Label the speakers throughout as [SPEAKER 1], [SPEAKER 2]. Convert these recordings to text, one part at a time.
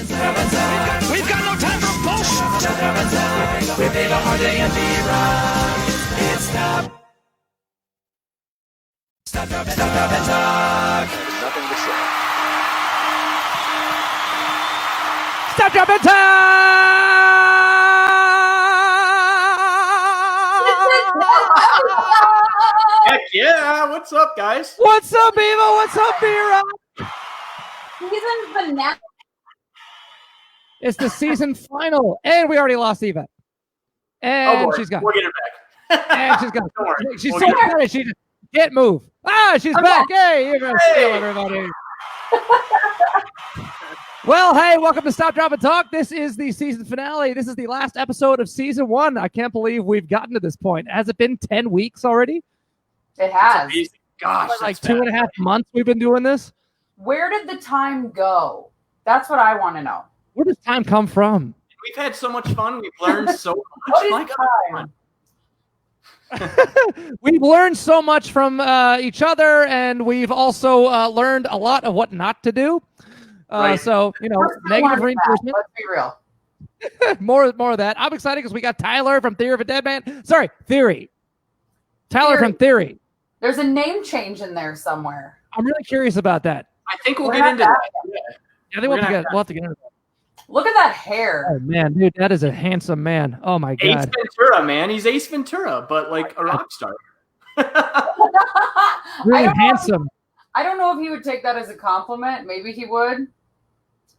[SPEAKER 1] We've got no time for bullshit. With Ava Harday and B-Rock, it's Stop, Drop, and Talk. There's nothing to say. Stop, Drop, and Talk!
[SPEAKER 2] Heck yeah! What's up, guys?
[SPEAKER 1] What's up, Eva? What's up, B-Rock?
[SPEAKER 3] Season finale.
[SPEAKER 1] It's the season final, and we already lost Eva. And she's gone.
[SPEAKER 2] We'll get her back.
[SPEAKER 1] And she's gone.
[SPEAKER 2] Don't worry.
[SPEAKER 1] She's so excited. She just can't move. Ah, she's back. Hey, Eva,
[SPEAKER 2] Hey.
[SPEAKER 1] everybody. Well, hey, welcome to Stop, Drop, and Talk. This is the season finale. This is the last episode of season 1. I can't believe we've gotten to this point. Has it been 10 weeks already?
[SPEAKER 3] It has.
[SPEAKER 2] Gosh,
[SPEAKER 1] Like 2.5 months we've been doing this?
[SPEAKER 3] Where did the time go? That's what I want to know.
[SPEAKER 1] Where does time come from?
[SPEAKER 2] We've had so much fun. We've learned so much.
[SPEAKER 3] What is
[SPEAKER 2] My God.
[SPEAKER 3] time?
[SPEAKER 1] We've learned so much from each other, and we've also learned a lot of what not to do.
[SPEAKER 2] Right.
[SPEAKER 1] So, negative reinforcement.
[SPEAKER 3] Let's be real.
[SPEAKER 1] more of that. I'm excited because we got Tyler from Theory of a Deadman. Sorry, Theory. Tyler from Theory.
[SPEAKER 3] There's a name change in there somewhere.
[SPEAKER 1] I'm really curious about that.
[SPEAKER 2] I think we'll
[SPEAKER 3] We're
[SPEAKER 2] get
[SPEAKER 3] not
[SPEAKER 2] into
[SPEAKER 3] that.
[SPEAKER 2] that. Yeah.
[SPEAKER 1] I think we'll have to get into that.
[SPEAKER 3] Look at that hair.
[SPEAKER 1] Oh, man, dude, that is a handsome man. Oh, my
[SPEAKER 2] Ace
[SPEAKER 1] God.
[SPEAKER 2] Ventura, man. He's Ace Ventura, but like a rock star.
[SPEAKER 1] Really handsome.
[SPEAKER 3] I don't know if he would take that as a compliment. Maybe he would.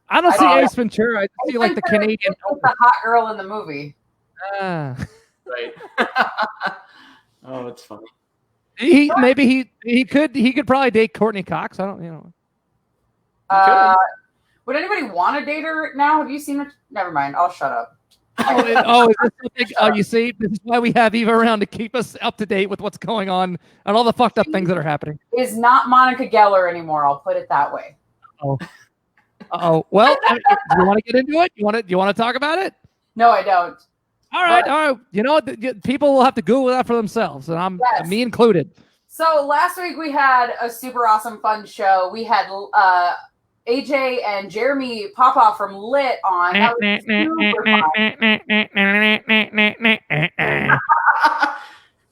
[SPEAKER 1] I don't see Ace Ventura. I see like the Canadian.
[SPEAKER 3] The hot girl in the movie.
[SPEAKER 1] Ah.
[SPEAKER 2] Right. Oh, it's funny.
[SPEAKER 1] Maybe he could probably date Courtney Cox. I don't.
[SPEAKER 3] Would anybody want to date her now? Have you seen her? Never mind. I'll shut up.
[SPEAKER 1] Is this something, you see, this is why we have Eva around to keep us up to date with what's going on and all the fucked up things that are happening.
[SPEAKER 3] Is not Monica Geller anymore. I'll put it that way.
[SPEAKER 1] Oh. Well, do you want to get into it? You want to talk about it?
[SPEAKER 3] No, I don't.
[SPEAKER 1] All right. You know what? People will have to Google that for themselves, and me included.
[SPEAKER 3] So last week we had a super awesome, fun show. We had AJ and Jeremy Popoff from Lit on. That was super fun.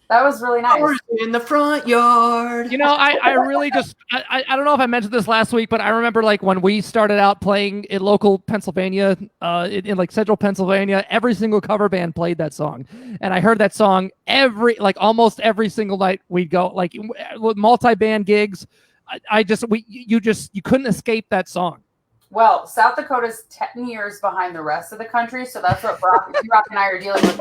[SPEAKER 3] That was really nice.
[SPEAKER 2] In the front yard.
[SPEAKER 1] I really just I don't know if I mentioned this last week, but I remember like when we started out playing in local Pennsylvania, in like central Pennsylvania, every single cover band played that song, and I heard that song almost every single night we'd go, like multi-band gigs. You couldn't escape that song.
[SPEAKER 3] Well, South Dakota's 10 years behind the rest of the country, so that's what Rock and I are dealing with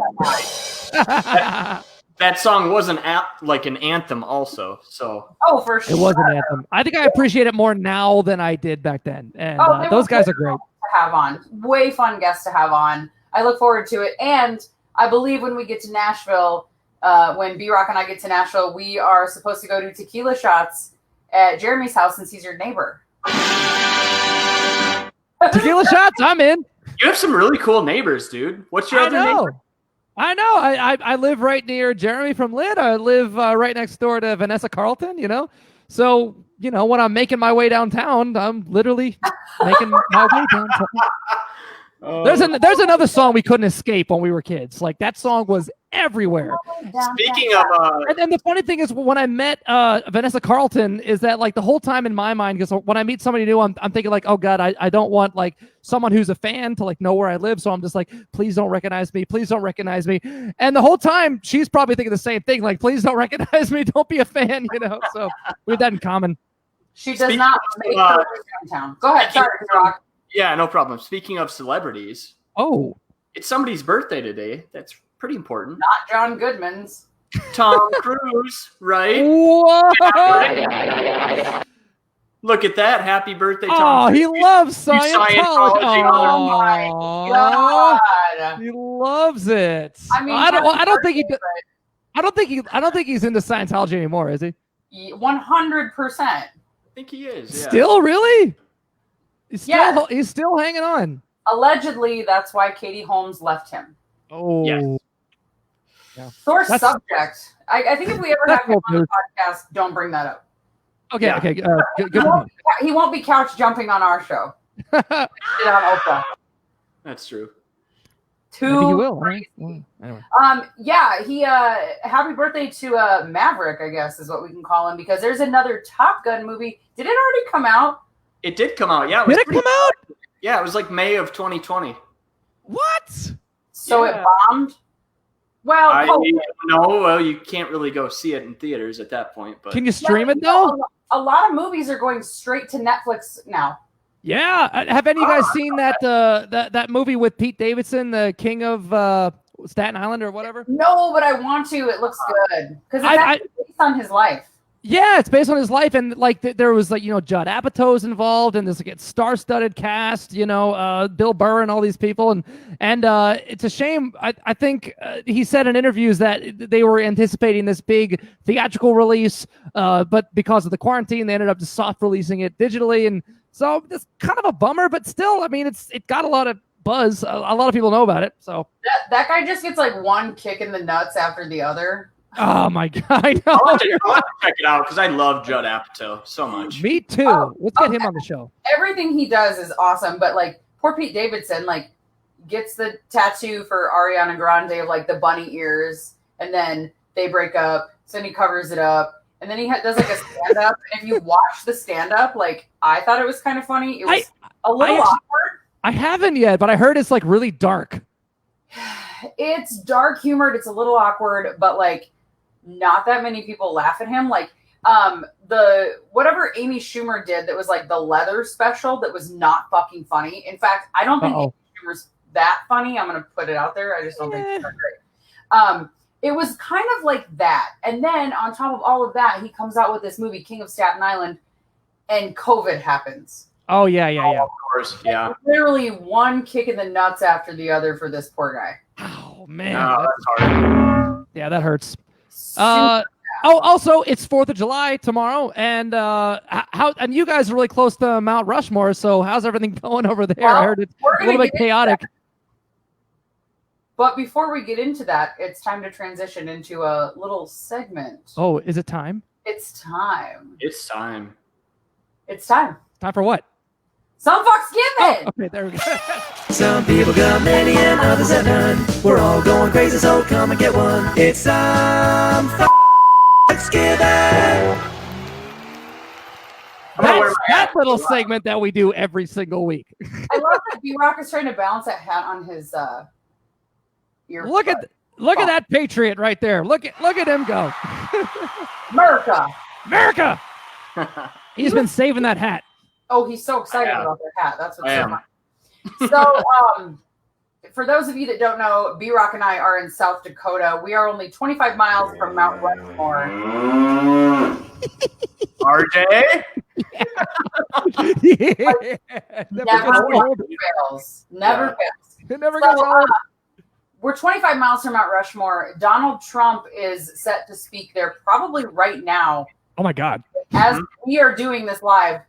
[SPEAKER 3] that now.
[SPEAKER 2] That song was an anthem also. So
[SPEAKER 3] for sure.
[SPEAKER 1] It was an anthem. I think I appreciate it more now than I did back then. And those guys are great
[SPEAKER 3] to have on. Way fun guests to have on. I look forward to it. And I believe when we get to Nashville, when B-Rock and I get to Nashville, we are supposed to go do tequila shots at Jeremy's house since he's your neighbor.
[SPEAKER 1] Tequila shots, I'm in.
[SPEAKER 2] You have some really cool neighbors, dude. What's your other neighbor?
[SPEAKER 1] I know. I live right near Jeremy from Lit. I live right next door to Vanessa Carlton, So, when I'm making my way downtown, I'm literally making my way downtown. There's another song we couldn't escape when we were kids. Like, that song was everywhere.
[SPEAKER 2] Speaking of...
[SPEAKER 1] And the funny thing is, when I met Vanessa Carlton, is that, like, the whole time in my mind, because when I meet somebody new, I'm thinking, like, oh, God, I don't want, like, someone who's a fan to, like, know where I live. So I'm just like, please don't recognize me. Please don't recognize me. And the whole time, she's probably thinking the same thing. Like, please don't recognize me. Don't be a fan, So we have that in common.
[SPEAKER 3] She does not make her way downtown. Go ahead. Sorry, Rock.
[SPEAKER 2] Yeah, no problem. Speaking of celebrities.
[SPEAKER 1] Oh.
[SPEAKER 2] It's somebody's birthday today. That's pretty important.
[SPEAKER 3] Not John Goodman's.
[SPEAKER 2] Tom Cruise, right?
[SPEAKER 1] Whoa!
[SPEAKER 2] Look at that. Happy birthday, Tom.
[SPEAKER 1] Oh,
[SPEAKER 2] Cruise.
[SPEAKER 1] he loves Scientology.
[SPEAKER 3] Oh, my God.
[SPEAKER 1] He loves it.
[SPEAKER 3] I mean,
[SPEAKER 1] I don't think he's into Scientology anymore, is he?
[SPEAKER 3] 100%.
[SPEAKER 2] I think he is. Yeah.
[SPEAKER 1] Still, really? He's still hanging on.
[SPEAKER 3] Allegedly, that's why Katie Holmes left him.
[SPEAKER 1] Oh,
[SPEAKER 2] yes.
[SPEAKER 1] Yeah.
[SPEAKER 3] Sore subject. I think if we ever have him on the podcast, don't bring that up.
[SPEAKER 1] Okay,
[SPEAKER 2] Yeah.
[SPEAKER 1] okay. Good.
[SPEAKER 3] He won't be couch jumping on our show. Did on Oprah.
[SPEAKER 2] That's true.
[SPEAKER 1] Maybe he will.
[SPEAKER 3] Crazy.
[SPEAKER 1] Well, anyway.
[SPEAKER 3] Yeah, he happy birthday to Maverick, I guess is what we can call him, because there's another Top Gun movie. Did it already come out?
[SPEAKER 2] It did come out. Yeah.
[SPEAKER 1] Did it come out?
[SPEAKER 2] Yeah, it was like May of 2020.
[SPEAKER 1] What?
[SPEAKER 3] So
[SPEAKER 2] Yeah.
[SPEAKER 3] it bombed? Well,
[SPEAKER 2] well, you can't really go see it in theaters at that point. But
[SPEAKER 1] Can you stream it though?
[SPEAKER 3] A lot of movies are going straight to Netflix now.
[SPEAKER 1] Yeah. Have any of you guys seen that movie with Pete Davidson, the King of Staten Island or whatever?
[SPEAKER 3] No, but I want to. It looks good because it's actually based on his life.
[SPEAKER 1] Yeah, it's based on his life, and like there was like Judd Apatow's involved, and there's like a star-studded cast, Bill Burr and all these people, and it's a shame. I think he said in interviews that they were anticipating this big theatrical release, but because of the quarantine, they ended up just soft releasing it digitally, and so it's kind of a bummer. But still, I mean, it got a lot of buzz. A lot of people know about it. So
[SPEAKER 3] that guy just gets like one kick in the nuts after the other.
[SPEAKER 1] Oh my God! I know.
[SPEAKER 2] I'll have to check it out because I love Judd Apatow so much.
[SPEAKER 1] Me too. Let's get him on the show.
[SPEAKER 3] Everything he does is awesome, but like poor Pete Davidson, like gets the tattoo for Ariana Grande of like the bunny ears, and then they break up. So then he covers it up, and then he does like a stand up. And if you watch the stand up, like I thought it was kind of funny. It was a little awkward.
[SPEAKER 1] I haven't yet, but I heard it's like really dark.
[SPEAKER 3] It's dark humored. It's a little awkward, but like. Not that many people laugh at him. Like the whatever Amy Schumer did that was like the leather special that was not fucking funny. In fact, I don't think Amy Schumer's that funny. I'm gonna put it out there. I just don't think it's that great. It was kind of like that. And then on top of all of that, he comes out with this movie, King of Staten Island, and COVID happens.
[SPEAKER 1] Oh yeah.
[SPEAKER 2] Of course, yeah.
[SPEAKER 3] And literally one kick in the nuts after the other for this poor guy.
[SPEAKER 1] Oh man.
[SPEAKER 2] That's hard.
[SPEAKER 1] Yeah, that hurts. Also, it's 4th of July tomorrow, and and you guys are really close to Mount Rushmore, so how's everything going over there?
[SPEAKER 3] Well,
[SPEAKER 1] I heard it's a little bit chaotic.
[SPEAKER 3] But before we get into that, it's time to transition into a little segment.
[SPEAKER 1] Oh, is it time?
[SPEAKER 3] It's time.
[SPEAKER 2] It's time.
[SPEAKER 3] It's time.
[SPEAKER 1] Time for what?
[SPEAKER 3] Some fucks given.
[SPEAKER 1] Oh, okay, there we go.
[SPEAKER 4] Some people got many and others have none. We're all going crazy, so come and get one. It's some fucks given.
[SPEAKER 1] That's that little segment that we do every single week.
[SPEAKER 3] I love that B-Rock is trying to balance that hat on his ear.
[SPEAKER 1] Look at that patriot right there. Look at him go. America. He's been saving that hat.
[SPEAKER 3] Oh, he's so excited about that hat. That's what's so funny. So, for those of you that don't know, B-Rock and I are in South Dakota. We are only 25 miles from Mount Rushmore.
[SPEAKER 2] RJ?
[SPEAKER 3] Never fails. Never fails.
[SPEAKER 1] It never goes old.
[SPEAKER 3] We're 25 miles from Mount Rushmore. Donald Trump is set to speak there probably right now.
[SPEAKER 1] Oh my God.
[SPEAKER 3] As we are doing this live,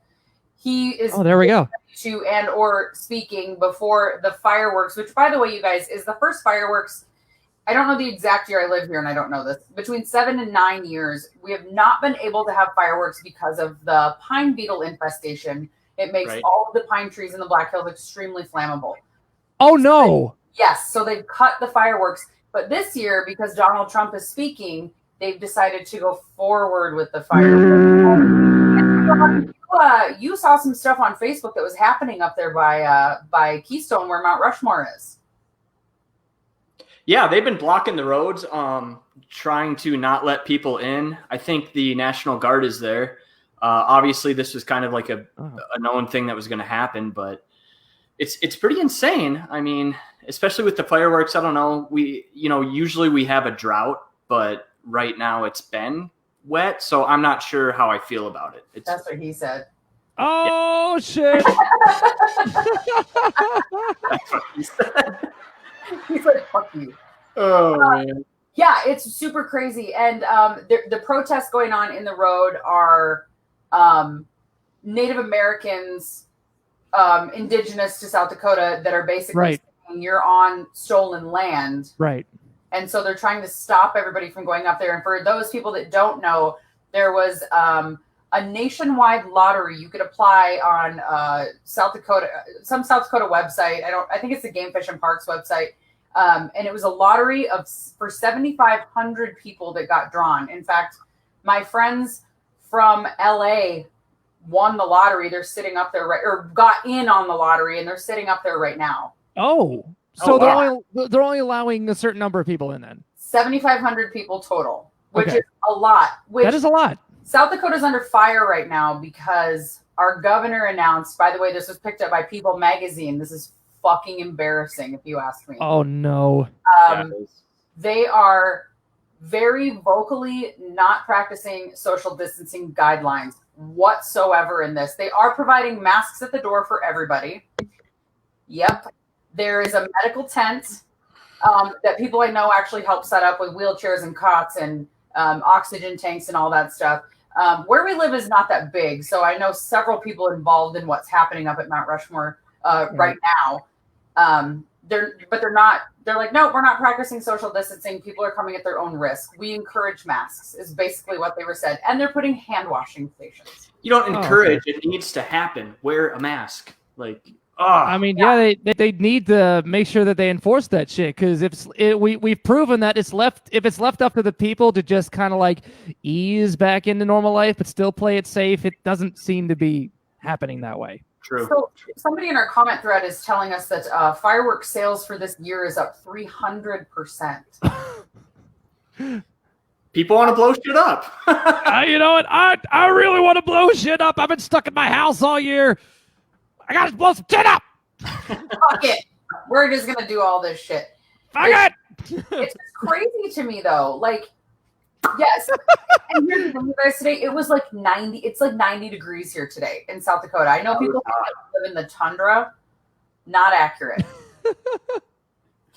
[SPEAKER 3] he is
[SPEAKER 1] there we go.
[SPEAKER 3] to and or speaking before the fireworks, which by the way, you guys, is the first fireworks. I don't know the exact year. I live here and I don't know this. Between 7 and 9 years, we have not been able to have fireworks because of the pine beetle infestation. It makes all of the pine trees in the Black Hills extremely flammable.
[SPEAKER 1] Oh no.
[SPEAKER 3] Yes, so they've cut the fireworks. But this year, because Donald Trump is speaking, they've decided to go forward with the fireworks. You saw some stuff on Facebook that was happening up there by Keystone, where Mount Rushmore is.
[SPEAKER 2] Yeah, they've been blocking the roads, trying to not let people in. I think the National Guard is there. Obviously, this was kind of like a known thing that was going to happen, but it's pretty insane. I mean, especially with the fireworks. I don't know. Usually we have a drought, but right now it's been wet, so I'm not sure how I feel about it.
[SPEAKER 3] That's what he said.
[SPEAKER 1] Oh shit!
[SPEAKER 2] That's what he said.
[SPEAKER 3] He's like, "Fuck you."
[SPEAKER 2] Oh man.
[SPEAKER 3] Yeah, it's super crazy, and the protests going on in the road are Native Americans, indigenous to South Dakota, that are basically saying you're on stolen land,
[SPEAKER 1] right?
[SPEAKER 3] And so they're trying to stop everybody from going up there. And for those people that don't know, there was a nationwide lottery. You could apply on South Dakota, some South Dakota website. I think it's the Game Fish and Parks website. And it was a lottery for 7,500 people that got drawn. In fact, my friends from LA won the lottery. They're sitting up there or got in on the lottery, and they're sitting up there right now.
[SPEAKER 1] Oh, so they're only allowing a certain number of people in then.
[SPEAKER 3] 7,500 people total, which is a lot.
[SPEAKER 1] That is a lot.
[SPEAKER 3] South Dakota's under fire right now because our governor announced, by the way, this was picked up by People magazine. This is fucking embarrassing if you ask me.
[SPEAKER 1] Oh, no.
[SPEAKER 3] They are very vocally not practicing social distancing guidelines whatsoever in this. They are providing masks at the door for everybody. Yep. There is a medical tent that people I know actually help set up with wheelchairs and cots and oxygen tanks and all that stuff. Where we live is not that big, so I know several people involved in what's happening up at Mount Rushmore right now. They're like, no, we're not practicing social distancing. People are coming at their own risk. We encourage masks is basically what they were said. And they're putting hand washing stations.
[SPEAKER 2] You don't encourage, it needs to happen. Wear a mask.
[SPEAKER 1] I mean, they need to make sure that they enforce that shit, because we've proven that if it's left up to the people to just kind of like ease back into normal life but still play it safe, it doesn't seem to be happening that way.
[SPEAKER 2] True.
[SPEAKER 3] So somebody in our comment thread is telling us that fireworks sales for this year is up 300%.
[SPEAKER 2] People want to blow shit up.
[SPEAKER 1] You know what? I really want to blow shit up. I've been stuck in my house all year. I gotta blow some shit up.
[SPEAKER 3] Fuck it. We're just gonna do all this shit.
[SPEAKER 1] Fuck it.
[SPEAKER 3] It's crazy to me though. Like, yes. And here's the thing, you guys, today it was like 90. It's like 90 degrees here today in South Dakota. I know people live in the tundra. Not accurate.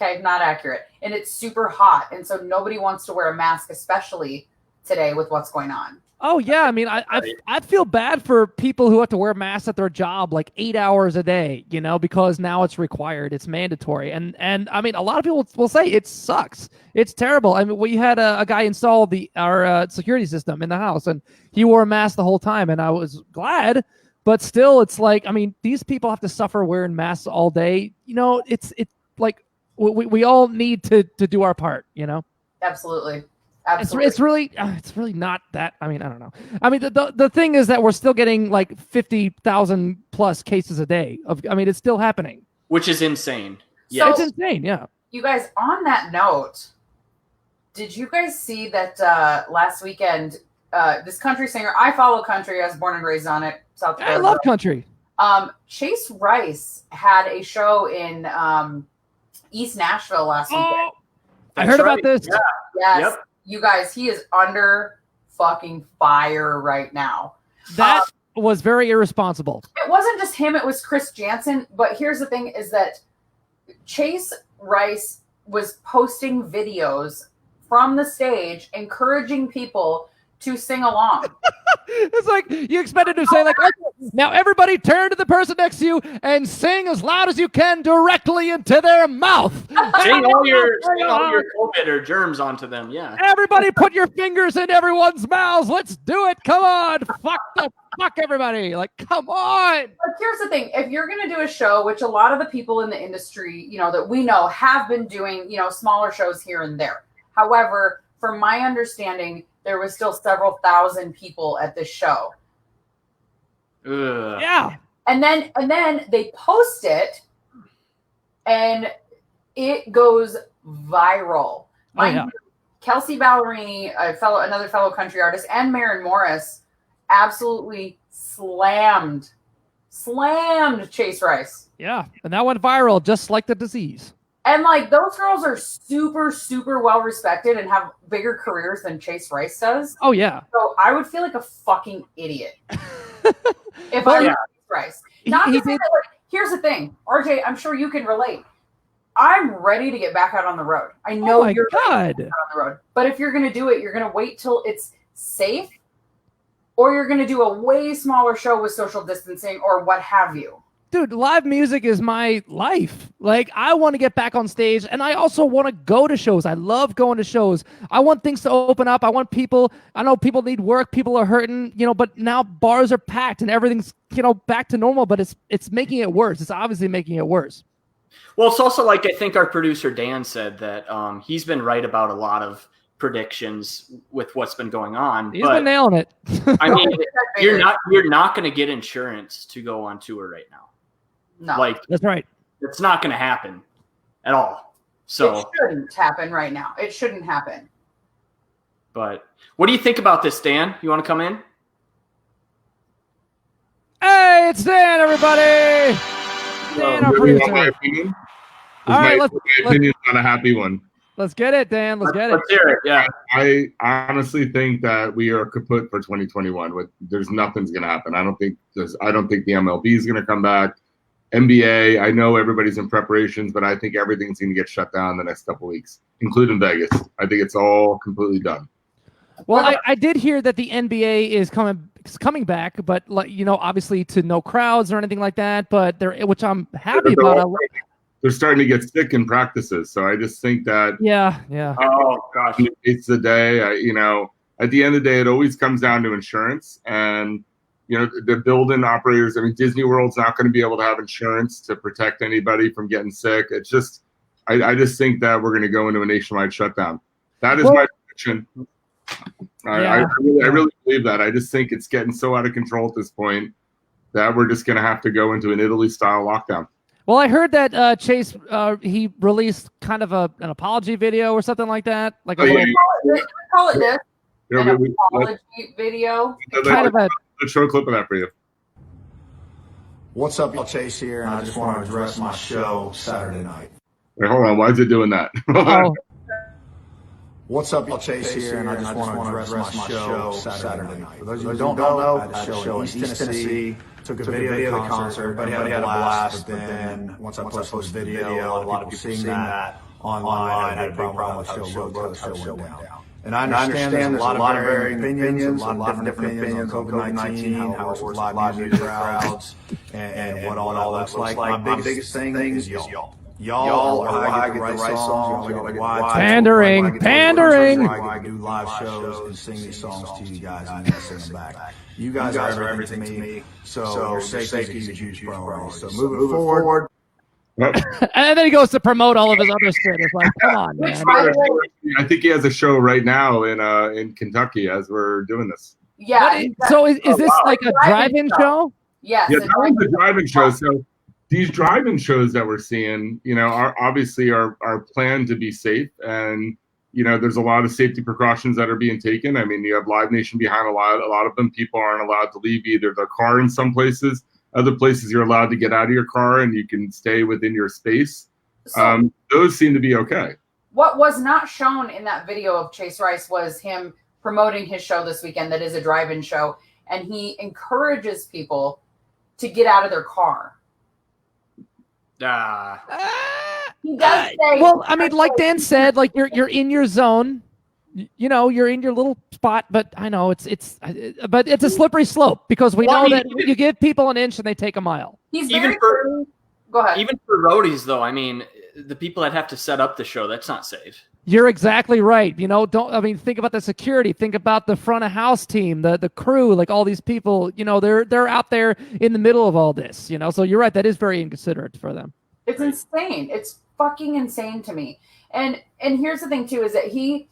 [SPEAKER 3] Okay, not accurate. And it's super hot, and so nobody wants to wear a mask, especially today with what's going on.
[SPEAKER 1] Oh yeah, I mean, I feel bad for people who have to wear masks at their job like 8 hours a day, you know, because now it's required, it's mandatory, and I mean, a lot of people will say it sucks, it's terrible. I mean, we had a guy install our security system in the house, and he wore a mask the whole time, and I was glad, but still, it's like, I mean, these people have to suffer wearing masks all day. You know, it's like we all need to do our part, you know.
[SPEAKER 3] Absolutely. Absolutely.
[SPEAKER 1] It's really not that. I mean, I don't know. I mean, the thing is that we're still getting like 50,000 plus cases a day. I mean, it's still happening,
[SPEAKER 2] which is insane.
[SPEAKER 1] Yeah, it's insane. Yeah.
[SPEAKER 3] You guys, on that note, did you guys see that last weekend? This country singer, I follow country. I was born and raised on it. South Dakota.
[SPEAKER 1] I love country.
[SPEAKER 3] Chase Rice had a show in East Nashville last weekend.
[SPEAKER 1] I heard about this.
[SPEAKER 2] Yeah.
[SPEAKER 3] Yes.
[SPEAKER 2] Yep.
[SPEAKER 3] You guys, he is under fucking fire right now.
[SPEAKER 1] That was very irresponsible.
[SPEAKER 3] It wasn't just him, it was Chris Jansen. But here's the thing is that Chase Rice was posting videos from the stage encouraging people to sing along.
[SPEAKER 1] It's like you expected to say, like, okay, now everybody turn to the person next to you and sing as loud as you can directly into their mouth.
[SPEAKER 2] Sing all your COVID or germs onto them. Yeah.
[SPEAKER 1] Everybody put your fingers in everyone's mouths. Let's do it. Come on. Fuck everybody. Like, come on.
[SPEAKER 3] But here's the thing. If you're going to do a show, which a lot of the people in the industry, you know, that we know have been doing, you know, smaller shows here and there. However, from my understanding, there was still several thousand people at this show.
[SPEAKER 2] Ugh.
[SPEAKER 1] Yeah.
[SPEAKER 3] And then they post it and it goes viral. Kelsey Ballerini, another fellow country artist, and Maren Morris absolutely slammed Chase Rice.
[SPEAKER 1] Yeah. And that went viral just like the disease.
[SPEAKER 3] And like those girls are super, super well respected and have bigger careers than Chase Rice does.
[SPEAKER 1] Oh yeah.
[SPEAKER 3] So I would feel like a fucking idiot if I were Chase Rice. Not to say that, like, here's the thing, RJ, I'm sure you can relate. I'm ready to get back out on the road. I know you're ready to get back out on the road. But if you're gonna do it, you're gonna wait till it's safe, or you're gonna do a way smaller show with social distancing or what have you.
[SPEAKER 1] Dude, live music is my life. Like, I want to get back on stage, and I also want to go to shows. I love going to shows. I want things to open up. I want people. I know people need work. People are hurting, but now bars are packed and everything's, back to normal. But it's making it worse. It's obviously making it worse.
[SPEAKER 2] Well, it's also like I think our producer Dan said that he's been right about a lot of predictions with what's been going on.
[SPEAKER 1] He's been nailing it.
[SPEAKER 2] I mean, you're not going to get insurance to go on tour right now.
[SPEAKER 3] No,
[SPEAKER 2] like
[SPEAKER 1] that's right.
[SPEAKER 2] It's not going to happen at all. So
[SPEAKER 3] it shouldn't happen right now. It shouldn't happen.
[SPEAKER 2] But what do you think about this, Dan? You want to come in?
[SPEAKER 1] Hey, it's Dan, everybody. Dan, our producer.
[SPEAKER 5] My opinion?
[SPEAKER 1] All right,
[SPEAKER 5] my opinion's not a happy one.
[SPEAKER 1] Let's get it, Dan. Let's get it.
[SPEAKER 2] Let's hear it. Yeah.
[SPEAKER 5] I honestly think that we are kaput for 2021. There's nothing's going to happen. I don't think the MLB is going to come back. NBA, I know everybody's in preparations, but I think everything's going to get shut down in the next couple of weeks, including Vegas. I think it's all completely done.
[SPEAKER 1] Well, I did hear that the NBA is coming back, but obviously to no crowds or anything like that. But which I'm happy about.
[SPEAKER 5] They're starting to get sick in practices, so I just think that
[SPEAKER 1] yeah.
[SPEAKER 2] Oh gosh,
[SPEAKER 5] it's the day. At the end of the day, it always comes down to insurance, and the building operators. I mean, Disney World's not going to be able to have insurance to protect anybody from getting sick. It's just, I just think that we're going to go into a nationwide shutdown. That is my prediction. I really believe that. I just think it's getting so out of control at this point that we're just going to have to go into an Italy-style lockdown.
[SPEAKER 1] Well, I heard that Chase he released kind of an apology video or something like that. Like
[SPEAKER 3] call it this. An apology video.
[SPEAKER 5] Let's show a clip of that for you.
[SPEAKER 6] What's up, y'all? Chase here, and I just want to address my show Saturday night.
[SPEAKER 5] Wait, hold on. Why is it doing that?
[SPEAKER 6] What's up, y'all? Chase here, and I just want to address my show Saturday night. For those of you who don't know, I had a show in East Tennessee. Took a video of the concert. Everybody had a blast. But then once I posted this video, a lot of people seeing that online had a big problem with how the show went down. And I understand there's a lot of varying opinions, a lot of different opinions on COVID-19, how it works with live music crowds, and what all that looks like. My biggest thing is y'all. Y'all are why I get the right songs. Y'all are why
[SPEAKER 1] pandering.
[SPEAKER 6] Why I do live shows and sing these songs to you guys and sing them back. You guys are everything to me, so your safety is a huge priority. So moving forward.
[SPEAKER 1] And then he goes to promote all of his other shit. It's like, come on, man.
[SPEAKER 5] I think he has a show right now in Kentucky as we're doing this.
[SPEAKER 3] Yeah.
[SPEAKER 1] So is this like a drive-in show?
[SPEAKER 3] Yes.
[SPEAKER 5] Yeah, that was a drive-in show. So these drive-in shows that we're seeing, are obviously are planned to be safe, and there's a lot of safety precautions that are being taken. I mean, you have Live Nation behind a lot of them. People aren't allowed to leave either their car in some places. Other places you're allowed to get out of your car and you can stay within your space. So, those seem to be okay.
[SPEAKER 3] What was not shown in that video of Chase Rice was him promoting his show this weekend that is a drive-in show, and he encourages people to get out of their car. He does say.
[SPEAKER 1] Well, I mean, like Dan said, like you're in your zone. You're in your little spot, but I know it's a slippery slope because we know that you give people an inch and they take a mile.
[SPEAKER 3] Go ahead.
[SPEAKER 2] Even for roadies, though, I mean, the people that have to set up the show, that's not safe.
[SPEAKER 1] You're exactly right. Think about the security. Think about the front of house team, the crew, like all these people. They're out there in the middle of all this. So you're right. That is very inconsiderate for them.
[SPEAKER 3] It's insane. It's fucking insane to me. And here's the thing too, is that he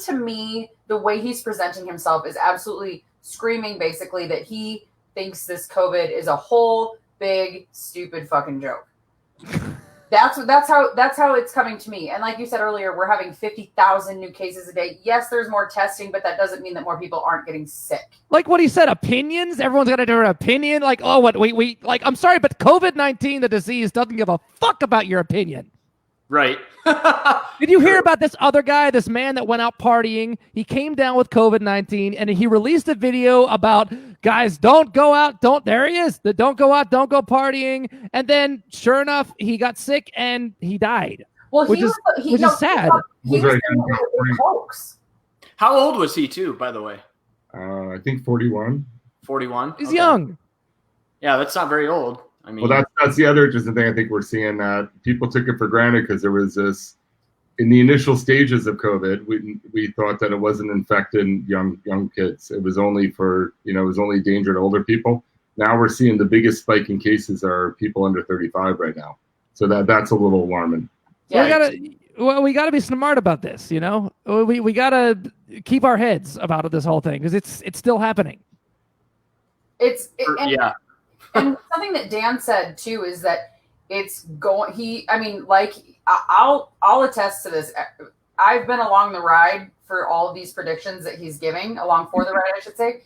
[SPEAKER 3] to me, the way he's presenting himself is absolutely screaming basically that he thinks this COVID is a whole big stupid fucking joke. That's how it's coming to me. And like you said earlier, we're having 50,000 new cases a day. Yes, there's more testing, but that doesn't mean that more people aren't getting sick.
[SPEAKER 1] Like what he said, opinions. Everyone's got a different opinion. Like, oh, what we like. I'm sorry, but COVID-19, the disease, doesn't give a fuck about your opinion.
[SPEAKER 2] Right.
[SPEAKER 1] Did you hear about this other guy, this man that went out partying? He came down with COVID-19 and he released a video about guys, don't go out. There he is. Don't go out. Don't go partying. And then sure enough, he got sick and he died.
[SPEAKER 3] Well,
[SPEAKER 1] which is sad.
[SPEAKER 3] He was hoax.
[SPEAKER 2] How old was he too, by the way?
[SPEAKER 5] I think 41.
[SPEAKER 2] 41.
[SPEAKER 1] He's young.
[SPEAKER 2] Yeah, that's not very old. I mean,
[SPEAKER 5] Well, that's the other interesting thing I think we're seeing, that people took it for granted because there was this, in the initial stages of COVID, we thought that it wasn't infecting young kids. It was only for, it was only danger to older people. Now we're seeing the biggest spike in cases are people under 35 right now. So that's a little alarming.
[SPEAKER 3] Yeah.
[SPEAKER 1] We gotta be smart about this, We gotta keep our heads about this whole thing because it's still happening.
[SPEAKER 2] yeah.
[SPEAKER 3] And something that Dan said too is that it's going. I'll attest to this. I've been along the ride for all of these predictions that he's giving, along for the ride, I should say.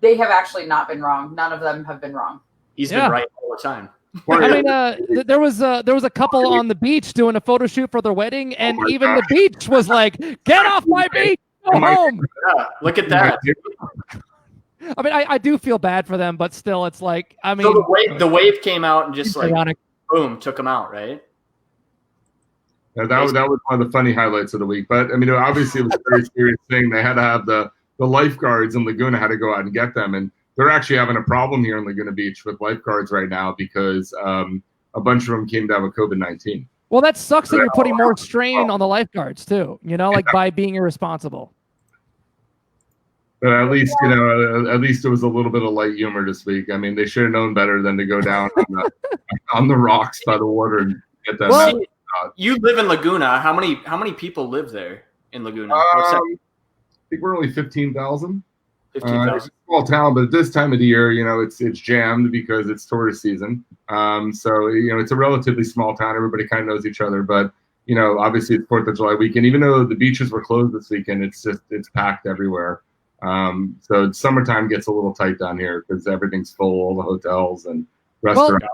[SPEAKER 3] They have actually not been wrong. None of them have been wrong.
[SPEAKER 2] He's been right all the time.
[SPEAKER 1] I mean, there was a couple on the beach doing a photo shoot for their wedding, and even the beach was like, "Get off my beach, go home."
[SPEAKER 2] Yeah, look at that.
[SPEAKER 1] I mean, I do feel bad for them, but still, it's like, I mean,
[SPEAKER 2] so the wave came out and just like
[SPEAKER 1] ironic.
[SPEAKER 2] Boom, took them out, right?
[SPEAKER 5] Yeah, that was one of the funny highlights of the week. But I mean, obviously, it was a very serious thing. They had to have the lifeguards in Laguna had to go out and get them, and they're actually having a problem here in Laguna Beach with lifeguards right now because a bunch of them came down with COVID-19.
[SPEAKER 1] Well, that sucks that you're putting more strain on the lifeguards too. By being irresponsible.
[SPEAKER 5] But at least, at least it was a little bit of light humor this week. I mean, they should have known better than to go down on the rocks by the water and get that.
[SPEAKER 2] Well, you live in Laguna. How many people live there in Laguna?
[SPEAKER 5] I think we're only 15,000.
[SPEAKER 2] 15,000.
[SPEAKER 5] It's a small town, but at this time of the year, it's jammed because it's tourist season. So it's a relatively small town. Everybody kind of knows each other, but obviously it's 4th of July weekend. Even though the beaches were closed this weekend, it's packed everywhere. So summertime gets a little tight down here because everything's full, all the hotels and restaurants.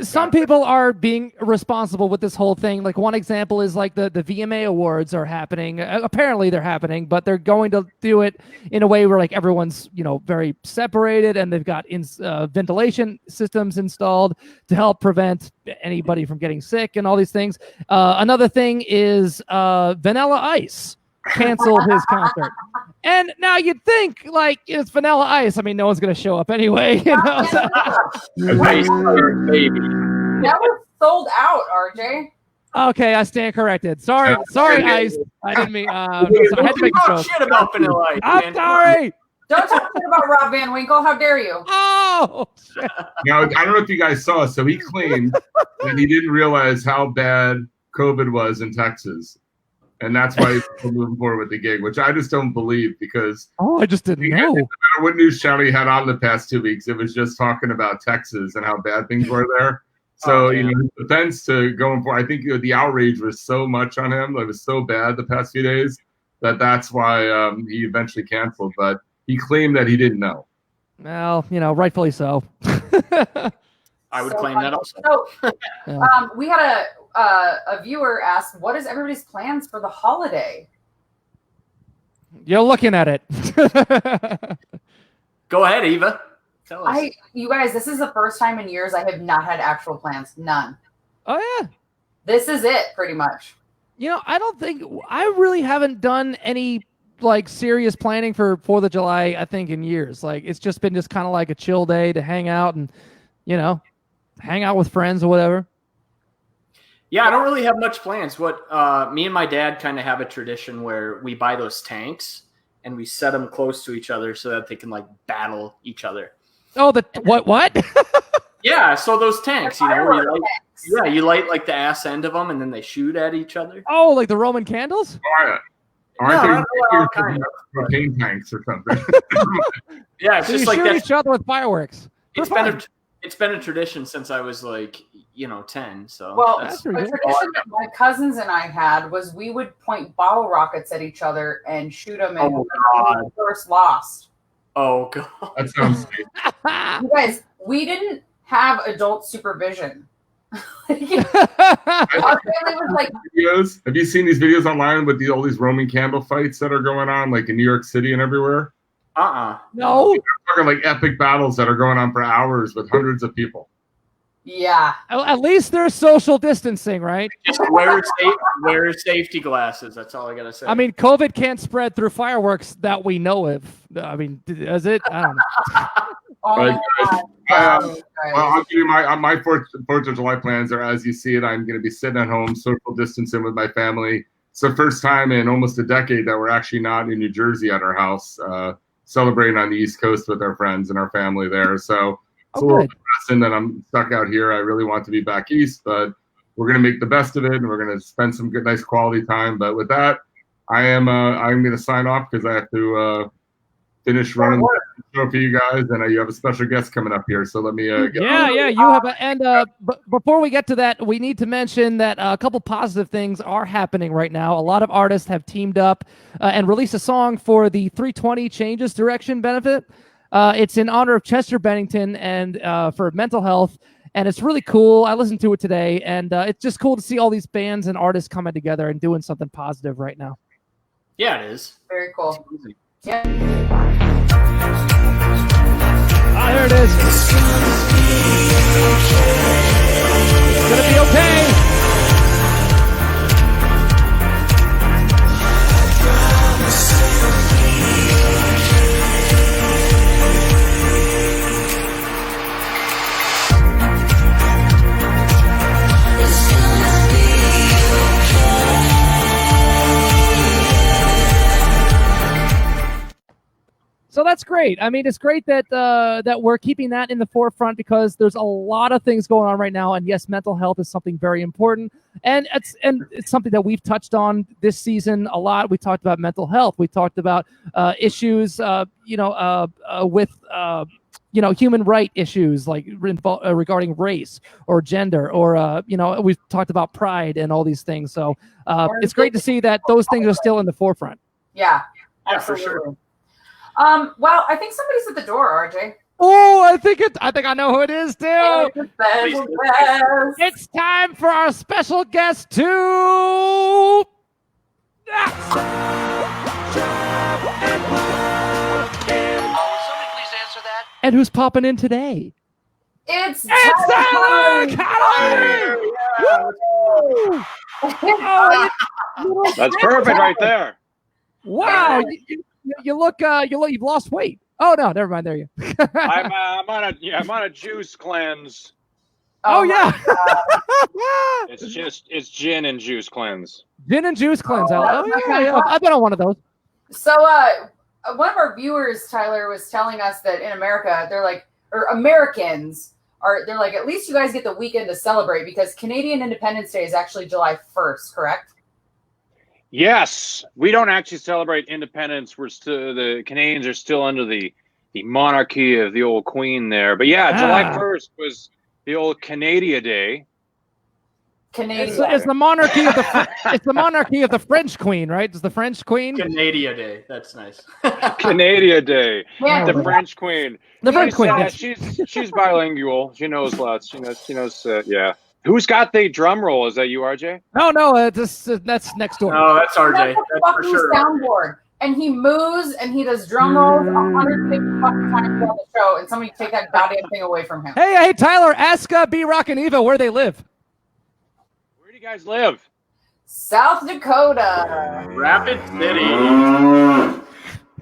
[SPEAKER 1] Some people are being responsible with this whole thing. Like one example is like the VMA awards are happening. Apparently they're happening, but they're going to do it in a way where like everyone's, very separated and they've got ventilation systems installed to help prevent anybody from getting sick and all these things. Another thing is Vanilla Ice canceled his concert. And now you'd think like it's Vanilla Ice. I mean, no one's going to show up anyway.
[SPEAKER 3] That was sold out, RJ.
[SPEAKER 1] Okay, I stand corrected. Sorry, Ice. I didn't mean. I had to make a joke.
[SPEAKER 2] Shit about Vanilla Ice.
[SPEAKER 1] I'm sorry.
[SPEAKER 3] Don't talk shit about Rob Van Winkle. How dare you?
[SPEAKER 1] Oh, shit.
[SPEAKER 5] Now, I don't know if you guys saw. So he claimed that he didn't realize how bad COVID was in Texas. And that's why he's moving forward with the gig, which I just don't believe because
[SPEAKER 1] I just didn't know. No
[SPEAKER 5] matter what news channel he had on the past 2 weeks, it was just talking about Texas and how bad things were there. So, his defense to going for, I think the outrage was so much on him. It was so bad the past few days that's why he eventually canceled. But he claimed that he didn't know.
[SPEAKER 1] Well, rightfully so.
[SPEAKER 2] I would claim that also.
[SPEAKER 3] So, we had a viewer ask, what is everybody's plans for the holiday?
[SPEAKER 1] You're looking at it.
[SPEAKER 2] Go ahead, Eva. Tell us.
[SPEAKER 3] You guys, this is the first time in years I have not had actual plans. None.
[SPEAKER 1] Oh, yeah.
[SPEAKER 3] This is it, pretty much.
[SPEAKER 1] I really haven't done any like serious planning for 4th of July, I think, in years. Like it's just been kind of like a chill day to hang out and, hang out with friends or whatever.
[SPEAKER 2] Yeah, I don't really have much plans. What me and my dad kind of have a tradition where we buy those tanks and we set them close to each other so that they can like battle each other.
[SPEAKER 1] Oh, what?
[SPEAKER 2] Yeah, so those tanks, you light like the ass end of them and then they shoot at each other.
[SPEAKER 1] Oh, like the Roman candles?
[SPEAKER 5] Aren't they kind of propane tanks or something?
[SPEAKER 2] Yeah, it's
[SPEAKER 1] so
[SPEAKER 2] just
[SPEAKER 1] you
[SPEAKER 2] like
[SPEAKER 1] shoot each other with fireworks.
[SPEAKER 2] It's been a tradition since I was like, 10. So
[SPEAKER 3] the tradition that my cousins and I had was we would point bottle rockets at each other and shoot them and first lost.
[SPEAKER 2] Oh god,
[SPEAKER 5] that sounds sweet.
[SPEAKER 3] You guys, we didn't have adult supervision. Our family was like,
[SPEAKER 5] videos. Have you seen these videos online with all these Roman candle fights that are going on, like in New York City and everywhere?
[SPEAKER 1] No.
[SPEAKER 5] They're talking like epic battles that are going on for hours with hundreds of people.
[SPEAKER 3] Yeah.
[SPEAKER 1] At least there's social distancing, right?
[SPEAKER 2] Just wear safety glasses. That's all I gotta say.
[SPEAKER 1] I mean, COVID can't spread through fireworks that we know of. I mean, does it? I don't know.
[SPEAKER 3] Oh
[SPEAKER 5] But
[SPEAKER 3] my
[SPEAKER 5] guys,
[SPEAKER 3] God,
[SPEAKER 5] I'll give you my 4th of July plans are as you see it. I'm going to be sitting at home, social distancing with my family. It's the first time in almost a decade that we're actually not in New Jersey at our house, celebrating on the East Coast with our friends and our family there. So it's a little depressing that I'm stuck out here. I really want to be back east, but we're going to make the best of it, and we're going to spend some good, nice quality time. But with that, I'm going to sign off because I have to finish running the show for you guys, and you have a special guest coming up here. So let me get
[SPEAKER 1] you have before we get to that, we need to mention that a couple positive things are happening right now. A lot of artists have teamed up and released a song for the 320 Changes Direction benefit. It's in honor of Chester Bennington and for mental health, and it's really cool. I listened to it today, and it's just cool to see all these bands and artists coming together and doing something positive right now.
[SPEAKER 2] Yeah, it is.
[SPEAKER 3] Very cool. Yeah.
[SPEAKER 1] Ah, there it is. It's gonna be okay. So that's great. I mean, it's great that that we're keeping that in the forefront because there's a lot of things going on right now. And yes, mental health is something very important, and it's something that we've touched on this season a lot. We talked about mental health. We talked about issues, with human right issues like regarding race or gender, or we've talked about pride and all these things. So it's great to see that those things are still in the forefront.
[SPEAKER 3] Yeah,
[SPEAKER 2] for sure.
[SPEAKER 3] Well, I think somebody's at the door, RJ.
[SPEAKER 1] Oh, I think I know who it is too. It's time for our special guest to. And who's popping in today?
[SPEAKER 3] It's
[SPEAKER 1] Tyler Connolly!
[SPEAKER 7] That's perfect right there.
[SPEAKER 1] Wow, you look you've lost weight. Oh no, never mind. There you.
[SPEAKER 7] I'm on a juice cleanse.
[SPEAKER 1] Oh yeah.
[SPEAKER 7] It's gin and juice cleanse.
[SPEAKER 1] Gin and juice cleanse. Yeah. I've been on one of those.
[SPEAKER 3] So one of our viewers, Tyler, was telling us that in America, they're like, or Americans they're like, at least you guys get the weekend to celebrate because Canadian Independence Day is actually July 1st, correct?
[SPEAKER 7] Yes, we don't actually celebrate independence. The Canadians are still under the monarchy of the old Queen there. But yeah, July 1st was the old Canada Day.
[SPEAKER 1] It's the monarchy of it's the monarchy of the French Queen, right? It's the French Queen.
[SPEAKER 2] Canada Day. That's nice.
[SPEAKER 7] Canada Day.
[SPEAKER 3] Yeah.
[SPEAKER 7] The French Queen.
[SPEAKER 1] The French Queen.
[SPEAKER 7] She's bilingual. She knows lots. She knows. Yeah. Who's got the drum roll? Is that you, RJ?
[SPEAKER 1] No. That's next door.
[SPEAKER 2] No, that's RJ.
[SPEAKER 3] That's
[SPEAKER 2] for sure.
[SPEAKER 3] Soundboard. And he moves and he does drum rolls 150 fucking times on the show, and somebody take that goddamn thing away from him.
[SPEAKER 1] Hey, Tyler, ask B-Rock and Eva where they live.
[SPEAKER 7] Where do you guys live?
[SPEAKER 3] South Dakota.
[SPEAKER 2] Rapid City.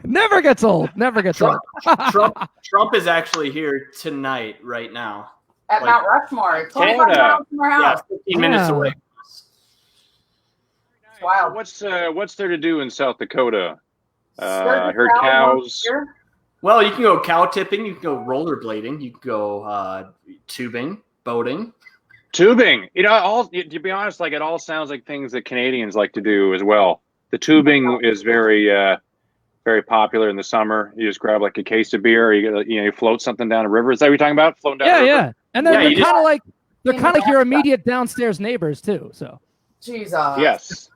[SPEAKER 1] Never gets old. Never gets old.
[SPEAKER 2] Trump is actually here tonight, right now.
[SPEAKER 3] At Mount Rushmore. 25 miles from our house.
[SPEAKER 2] 15 minutes away.
[SPEAKER 3] It's wild.
[SPEAKER 7] What's there to do in South Dakota?
[SPEAKER 3] Sturdy
[SPEAKER 7] Herd cows.
[SPEAKER 2] Well, you can go cow tipping. You can go rollerblading. You can go tubing, boating.
[SPEAKER 7] Tubing. To be honest, like it all sounds like things that Canadians like to do as well. The tubing is very, very popular in the summer. You just grab like a case of beer. Or you float something down a river. Is that what you're talking about? Floating down a river?
[SPEAKER 1] Yeah. And then they're kind of your immediate downstairs neighbors too. So.
[SPEAKER 3] Jesus.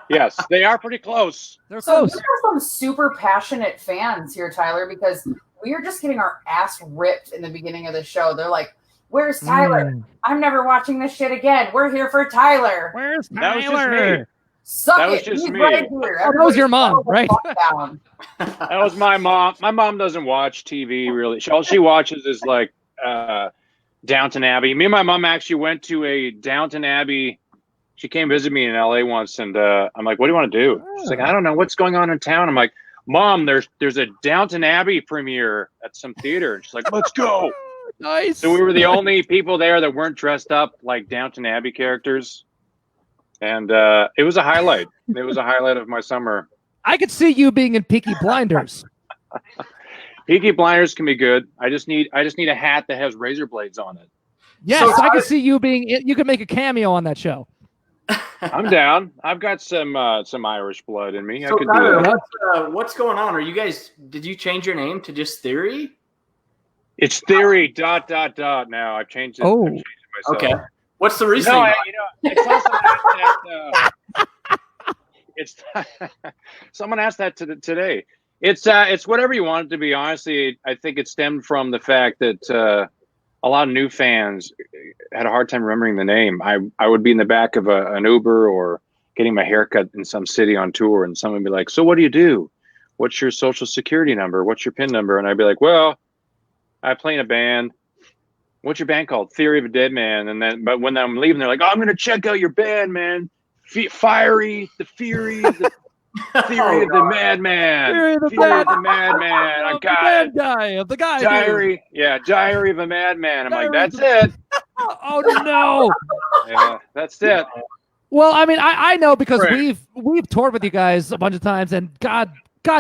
[SPEAKER 7] Yes, they are pretty close.
[SPEAKER 1] They're
[SPEAKER 3] So
[SPEAKER 1] close.
[SPEAKER 3] we are some super passionate fans here, Tyler, because we are just getting our ass ripped in the beginning of the show. They're like, "Where's Tyler? I'm never watching this shit again. We're here for Tyler.
[SPEAKER 1] Where's
[SPEAKER 7] That was just
[SPEAKER 1] Tyler?
[SPEAKER 7] me.
[SPEAKER 3] Suck
[SPEAKER 7] That was
[SPEAKER 3] it.
[SPEAKER 7] just
[SPEAKER 3] He's
[SPEAKER 7] me.
[SPEAKER 3] right here.
[SPEAKER 1] Oh, that was your mom, right?
[SPEAKER 7] That was my mom. My mom doesn't watch TV really. All she watches is like Downton Abbey. Me and my mom actually went to a Downton Abbey. She came visit me in LA once, and I'm like, "What do you want to do?" She's like, "I don't know what's going on in town." I'm like, Mom, there's a Downton Abbey premiere at some theater. And she's like, let's go.
[SPEAKER 1] Nice.
[SPEAKER 7] So we were the only people there that weren't dressed up like Downton Abbey characters. And it was a highlight. It was a highlight of my summer.
[SPEAKER 1] I could see you being in Peaky Blinders.
[SPEAKER 7] Peaky Blinders can be good. I just need a hat that has razor blades on it.
[SPEAKER 1] Yes,
[SPEAKER 2] So
[SPEAKER 1] I could see you being. You could make a cameo on that show.
[SPEAKER 7] I'm down. I've got some Irish blood in me.
[SPEAKER 2] So
[SPEAKER 7] I could do
[SPEAKER 2] Tyler,
[SPEAKER 7] that.
[SPEAKER 2] what's going on? Are you guys? Did you change your name to just Theory?
[SPEAKER 7] It's Theory ... now. I've changed it.
[SPEAKER 1] Oh.
[SPEAKER 7] I've changed it myself.
[SPEAKER 2] Okay. What's the reason?
[SPEAKER 7] No, it's also it's someone asked that today. It's whatever you want it to be. Honestly, I think it stemmed from the fact that a lot of new fans had a hard time remembering the name. I would be in the back of an Uber or getting my haircut in some city on tour, and someone would be like, "So what do you do? What's your social security number? What's your PIN number?" And I'd be like, "Well, I play in a band. What's your band called? Theory of a Deadman." But when I'm leaving, they're like, "Oh, I'm gonna check out your band, man. Fiery, the Fury, the Theory of the Madman.
[SPEAKER 1] Theory of the
[SPEAKER 7] Theory of the Madman. I got it.
[SPEAKER 1] The guy.
[SPEAKER 7] Diary, Diary of a Madman." I'm like, "That's it.
[SPEAKER 1] Oh no.
[SPEAKER 7] Yeah, that's it."
[SPEAKER 1] Well, I mean, I know because
[SPEAKER 7] Right.
[SPEAKER 1] we've toured with you guys a bunch of times, and God,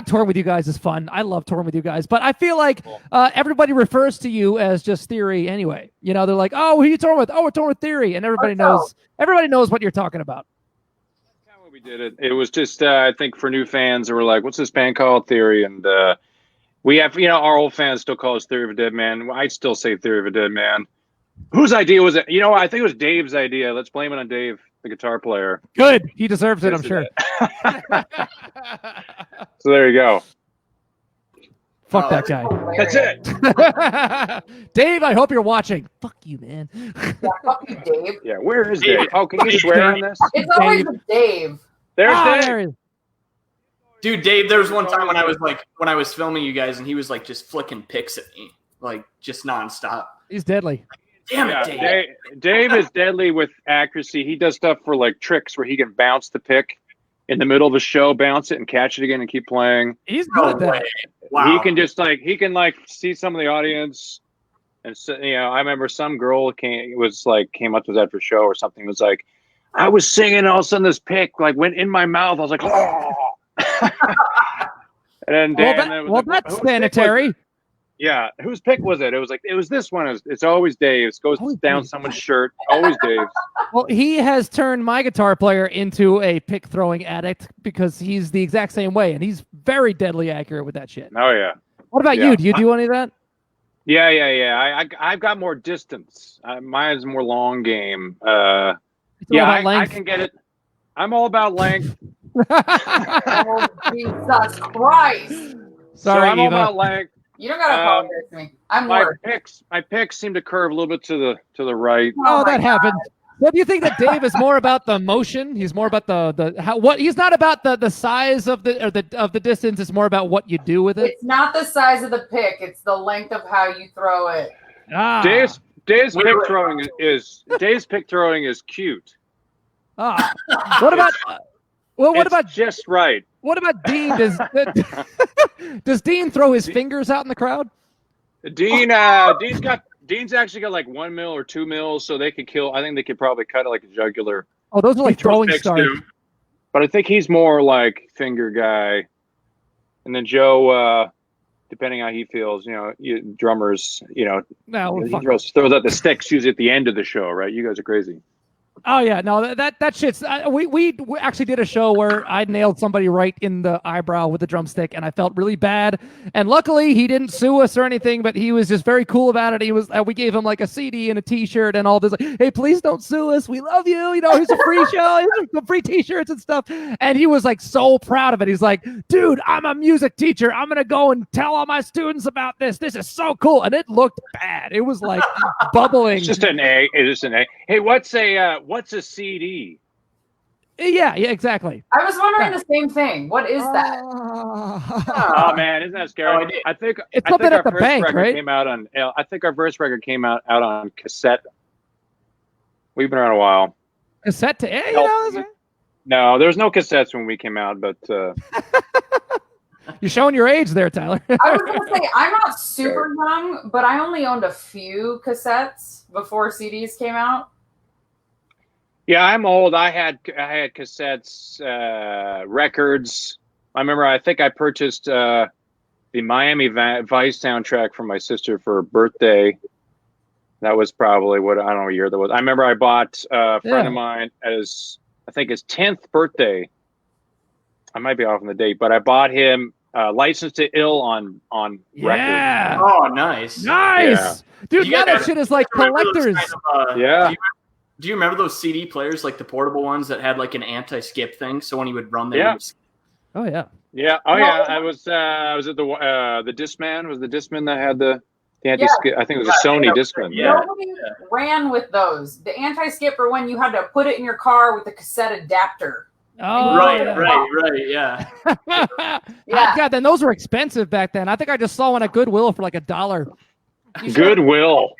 [SPEAKER 1] touring with you guys is fun. I love touring with you guys, but I feel like everybody refers to you as just Theory anyway. You know, they're like, "Oh, who are you touring with?" "Oh, we're touring with Theory," and everybody knows what you're talking about.
[SPEAKER 7] That's how we did it. It was just, I think, for new fans that were like, "What's this band called?" Theory, and we have, our old fans still call us Theory of a Deadman. I still say Theory of a Deadman. Whose idea was it? I think it was Dave's idea. Let's blame it on Dave, the guitar player.
[SPEAKER 1] Good, he deserves it, I'm sure.
[SPEAKER 7] So there you go.
[SPEAKER 1] Fuck that guy.
[SPEAKER 7] That's it.
[SPEAKER 1] Dave, I hope you're watching. Fuck you, man.
[SPEAKER 3] Yeah, fuck you, Dave.
[SPEAKER 7] Yeah, where is Dave? Oh, can you swear on this?
[SPEAKER 3] It's always with Dave.
[SPEAKER 7] There's Dave.
[SPEAKER 1] There he is.
[SPEAKER 2] Dude, Dave, there was one time when I was filming you guys, and he was like just flicking pics at me, like just nonstop.
[SPEAKER 1] He's deadly.
[SPEAKER 2] Damn
[SPEAKER 7] Yeah,
[SPEAKER 2] it, Dave.
[SPEAKER 7] Dave is deadly with accuracy. He does stuff for like tricks where he can bounce the pick in the middle of the show, bounce it and catch it again and keep playing.
[SPEAKER 1] He's good at that.
[SPEAKER 2] Wow.
[SPEAKER 7] He can see some of the audience. And so, I remember some girl came up to us after a show or something. Was like, I was singing, and all of a sudden this pick like went in my mouth. I was like, oh. And then
[SPEAKER 1] that's sanitary.
[SPEAKER 7] Yeah, whose pick was it? It was this one. It's always Dave's. Goes down someone's shirt. Always Dave's.
[SPEAKER 1] Well, he has turned my guitar player into a pick throwing addict because he's the exact same way, and he's very deadly accurate with that shit.
[SPEAKER 7] Oh yeah.
[SPEAKER 1] What about you? Do you do any of that?
[SPEAKER 7] Yeah. I've got more distance. Mine's more long game.
[SPEAKER 1] It's all about
[SPEAKER 7] I
[SPEAKER 1] length.
[SPEAKER 7] can get it. I'm all about length.
[SPEAKER 3] Oh, Jesus Christ.
[SPEAKER 1] Sorry,
[SPEAKER 7] so I'm all
[SPEAKER 1] Eva.
[SPEAKER 7] about length.
[SPEAKER 3] You don't gotta apologize to me. I'm
[SPEAKER 7] My
[SPEAKER 3] worried.
[SPEAKER 7] picks seem to curve a little bit to the right.
[SPEAKER 1] Oh,
[SPEAKER 3] my
[SPEAKER 1] that happened. So do you think that Dave is more about the motion? He's more about he's not about the size of the distance. It's more about what you do with it.
[SPEAKER 3] It's not the size of the pick. It's the length of how you throw it.
[SPEAKER 1] Ah.
[SPEAKER 7] Dave's pick throwing is cute.
[SPEAKER 1] Ah. What about? What
[SPEAKER 7] It's
[SPEAKER 1] about
[SPEAKER 7] just right?
[SPEAKER 1] What about Dean? Does Dean throw his fingers out in the crowd?
[SPEAKER 7] Dean's actually got like 1 mil or 2 mils, so they could kill. I think they could probably cut it like a jugular.
[SPEAKER 1] Oh, those are like
[SPEAKER 7] He throws
[SPEAKER 1] throwing
[SPEAKER 7] picks
[SPEAKER 1] stars.
[SPEAKER 7] too. But I think he's more like finger guy. And then Joe, depending how he feels, drummers,
[SPEAKER 1] No,
[SPEAKER 7] he
[SPEAKER 1] fuck.
[SPEAKER 7] throws out the sticks usually at the end of the show, right? You guys are crazy.
[SPEAKER 1] Oh yeah, no, that shit's. We actually did a show where I nailed somebody right in the eyebrow with a drumstick, and I felt really bad. And luckily, he didn't sue us or anything, but he was just very cool about it. He was. We gave him like a CD and a T-shirt and all this. Like, hey, please don't sue us. We love you. Here's a free show. Here's some free T-shirts and stuff. And he was like so proud of it. He's like, dude, I'm a music teacher. I'm gonna go and tell all my students about this. This is so cool. And it looked bad. It was like bubbling.
[SPEAKER 7] It's just an A. It's just an A. Hey, what's a CD?
[SPEAKER 1] Yeah, exactly.
[SPEAKER 3] I was wondering the same thing. What is that?
[SPEAKER 7] Oh man, isn't that scary? I think
[SPEAKER 1] It's
[SPEAKER 7] I
[SPEAKER 1] something
[SPEAKER 7] think
[SPEAKER 1] at the
[SPEAKER 7] our first
[SPEAKER 1] bank,
[SPEAKER 7] record
[SPEAKER 1] right?
[SPEAKER 7] came out on. I think our first record came out on cassette. We've been around a while.
[SPEAKER 1] Cassette to that's right.
[SPEAKER 7] No, there was no cassettes when we came out, but
[SPEAKER 1] You're showing your age there, Tyler.
[SPEAKER 3] I was gonna say I'm not super young, but I only owned a few cassettes before CDs came out.
[SPEAKER 7] Yeah, I'm old. I had cassettes, records. I think I purchased the Miami Vice soundtrack for my sister for her birthday. That was probably I don't know what year that was. I remember I bought a friend of mine his 10th birthday. I might be off on the date, but I bought him License to Ill on
[SPEAKER 1] Yeah.
[SPEAKER 7] record.
[SPEAKER 2] Oh, nice.
[SPEAKER 1] Nice. Dude,
[SPEAKER 2] You
[SPEAKER 1] now
[SPEAKER 2] guys-
[SPEAKER 1] that shit is like collectors.
[SPEAKER 7] Yeah.
[SPEAKER 2] Do you remember those CD players, like the portable ones that had like an anti-skip thing? So when you would run them,
[SPEAKER 7] Yeah.
[SPEAKER 1] Oh, yeah.
[SPEAKER 7] Yeah. Oh, yeah. I was at the Discman. Was the Discman that had the anti-skip? I think it was a Sony Discman.
[SPEAKER 2] Yeah.
[SPEAKER 3] Nobody ran with those. The anti-skip are when you had to put it in your car with the cassette adapter.
[SPEAKER 1] Oh,
[SPEAKER 2] Right,
[SPEAKER 1] yeah.
[SPEAKER 2] yeah.
[SPEAKER 3] Yeah.
[SPEAKER 1] God, then those were expensive back then. I think I just saw one at Goodwill for like $1.
[SPEAKER 7] Goodwill.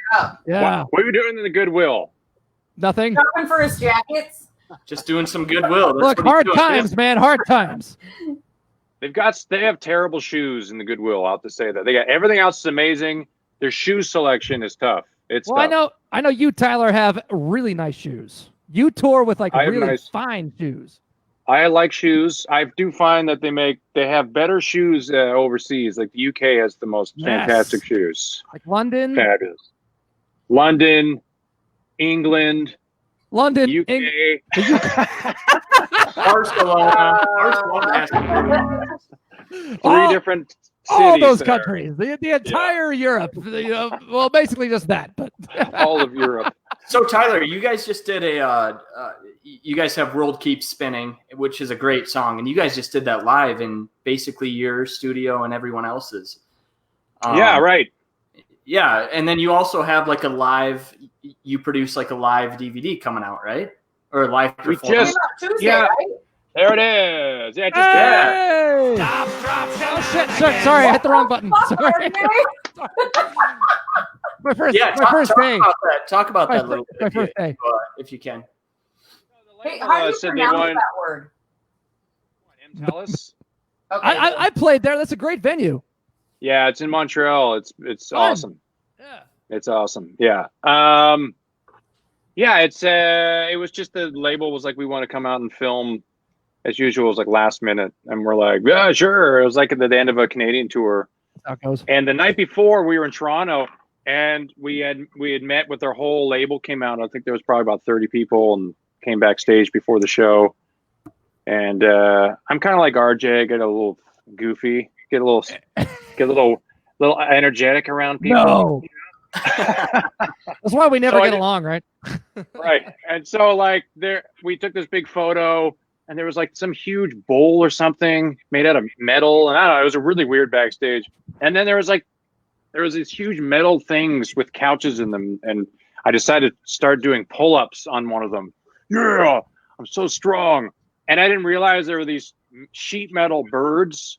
[SPEAKER 1] Yeah.
[SPEAKER 7] What were you doing in the Goodwill?
[SPEAKER 1] Nothing.
[SPEAKER 3] Shopping for his jackets.
[SPEAKER 2] Just doing some goodwill. That's
[SPEAKER 1] Look,
[SPEAKER 2] what he's
[SPEAKER 1] hard
[SPEAKER 2] doing.
[SPEAKER 1] times, man. Hard times.
[SPEAKER 7] They have terrible shoes in the Goodwill. I'll have to say that. They got everything else is amazing. Their shoe selection is tough. It's
[SPEAKER 1] Well,
[SPEAKER 7] tough.
[SPEAKER 1] I know you, Tyler, have really nice shoes. You tour with like
[SPEAKER 7] I have
[SPEAKER 1] really
[SPEAKER 7] nice-
[SPEAKER 1] fine shoes.
[SPEAKER 7] I like shoes. I do find that they have better shoes overseas. Like the UK has the most fantastic shoes.
[SPEAKER 1] Like London.
[SPEAKER 7] Fabulous. London, England,
[SPEAKER 1] London,
[SPEAKER 7] UK.
[SPEAKER 2] Barcelona. has to be-
[SPEAKER 7] Three different cities.
[SPEAKER 1] all those
[SPEAKER 7] there.
[SPEAKER 1] countries, the entire Europe. Well, basically just that, but
[SPEAKER 7] All of Europe.
[SPEAKER 2] So Tyler, you guys just did you guys have World Keeps Spinning, which is a great song, and you guys just did that live in basically your studio and everyone else's.
[SPEAKER 7] Yeah, right.
[SPEAKER 2] Yeah, and then you also have like you produce like a live DVD coming out, right? Or a live
[SPEAKER 7] We
[SPEAKER 2] performance.
[SPEAKER 7] just-
[SPEAKER 3] Tuesday,
[SPEAKER 7] yeah.
[SPEAKER 3] right?
[SPEAKER 7] There it is. Yeah, just
[SPEAKER 1] hey! Oh shit! Sorry, I hit the wrong button. Sorry. My first day.
[SPEAKER 2] Talk about that a little
[SPEAKER 1] My
[SPEAKER 2] bit
[SPEAKER 1] first day.
[SPEAKER 2] if you can.
[SPEAKER 3] Hey, how do you
[SPEAKER 7] said they
[SPEAKER 3] pronounce
[SPEAKER 7] want
[SPEAKER 3] that word?
[SPEAKER 7] Mtalis.
[SPEAKER 3] Okay.
[SPEAKER 1] I played there. That's a great venue.
[SPEAKER 7] Yeah, it's in Montreal. It's
[SPEAKER 1] Fun.
[SPEAKER 7] awesome.
[SPEAKER 1] Yeah.
[SPEAKER 7] It's awesome. Yeah. Yeah, it was just the label was like, we want to come out and film as usual. It was like last minute. And we're like, yeah, sure. It was like at the end of a Canadian tour.
[SPEAKER 1] That's how it goes.
[SPEAKER 7] And the night before we were in Toronto and we had met with their whole label came out. I think there was probably about 30 people and came backstage before the show. And I'm kind of like RJ, get a little goofy, get a little energetic around people.
[SPEAKER 1] No. That's why we never get along, right?
[SPEAKER 7] Right. And so like we took this big photo and there was like some huge bowl or something made out of metal. And I don't know, it was a really weird backstage. And then there was these huge metal things with couches in them. And I decided to start doing pull-ups on one of them. Yeah, I'm so strong. And I didn't realize there were these sheet metal birds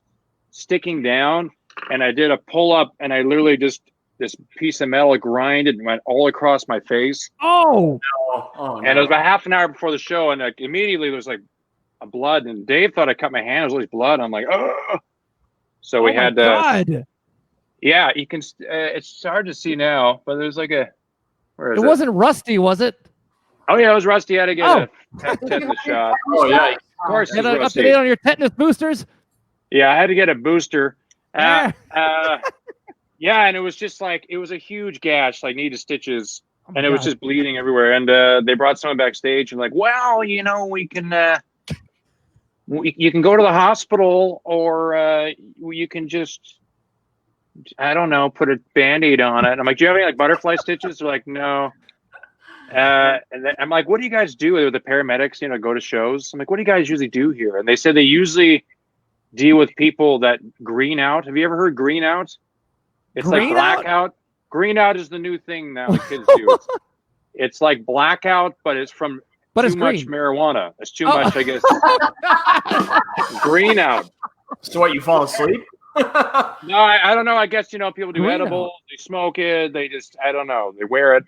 [SPEAKER 7] sticking down. And I did a pull-up and I literally just, this piece of metal grinded and went all across my face.
[SPEAKER 1] Oh.
[SPEAKER 2] No.
[SPEAKER 7] And it was about half an hour before the show, and like immediately there was like a blood, and Dave thought I cut my hand. It was always blood. I'm like, oh. So we had
[SPEAKER 1] God.
[SPEAKER 7] yeah, you can. It's hard to see now, but there's like where is
[SPEAKER 1] It wasn't rusty, was it?
[SPEAKER 7] Oh yeah, it was rusty. I had to get a tetanus shot.
[SPEAKER 2] Oh yeah.
[SPEAKER 7] Of course,
[SPEAKER 1] Get
[SPEAKER 7] it's
[SPEAKER 1] an
[SPEAKER 7] rusty.
[SPEAKER 1] update on your tetanus boosters.
[SPEAKER 7] Yeah, I had to get a booster.
[SPEAKER 1] Yeah.
[SPEAKER 7] Yeah, and it was just like it was a huge gash, like needed stitches.
[SPEAKER 1] Oh,
[SPEAKER 7] And it was
[SPEAKER 1] God.
[SPEAKER 7] just bleeding everywhere. And they brought someone backstage and like, well, we can, you can go to the hospital or you can just, I don't know, put a Band-Aid on it. I'm like, do you have any like butterfly stitches? They're like, no. And then I'm like, what do you guys do with the paramedics, go to shows? I'm like, what do you guys usually do here? And they said they usually deal with people that green out. Have you ever heard green out? It's
[SPEAKER 1] Green
[SPEAKER 7] like
[SPEAKER 1] out?
[SPEAKER 7] blackout. Green out is the new thing now that kids do. It's like blackout, but it's from
[SPEAKER 1] But
[SPEAKER 7] too
[SPEAKER 1] it's
[SPEAKER 7] much
[SPEAKER 1] green.
[SPEAKER 7] marijuana. It's too
[SPEAKER 1] Oh.
[SPEAKER 7] much, I guess. Green out.
[SPEAKER 2] So what? You fall asleep?
[SPEAKER 7] No, I don't know. I guess people do
[SPEAKER 1] Green
[SPEAKER 7] edibles, they smoke it, they just I don't know. They wear it.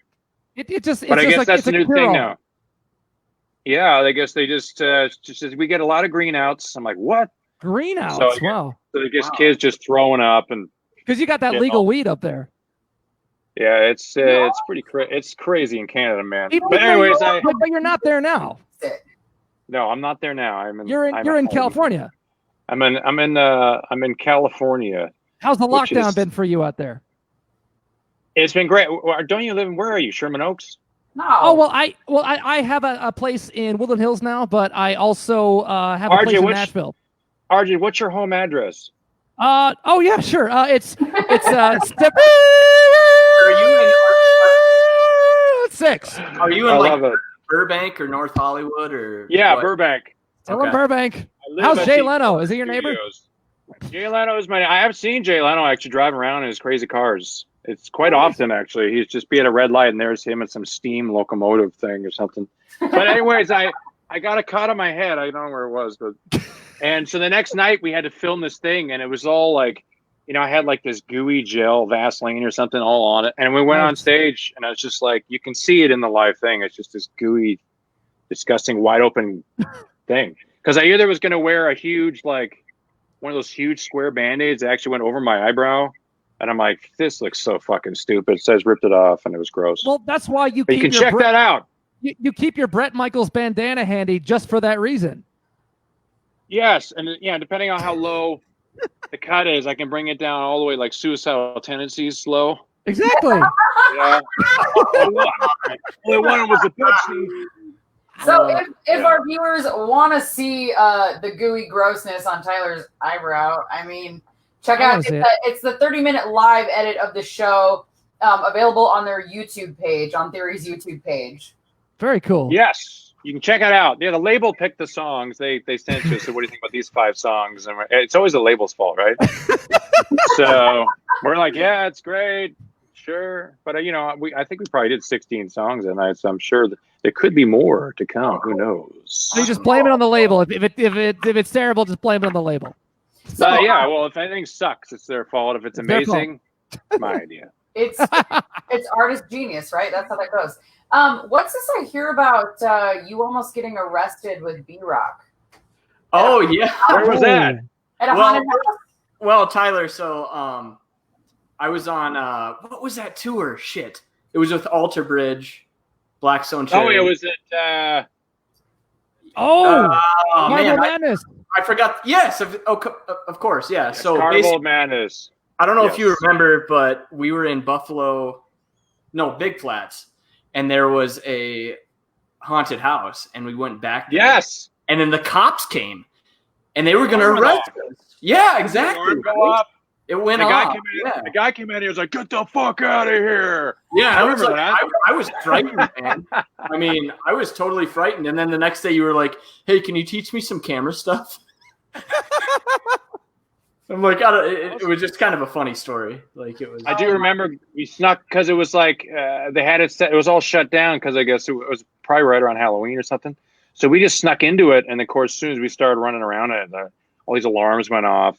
[SPEAKER 1] It just.
[SPEAKER 7] But I
[SPEAKER 1] it's
[SPEAKER 7] guess
[SPEAKER 1] like,
[SPEAKER 7] that's
[SPEAKER 1] it's
[SPEAKER 7] the
[SPEAKER 1] a
[SPEAKER 7] new thing
[SPEAKER 1] cure-all.
[SPEAKER 7] now. Yeah, I guess they just says we get a lot of green outs. I'm like, what?
[SPEAKER 1] Greenouts.
[SPEAKER 7] So,
[SPEAKER 1] Wow.
[SPEAKER 7] So they get kids just throwing up and
[SPEAKER 1] Because you got that legal weed up there.
[SPEAKER 7] yeah, it's pretty it's crazy in Canada, man. But
[SPEAKER 1] you're not there now.
[SPEAKER 7] No, I'm not there now.
[SPEAKER 1] You're in California.
[SPEAKER 7] I'm in California.
[SPEAKER 1] How's the lockdown been for you out there?
[SPEAKER 7] It's been great. Don't you live in, where are you? Sherman Oaks?
[SPEAKER 3] No.
[SPEAKER 1] Oh I have a place in Woodland Hills now, but I also have a place in Nashville.
[SPEAKER 7] RJ, what's your home address?
[SPEAKER 1] Oh yeah, sure. It's step
[SPEAKER 2] Are you
[SPEAKER 1] 6.
[SPEAKER 2] Are you in like Burbank or North Hollywood or?
[SPEAKER 7] Yeah,
[SPEAKER 2] what?
[SPEAKER 7] Burbank.
[SPEAKER 1] Still in Burbank. How's Jay Leno? Is he your neighbor?
[SPEAKER 7] Jay Leno is I have seen Jay Leno actually driving around in his crazy cars. It's quite often, actually. He's just be at a red light, and there's him in some steam locomotive thing or something. But anyways, I got a cut on my head. I don't know where it was, but and so the next night we had to film this thing, and it was all like, I had like this gooey gel Vaseline or something all on it, and we went on stage, and I was just like, you can see it in the live thing. It's just this gooey, disgusting, wide open thing. Because I either was going to wear a huge, like, one of those huge square Band-Aids that actually went over my eyebrow. And I'm like, this looks so fucking stupid. It says ripped it off, and it was gross.
[SPEAKER 1] Well, that's why you
[SPEAKER 7] can check that out.
[SPEAKER 1] You keep your Bret Michaels bandana handy just for that reason.
[SPEAKER 7] Yes, and depending on how low the cut is, I can bring it down all the way, like Suicidal Tendencies slow.
[SPEAKER 1] Exactly.
[SPEAKER 7] Yeah. Only one was a Pepsi.
[SPEAKER 3] So if our viewers want to see the gooey grossness on Tyler's eyebrow, I mean, check out it's the 30-minute live edit of the show, available on their YouTube page, on Theory's YouTube page.
[SPEAKER 1] Very cool.
[SPEAKER 7] Yes, you can check it out. Yeah, the label picked the songs. They sent us. So what do you think about these 5 songs? And it's always the label's fault, right? So we're like, yeah, it's great, sure. But I think we probably did 16 songs that night. So I'm sure that there could be more to come. Who knows?
[SPEAKER 1] So you just blame it on the label. If it's terrible, just blame it on the label.
[SPEAKER 7] Yeah, well, if anything sucks, it's their fault. If it's amazing, it's my idea.
[SPEAKER 3] It's artist genius, right? That's how that goes. What's this I hear about you almost getting arrested with B-Rock?
[SPEAKER 2] Oh, yeah.
[SPEAKER 7] Where was that?
[SPEAKER 3] At a haunted house?
[SPEAKER 2] Well, Tyler, so I was on, what was that tour? Shit. It was with Alter Bridge, Black Stone Cherry.
[SPEAKER 7] Oh, it was at...
[SPEAKER 1] Carnival Madness.
[SPEAKER 2] I forgot. Yes, of course. Yeah.
[SPEAKER 7] Yes,
[SPEAKER 2] so
[SPEAKER 7] Carnival Madness.
[SPEAKER 2] I don't know if you remember, but we were in Big Flats, and there was a haunted house, and we went back there.
[SPEAKER 7] Yes.
[SPEAKER 2] And then the cops came, and they were going to arrest us. Yeah, exactly. It went off.
[SPEAKER 7] The guy came in and he was like, get the fuck out of here.
[SPEAKER 2] Yeah, I remember that. I was frightened, man. I mean, I was totally frightened. And then the next day you were like, hey, can you teach me some camera stuff? I'm like, it was just kind of a funny story. Like it was.
[SPEAKER 7] I do remember we snuck because it was like they had it set. It was all shut down because I guess it was probably right around Halloween or something. So we just snuck into it. And of course, as soon as we started running around it, all these alarms went off.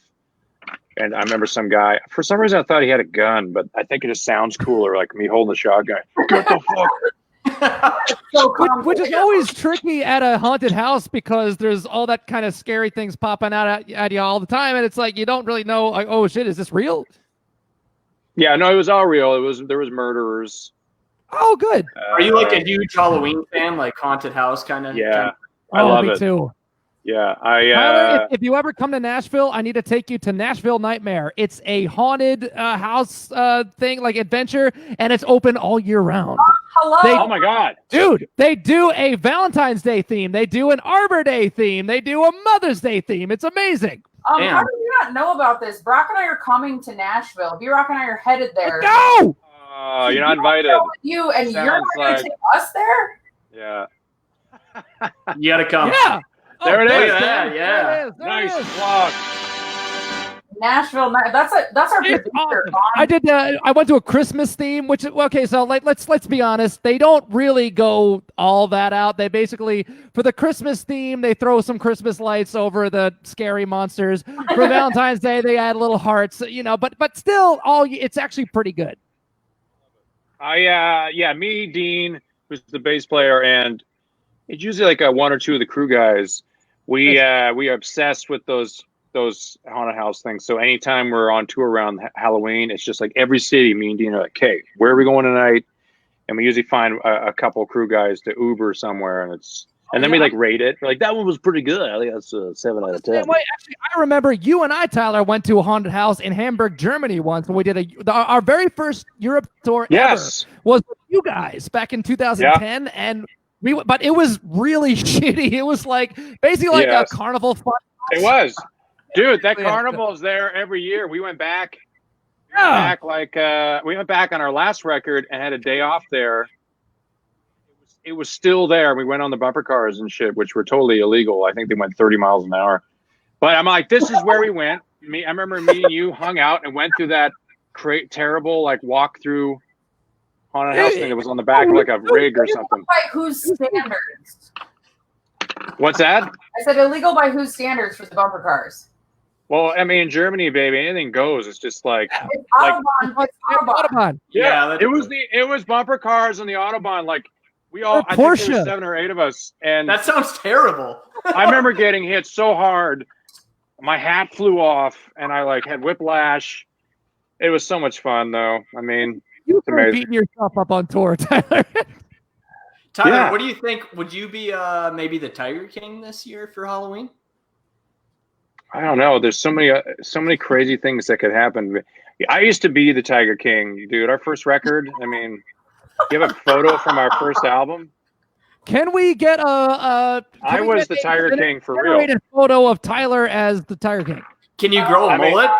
[SPEAKER 7] And I remember some guy, for some reason I thought he had a gun, but I think it just sounds cooler, like me holding the shotgun. Get the fuck.
[SPEAKER 1] Which is always tricky at a haunted house because there's all that kind of scary things popping out at you all the time. And it's like, you don't really know, like, oh shit, is this real?
[SPEAKER 7] Yeah, no, it was all real. There was murderers.
[SPEAKER 1] Oh, good.
[SPEAKER 2] Are you like a huge Halloween fan, like haunted house kind of?
[SPEAKER 7] Yeah, I love
[SPEAKER 1] me
[SPEAKER 7] it.
[SPEAKER 1] too.
[SPEAKER 7] Yeah,
[SPEAKER 1] Tyler, if you ever come to Nashville, I need to take you to Nashville Nightmare. It's a haunted house thing, like adventure, and it's open all year round.
[SPEAKER 3] Hello.
[SPEAKER 7] Oh my God,
[SPEAKER 1] dude! They do a Valentine's Day theme. They do an Arbor Day theme. They do a Mother's Day theme. It's amazing.
[SPEAKER 3] How do you not know about this? Brock and I are coming to Nashville. B-Rock and I are headed there.
[SPEAKER 1] Go!
[SPEAKER 7] You're not invited.
[SPEAKER 3] You and you're not going to take us there?
[SPEAKER 7] Yeah.
[SPEAKER 2] You got to come.
[SPEAKER 1] Yeah.
[SPEAKER 7] There it is.
[SPEAKER 2] Yeah.
[SPEAKER 7] Nice vlog.
[SPEAKER 3] Nashville. That's our producer.
[SPEAKER 1] Awesome. I went to a Christmas theme, which so let's be honest. They don't really go all that out. They basically, for the Christmas theme, they throw some Christmas lights over the scary monsters. For Valentine's Day, they add little hearts. But still, it's actually pretty good.
[SPEAKER 7] Me, Dean, who's the bass player, and it's usually like one or two of the crew guys. We are obsessed with those those haunted house things. So anytime we're on tour around Halloween, it's just like every city, me and Dean are like, okay, where are we going tonight? And we usually find a couple crew guys to Uber somewhere, and then we like rate it. We're like, that one was pretty good. I think that's a 7 out of 10.
[SPEAKER 1] Wait, actually, I remember you and I, Tyler, went to a haunted house in Hamburg, Germany once when we did our very first Europe tour ever was with you guys back in 2010, and but it was really shitty. It was like basically like a carnival fun.
[SPEAKER 7] It was, dude. That carnival's there every year. We went back. We went back on our last record and had a day off there. It was still there. We went on the bumper cars and shit, which were totally illegal. I think they went 30 miles an hour. But I'm like, this is where we went. I remember me and you hung out and went through that terrible like walk through haunted house thing. It was on the back of like a rig or something.
[SPEAKER 3] By whose standards?
[SPEAKER 7] What's that?
[SPEAKER 3] I said illegal by whose standards for the bumper cars?
[SPEAKER 7] Well, I mean, in Germany, baby, anything goes. It's just like
[SPEAKER 1] Autobahn.
[SPEAKER 7] Yeah, it was bumper cars on the Autobahn. Like I think there was 7 or 8 of us, and
[SPEAKER 2] that sounds terrible.
[SPEAKER 7] I remember getting hit so hard, my hat flew off, and I like had whiplash. It was so much fun, though. I mean,
[SPEAKER 1] you were beating yourself up on tour, Tyler.
[SPEAKER 2] Tyler, what do you think? Would you be maybe the Tiger King this year for Halloween?
[SPEAKER 7] I don't know. There's so many crazy things that could happen. I used to be the Tiger King, dude. Our first record. I mean, you have a photo from our first album?
[SPEAKER 1] Can we get I
[SPEAKER 7] was the Tiger King for real.
[SPEAKER 1] A photo of Tyler as the Tiger King.
[SPEAKER 2] Can you grow a mullet?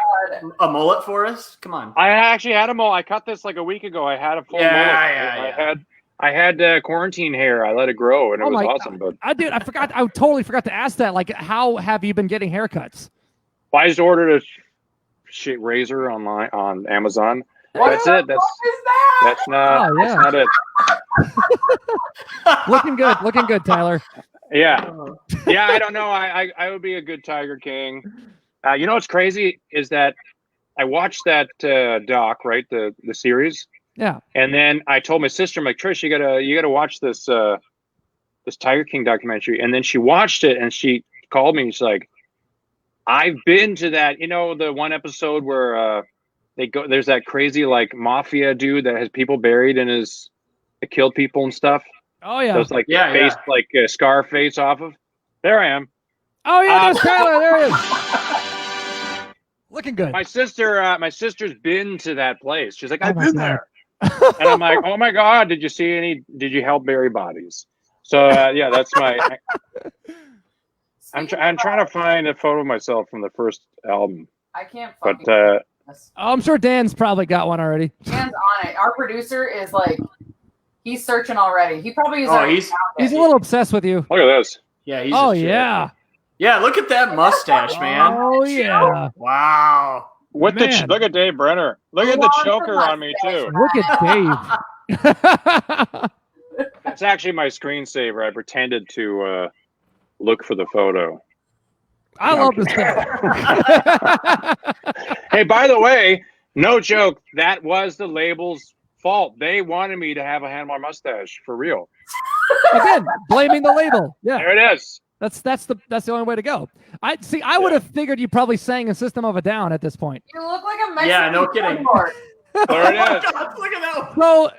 [SPEAKER 2] A mullet for us? Come on.
[SPEAKER 7] I actually had a mullet. I cut this like a week ago. I had a full mullet. I had quarantine hair. I let it grow, and it was awesome.
[SPEAKER 1] God. I totally forgot to ask that. Like, how have you been getting haircuts?
[SPEAKER 7] Well, I just ordered a shit razor online on Amazon. That's it. That's not it.
[SPEAKER 1] Looking good, Tyler.
[SPEAKER 7] Yeah. I don't know. I would be a good Tiger King. You know what's crazy is that I watched that doc, right? The series.
[SPEAKER 1] Yeah.
[SPEAKER 7] And then I told my sister, I'm like, Trish, you gotta watch this this Tiger King documentary. And then she watched it and she called me and she's like, I've been to that, the one episode where there's that crazy like mafia dude that has people buried in that killed people and stuff.
[SPEAKER 1] Oh yeah.
[SPEAKER 7] Those like face like Scarface off of. There I am.
[SPEAKER 1] Oh yeah, there's Tyler. There he is. Looking good.
[SPEAKER 7] My sister's been to that place. She's like, I've been there. And I'm like, oh my God, did you help bury bodies? So that's my, I'm trying to find a photo of myself from the first album.
[SPEAKER 3] I can't
[SPEAKER 1] I'm sure Dan's probably got one already.
[SPEAKER 3] Dan's on it. Our producer is like, he's searching already. He probably is.
[SPEAKER 1] He's a little obsessed with you.
[SPEAKER 7] Look at this.
[SPEAKER 2] Yeah. He's
[SPEAKER 1] yeah,
[SPEAKER 2] look at that mustache, man.
[SPEAKER 1] Oh yeah.
[SPEAKER 2] Wow.
[SPEAKER 7] Look at Dave Brenner. Look at the choker on me too.
[SPEAKER 1] Look at Dave.
[SPEAKER 7] It's actually my screensaver. I pretended to look for the photo.
[SPEAKER 1] I love this guy.
[SPEAKER 7] Hey, by the way, no joke. That was the label's fault. They wanted me to have a handlebar mustache for real.
[SPEAKER 1] Again, blaming the label. Yeah,
[SPEAKER 7] there it is.
[SPEAKER 1] That's the only way to go. I would have figured you probably sang a System of a Down at this point.
[SPEAKER 3] You look like a Mexican.
[SPEAKER 2] Yeah, no kidding.
[SPEAKER 7] There it is.
[SPEAKER 2] God, look at that.
[SPEAKER 1] So,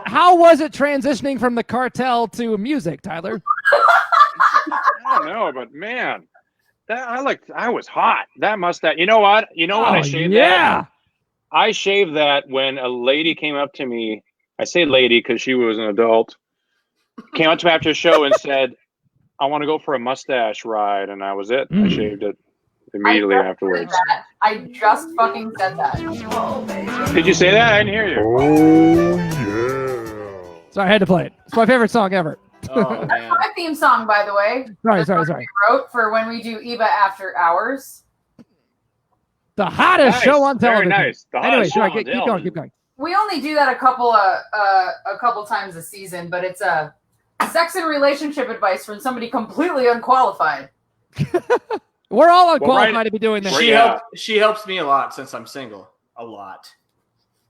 [SPEAKER 1] how was it transitioning from the cartel to music, Tyler?
[SPEAKER 7] I don't know, but man, I was hot. That mustache. You know what? When I shaved that? I shaved that when a lady came up to me. I say lady because she was an adult. Came up to me after the show and said, I want to go for a mustache ride, and that was it. I shaved it immediately afterwards.
[SPEAKER 3] I just fucking said that.
[SPEAKER 7] Did you say that? I didn't hear you.
[SPEAKER 5] Oh, yeah.
[SPEAKER 1] Sorry, I had to play it. It's my favorite song ever.
[SPEAKER 2] Oh, man.
[SPEAKER 3] That's my theme song, by the way.
[SPEAKER 1] Sorry.
[SPEAKER 3] We wrote for when we do Eva After Hours.
[SPEAKER 1] The hottest show on television.
[SPEAKER 7] Very nice.
[SPEAKER 1] Anyway, sorry, keep going.
[SPEAKER 3] We only do that a couple times a season, but it's a sex and relationship advice from somebody completely unqualified.
[SPEAKER 1] We're all unqualified to be doing that.
[SPEAKER 2] She helps me a lot since I'm single. A lot.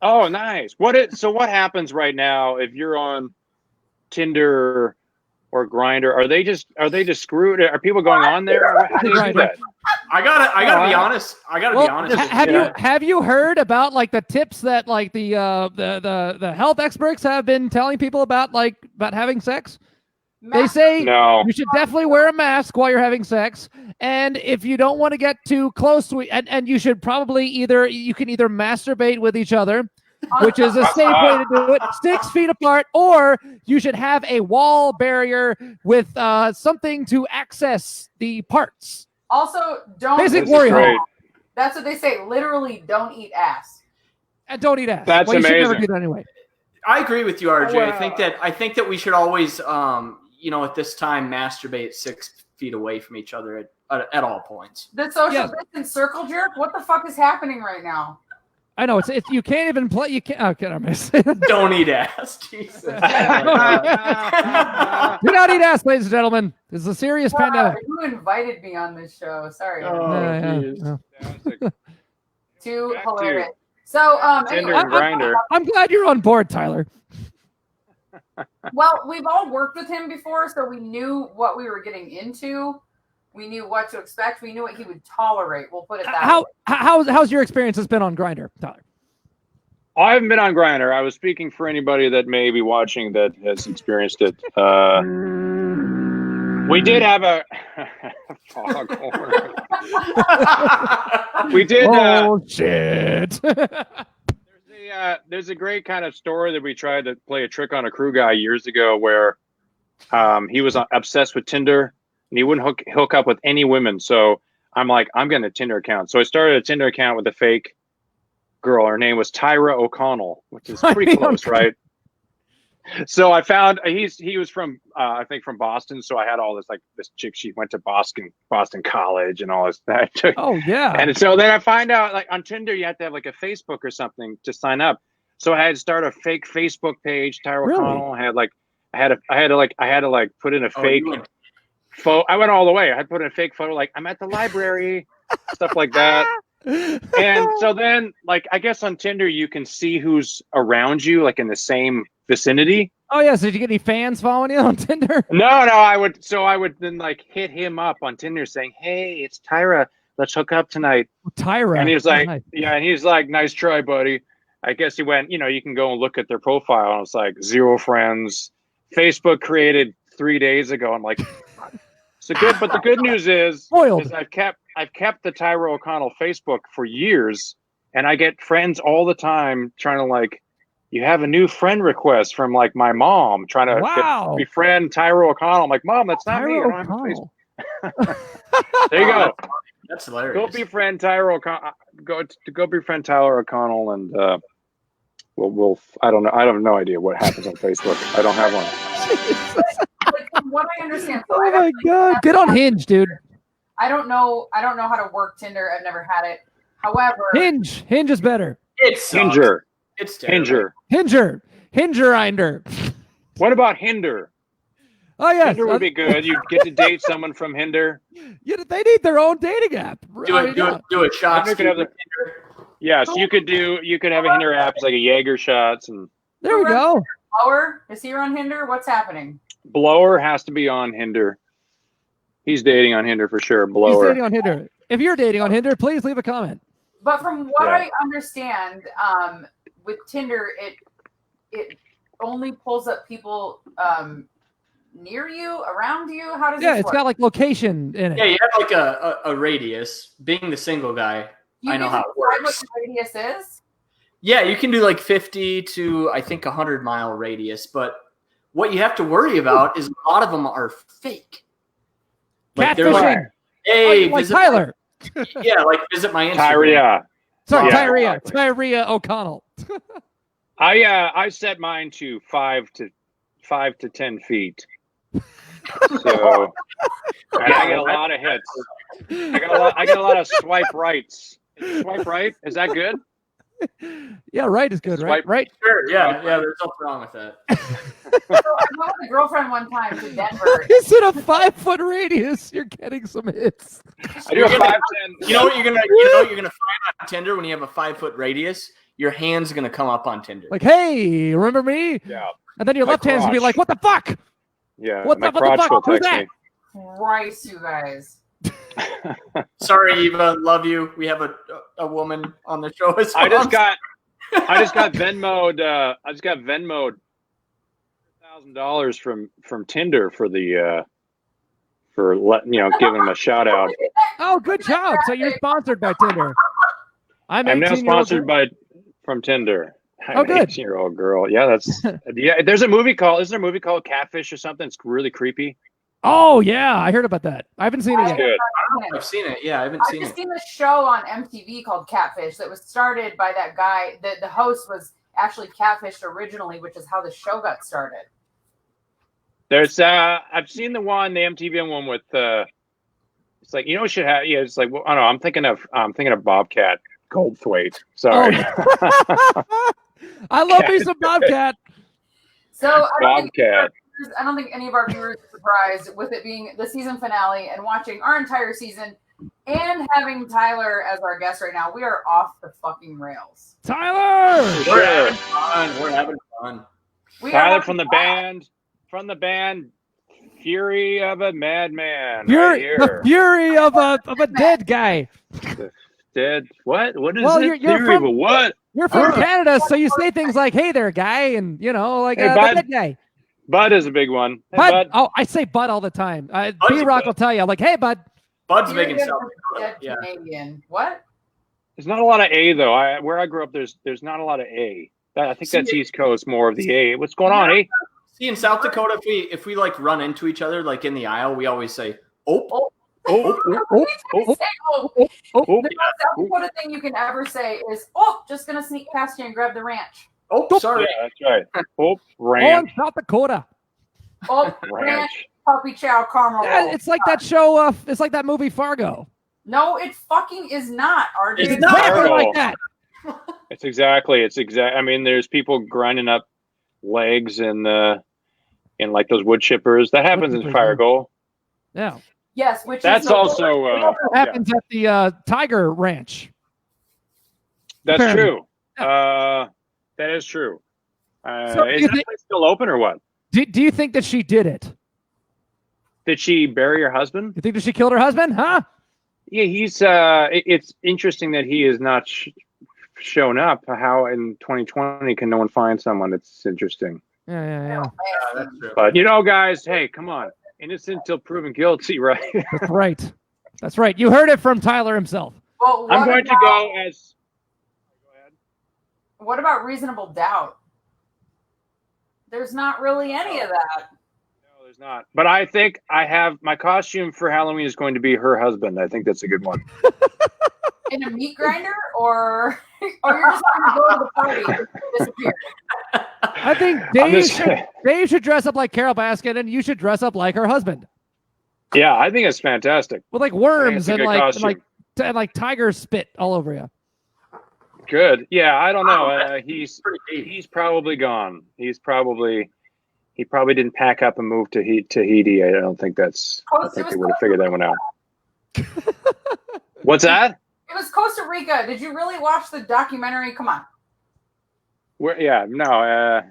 [SPEAKER 7] Oh, nice. So what happens right now if you're on Tinder or Grindr? Are they just screwed? Are people going on there? How do you do that?
[SPEAKER 2] I gotta be honest. I gotta be honest.
[SPEAKER 1] Have you heard about like the tips that like the health experts have been telling people about having sex? They say you should definitely wear a mask while you're having sex, and if you don't want to get too close to it, and you should probably either masturbate with each other, which is a safe way to do it, 6 feet apart, or you should have a wall barrier with something to access the parts.
[SPEAKER 3] Also, don't.
[SPEAKER 1] Basic warrior.
[SPEAKER 3] That's what they say. Literally, don't eat ass.
[SPEAKER 1] And don't eat ass.
[SPEAKER 7] That's amazing.
[SPEAKER 1] You should never do that anyway.
[SPEAKER 2] I agree with you, RJ. I think that we should always, at this time, masturbate 6 feet away from each other at all points.
[SPEAKER 3] The social distance circle jerk. What the fuck is happening right now?
[SPEAKER 1] I know it's you can't even play. You can't. Okay, I'm
[SPEAKER 2] Don't eat ass. Jesus.
[SPEAKER 1] Do not eat ass, ladies and gentlemen. This is a serious pandemic.
[SPEAKER 3] Who invited me on this show? Sorry. Too hilarious. So,
[SPEAKER 7] Tinder and Grindr.
[SPEAKER 1] I'm glad you're on board, Tyler.
[SPEAKER 3] Well, we've all worked with him before, so we knew what we were getting into. We knew what to expect. We knew what he would tolerate. We'll put it that way.
[SPEAKER 1] How's your experience has been on Grindr, Tyler?
[SPEAKER 7] I haven't been on Grindr. I was speaking for anybody that may be watching that has experienced it. We did have a foghorn. We did.
[SPEAKER 1] Oh shit!
[SPEAKER 7] There's a great kind of story that we tried to play a trick on a crew guy years ago, where he was obsessed with Tinder and he wouldn't hook up with any women. So I'm like, I'm getting a Tinder account. So I started a Tinder account with a fake girl. Her name was Tyra O'Connell, which is pretty close, right? So I found he was from I think from Boston. So I had all this this chick. She went to Boston College and all this.
[SPEAKER 1] Oh yeah.
[SPEAKER 7] And so then I find out on Tinder you have to have a Facebook or something to sign up. So I had to start a fake Facebook page. Tyra O'Connell. I had to put in a fake photo. I went all the way. I had to put in a fake photo I'm at the library, stuff like that. And so then I guess on Tinder you can see who's around you in the same vicinity.
[SPEAKER 1] Oh yeah, so did you get any fans following you on Tinder?
[SPEAKER 7] No, I would then hit him up on Tinder saying, "Hey, it's Tyra. Let's hook up tonight."
[SPEAKER 1] Tyra.
[SPEAKER 7] And he was like,
[SPEAKER 1] nice.
[SPEAKER 7] "Yeah," and he's like, "Nice try, buddy." I guess he went, you can go and look at their profile, and it's 0 friends. Facebook created 3 days ago. I'm like, so good, but the good news is I've kept the Tyra O'Connell Facebook for years, and I get friends all the time trying to you have a new friend request from my mom trying to befriend Tyra O'Connell. I'm like, Mom, that's not me. I don't have Facebook. There you go.
[SPEAKER 2] That's hilarious.
[SPEAKER 7] Go befriend Tyra O'Connell. Go befriend Tyler O'Connell, and we'll. I don't know. I have no idea what happens on Facebook. I don't have one.
[SPEAKER 3] From what I understand. So
[SPEAKER 1] oh my god! Get on Hinge, dude.
[SPEAKER 3] I don't know how to work Tinder. I've never had it. However,
[SPEAKER 1] Hinge is better.
[SPEAKER 2] It's
[SPEAKER 7] Hinger.
[SPEAKER 2] It's terrible.
[SPEAKER 1] Hingerinder.
[SPEAKER 7] What about Hinder?
[SPEAKER 1] Oh yeah,
[SPEAKER 7] Hinder would be good. You get to date someone from Hinder.
[SPEAKER 1] Yeah, they need their own dating app.
[SPEAKER 2] Do it. Shots.
[SPEAKER 7] Yeah, so you could have a Hinder app. It's like a Jaeger shots, and
[SPEAKER 1] there we go.
[SPEAKER 3] Blower, is he on Hinder? What's happening?
[SPEAKER 7] Blower has to be on Hinder. He's dating on Hinder for sure. Blower.
[SPEAKER 1] He's dating on Hinder. If you're dating on Hinder, please leave a comment.
[SPEAKER 3] But from what I understand, with Tinder, it only pulls up people near you, around you. How does it work?
[SPEAKER 1] It's got location in it.
[SPEAKER 2] Yeah, you have a radius. Being the single guy, I know how it works.
[SPEAKER 3] What the radius is?
[SPEAKER 2] Yeah, you can do 50 to I think 100-mile radius, but what you have to worry about is a lot of them are fake.
[SPEAKER 1] Catfishing.
[SPEAKER 2] Hey,
[SPEAKER 1] Tyler.
[SPEAKER 2] Visit my Instagram.
[SPEAKER 1] Tyria O'Connell.
[SPEAKER 7] I set mine to 5 to 10 feet. So and I get a lot of hits. I got a lot of swipe rights. Swipe right? Is that good?
[SPEAKER 1] Yeah, right is good, right? Right.
[SPEAKER 2] Sure. Yeah. There's nothing wrong with that.
[SPEAKER 3] So I went with a girlfriend one time to Denver.
[SPEAKER 1] Is it a 5-foot radius? You're getting some hits.
[SPEAKER 7] I do a 5'10".
[SPEAKER 2] You know what you're gonna find on Tinder when you have a 5-foot radius? Your hand's gonna come up on Tinder.
[SPEAKER 1] Hey, remember me?
[SPEAKER 7] Yeah.
[SPEAKER 1] And then your left hand's gonna be like, what the fuck?
[SPEAKER 7] Yeah.
[SPEAKER 1] What the fuck? Who's that?
[SPEAKER 3] Christ, you guys.
[SPEAKER 2] Sorry, Eva. Love you. We have a woman on the show as well.
[SPEAKER 7] I just got Venmo'd. I just got Venmo'd $1,000 from Tinder for the giving them a shout out.
[SPEAKER 1] Oh, good job. So you're sponsored by Tinder. I'm
[SPEAKER 7] now sponsored from Tinder.
[SPEAKER 1] Oh,
[SPEAKER 7] I'm an
[SPEAKER 1] good.
[SPEAKER 7] 18-year-old girl. Yeah, that's yeah. There's a movie called. Isn't there a movie called Catfish or something? It's really creepy.
[SPEAKER 1] Oh yeah, I heard about that. I haven't seen it yet.
[SPEAKER 7] Good.
[SPEAKER 2] I don't know if I've seen it. Yeah, I haven't seen
[SPEAKER 3] I've
[SPEAKER 2] it.
[SPEAKER 3] just seen this show on MTV called Catfish that was started by that guy. The host was actually catfished originally, which is how the show got started.
[SPEAKER 7] There's I've seen the MTV one with it's like what should have it's like I don't know, I'm thinking of Bobcat Goldthwait. Sorry.
[SPEAKER 1] Oh. I love me some Bobcat.
[SPEAKER 3] So
[SPEAKER 7] Bobcat.
[SPEAKER 3] I don't think any of our viewers are surprised with it being the season finale and watching our entire season and having Tyler as our guest right now. We are off the fucking rails.
[SPEAKER 1] Tyler!
[SPEAKER 2] We're having fun. We're having fun.
[SPEAKER 7] Tyler from the band Fury of a Madman.
[SPEAKER 1] The fury of a dead guy.
[SPEAKER 7] Dead. What is
[SPEAKER 1] Well,
[SPEAKER 7] it?
[SPEAKER 1] you're
[SPEAKER 7] Fury of
[SPEAKER 1] from-
[SPEAKER 7] a what?
[SPEAKER 1] You're from Canada, so you say things like, "Hey there, guy," and
[SPEAKER 7] Hey,
[SPEAKER 1] the
[SPEAKER 7] bud.
[SPEAKER 1] dead guy.
[SPEAKER 7] Bud is a big one. Hey,
[SPEAKER 1] Bud.
[SPEAKER 7] Bud.
[SPEAKER 1] Oh, I say Bud all the time.
[SPEAKER 2] Bud's
[SPEAKER 1] B-Rock
[SPEAKER 2] good.
[SPEAKER 1] will tell you. I'm like, "Hey, Bud."
[SPEAKER 2] Bud's
[SPEAKER 3] You're
[SPEAKER 2] big in
[SPEAKER 3] a
[SPEAKER 2] South Dakota.
[SPEAKER 3] dead
[SPEAKER 2] Yeah.
[SPEAKER 3] Canadian. What?
[SPEAKER 7] There's not a lot of A though. Where I grew up, there's not a lot of A. I think that's East Coast, more of the A. What's going on, A?
[SPEAKER 2] See, in South Dakota, if we like run into each other, like in the aisle, we always say, "Oh,
[SPEAKER 7] Oh,
[SPEAKER 3] The
[SPEAKER 7] oh.
[SPEAKER 3] most South Dakota thing you can ever say is, "Oh, just gonna sneak past you and grab the ranch."
[SPEAKER 2] oh, sorry."
[SPEAKER 7] Yeah, that's right. Oh,
[SPEAKER 1] Oh, in
[SPEAKER 7] ranch.
[SPEAKER 1] South Dakota.
[SPEAKER 3] Oh, ranch,
[SPEAKER 7] Ranch.
[SPEAKER 3] puppy chow, caramel.
[SPEAKER 1] Yeah,
[SPEAKER 3] roll.
[SPEAKER 1] it's like that show. It's like that movie Fargo.
[SPEAKER 3] No, it fucking is not. RJ.
[SPEAKER 2] It's
[SPEAKER 3] It's
[SPEAKER 2] not.
[SPEAKER 1] Exactly
[SPEAKER 7] Fargo.
[SPEAKER 1] like that.
[SPEAKER 7] It's exactly. I mean, there's people grinding up legs in like those wood chippers. That happens in
[SPEAKER 1] chippers,
[SPEAKER 7] Fargo.
[SPEAKER 1] Yeah.
[SPEAKER 3] Yes, which
[SPEAKER 7] That's
[SPEAKER 3] is
[SPEAKER 7] also
[SPEAKER 1] It happens at the Tiger Ranch.
[SPEAKER 7] that's
[SPEAKER 1] Apparently.
[SPEAKER 7] true. That is true.
[SPEAKER 1] So do
[SPEAKER 7] Is
[SPEAKER 1] you
[SPEAKER 7] that
[SPEAKER 1] think-
[SPEAKER 7] place still open or what?
[SPEAKER 1] Do you think that she did it?
[SPEAKER 7] Did she bury her husband?
[SPEAKER 1] You think that she killed her husband? Huh?
[SPEAKER 7] Yeah, he's. It's interesting that he is not shown up. How in 2020 can no one find someone? It's interesting.
[SPEAKER 1] Yeah.
[SPEAKER 2] Yeah, that's true.
[SPEAKER 7] But guys, hey, come on, innocent till proven guilty, right?
[SPEAKER 1] That's right. That's right. You heard it from Tyler himself.
[SPEAKER 3] Well,
[SPEAKER 7] I'm going to go as. Go ahead.
[SPEAKER 3] What about reasonable doubt? There's not really any of that.
[SPEAKER 7] No, there's not. But I think I have my costume for Halloween is going to be her husband. I think that's a good one.
[SPEAKER 3] In a meat grinder, or you're just going to go to the party and disappear.
[SPEAKER 1] I think
[SPEAKER 7] I'm just-
[SPEAKER 1] Dave should dress up like Carol Baskin, and you should dress up like her husband
[SPEAKER 7] Yeah, I think it's fantastic.
[SPEAKER 1] with like
[SPEAKER 7] I think
[SPEAKER 1] worms
[SPEAKER 7] it's a
[SPEAKER 1] and
[SPEAKER 7] good
[SPEAKER 1] like,
[SPEAKER 7] costume.
[SPEAKER 1] and like tiger spit all over you.
[SPEAKER 7] Good. Yeah, I don't know. He's
[SPEAKER 2] Pretty deep.
[SPEAKER 7] he's probably gone. He probably didn't pack up and move to Tahiti. I don't think that's. I think they would have figured that one out. What's that?
[SPEAKER 3] It was Costa Rica. Did you really watch the documentary? Come on.
[SPEAKER 7] Where? Yeah, no. I